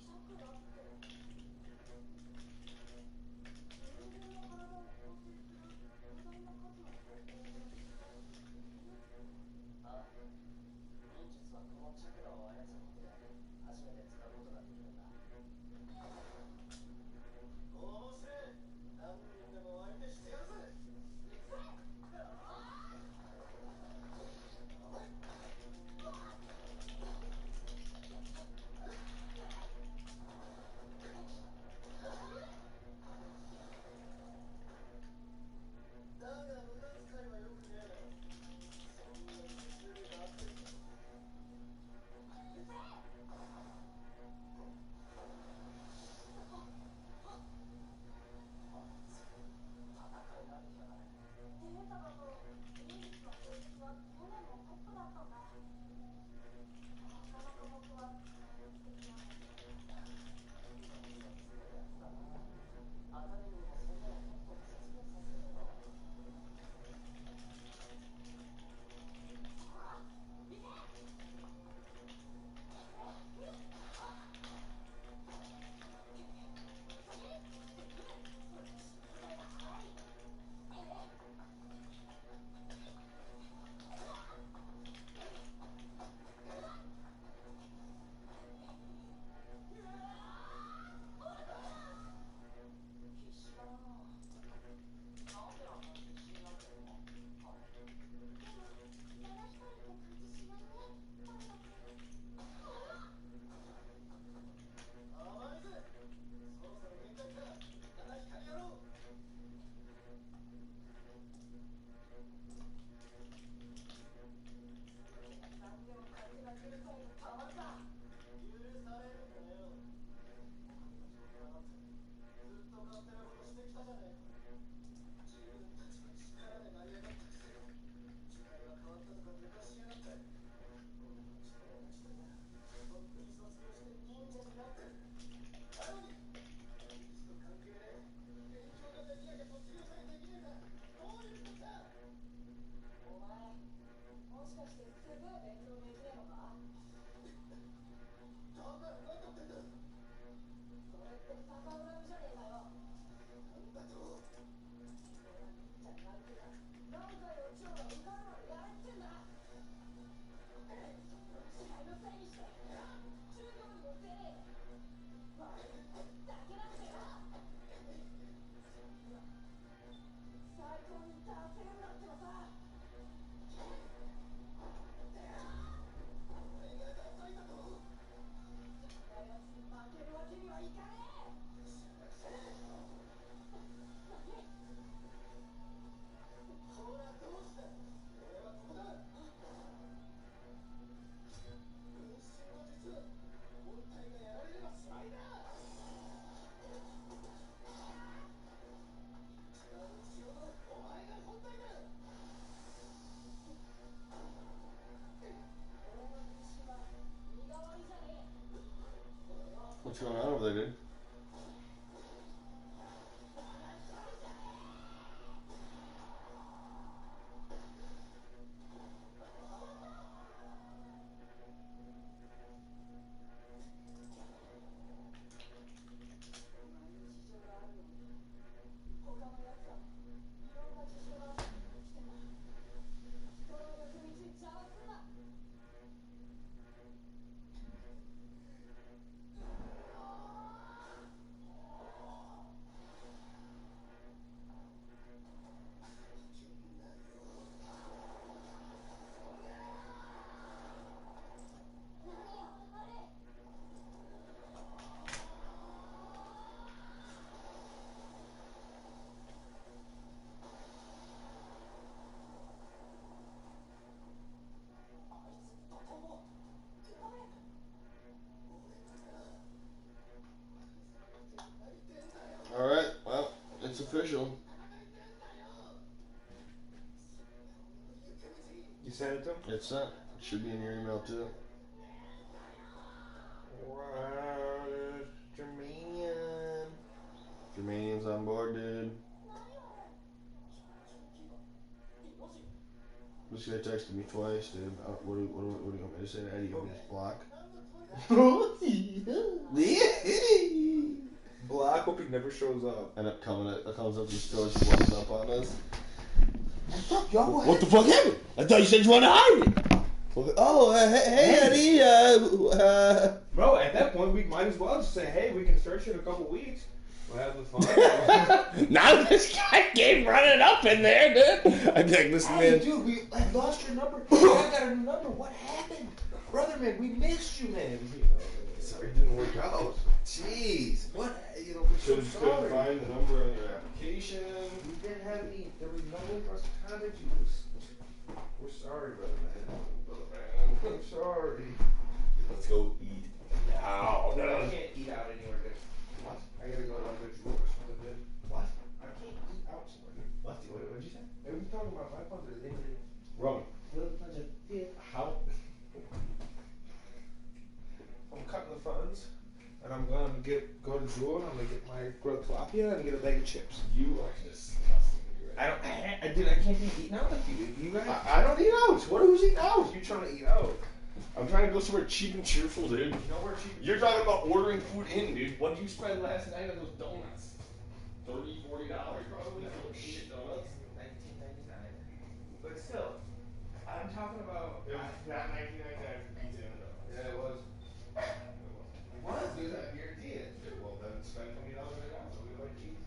What's going on over there, dude? Alright, well, it's official. You sent it to him? It's sent. It should be in your email too. Wow, Germanium. Germanium's on board, dude. This guy texted me twice, dude. What do you want me to say to Eddie? You want me to just block? Block, hope he never shows up. And it comes up and throws blows up on us. What's up, y'all? What the fuck happened? I thought you said you wanted to hide it. Oh, hey, Eddie. Bro, at that point, we might as well just say, hey, we can search you in a couple weeks. We'll have the fun. Now this guy came running up in there, dude. I'd be like, listen, man. Dude, I lost your number. I got a new number. What happened? Brother, man, we missed you, man. Sorry, it didn't work out. Jeez. What? We're so Couldn't sorry. find the number on your application. We didn't have any. There was no way for us to contact you. We're sorry, brother, man. I'm sorry. Let's go eat now. I can't eat out anywhere, dude. What? I gotta go to the zoo or something, dude. What? I can't eat out somewhere, dude. What'd you say? Are we talking about my funds or the name of it? Roman. How? I'm cutting the funds, and I'm gonna go to Jewel, and I'm gonna get my grilled tilapia and get a bag of chips. You are disgusting. I can't be eating out with you, dude. You guys. I don't eat out. Who's eating out? You trying to eat out? I'm trying to go somewhere cheap and cheerful, dude. You know where cheap? You're talking about ordering food in, dude. What did you spend last night on those donuts? $30, $40 probably for shit donuts. $19.99. But still, I'm talking about. It was not $19.99 for pizza and a donut. Yeah, it was. It was, dude. I guarantee it. Well, then spend $20 on it now. So we like cheese.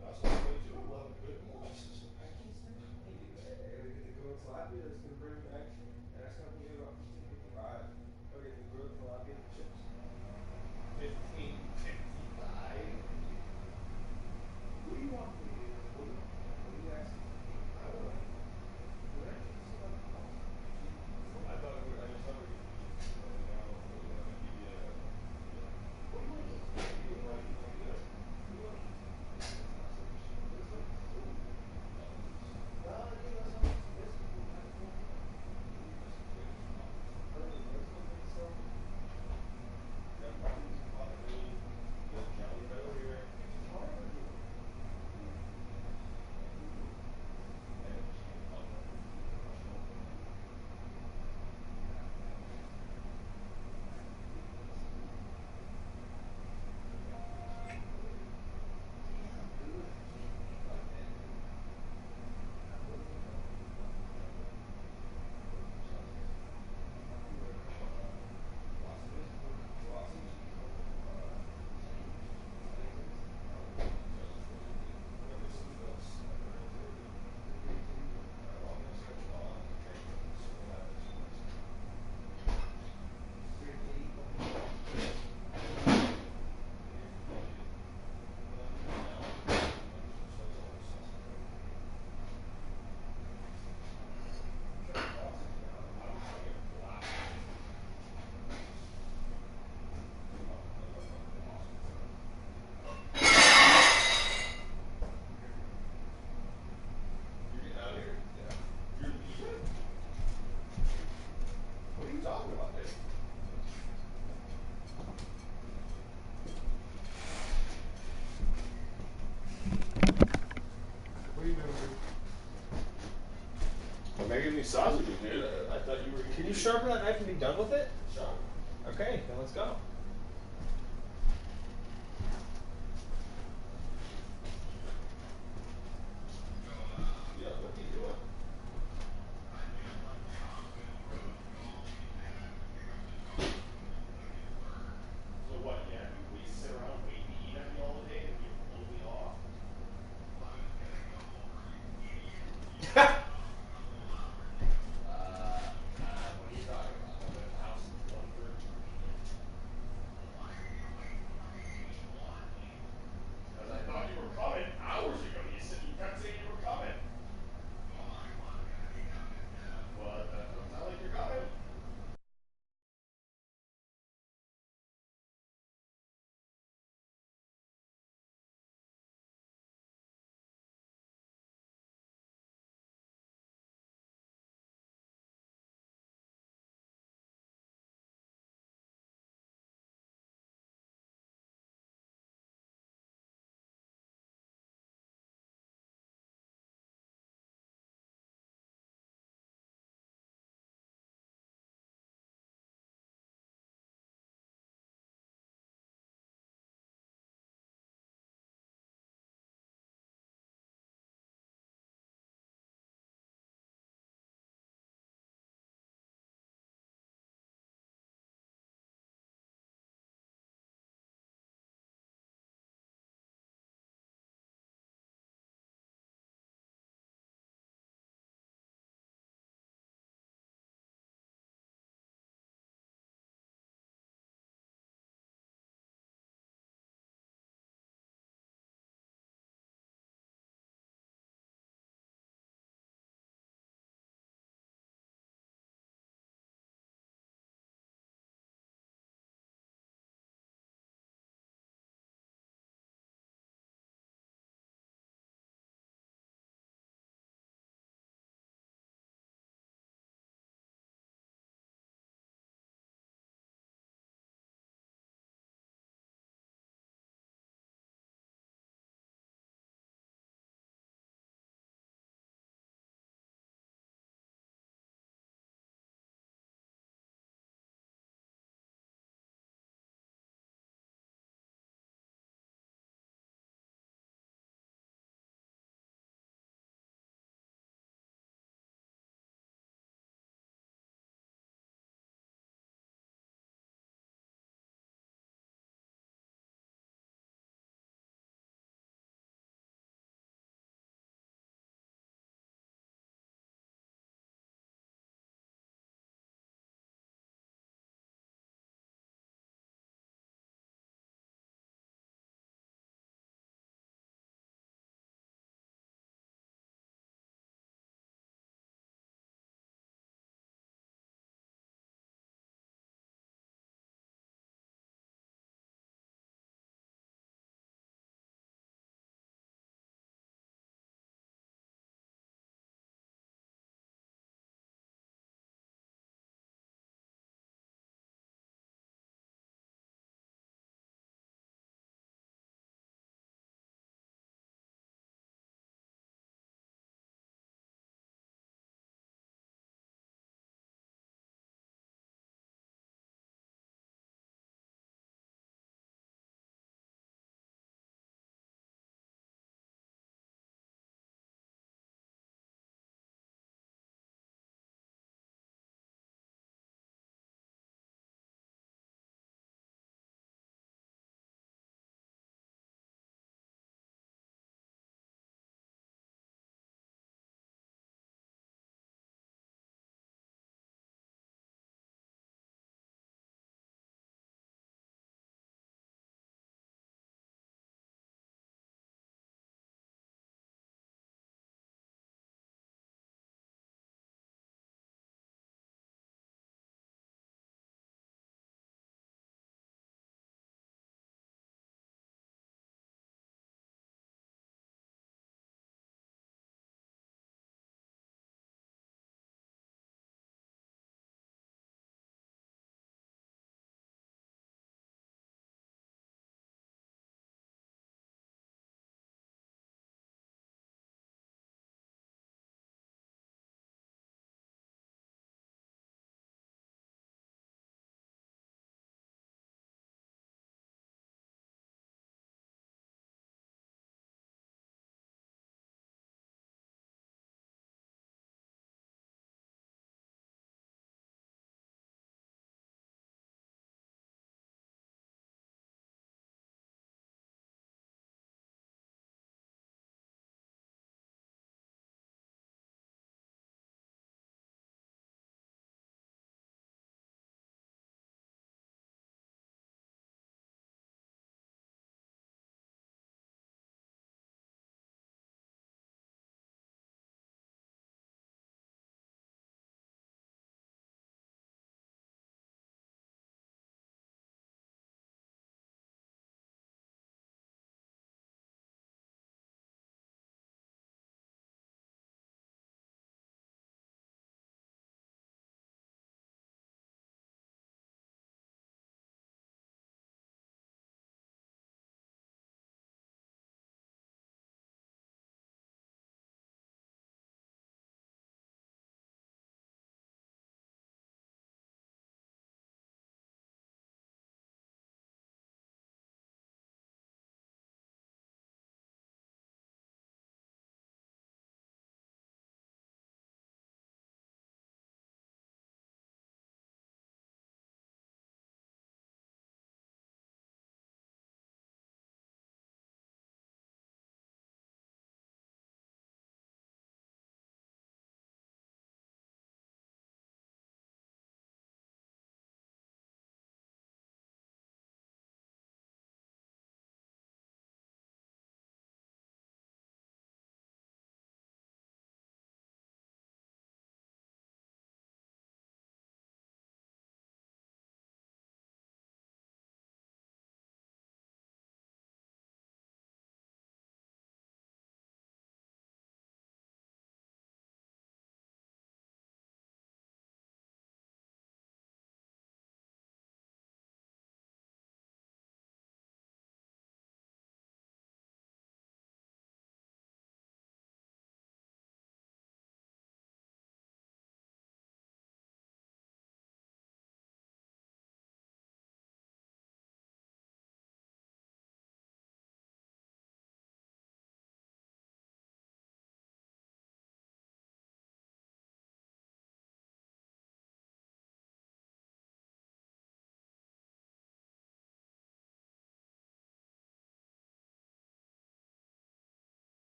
That's what I'm going to do. We'll have a good meal. I can't spend money, dude. I gotta get the grilled tilapia. That's gonna bring back. And that's gonna be about $15.55. Okay, the grilled tilapia and chips. $15.55. What do you want from me, dude? What do you ask? I don't know. I thought we were. I just thought we were. sausages, dude. I thought you were. Can you sharpen that knife and be done with it? Sure. Okay, then let's go.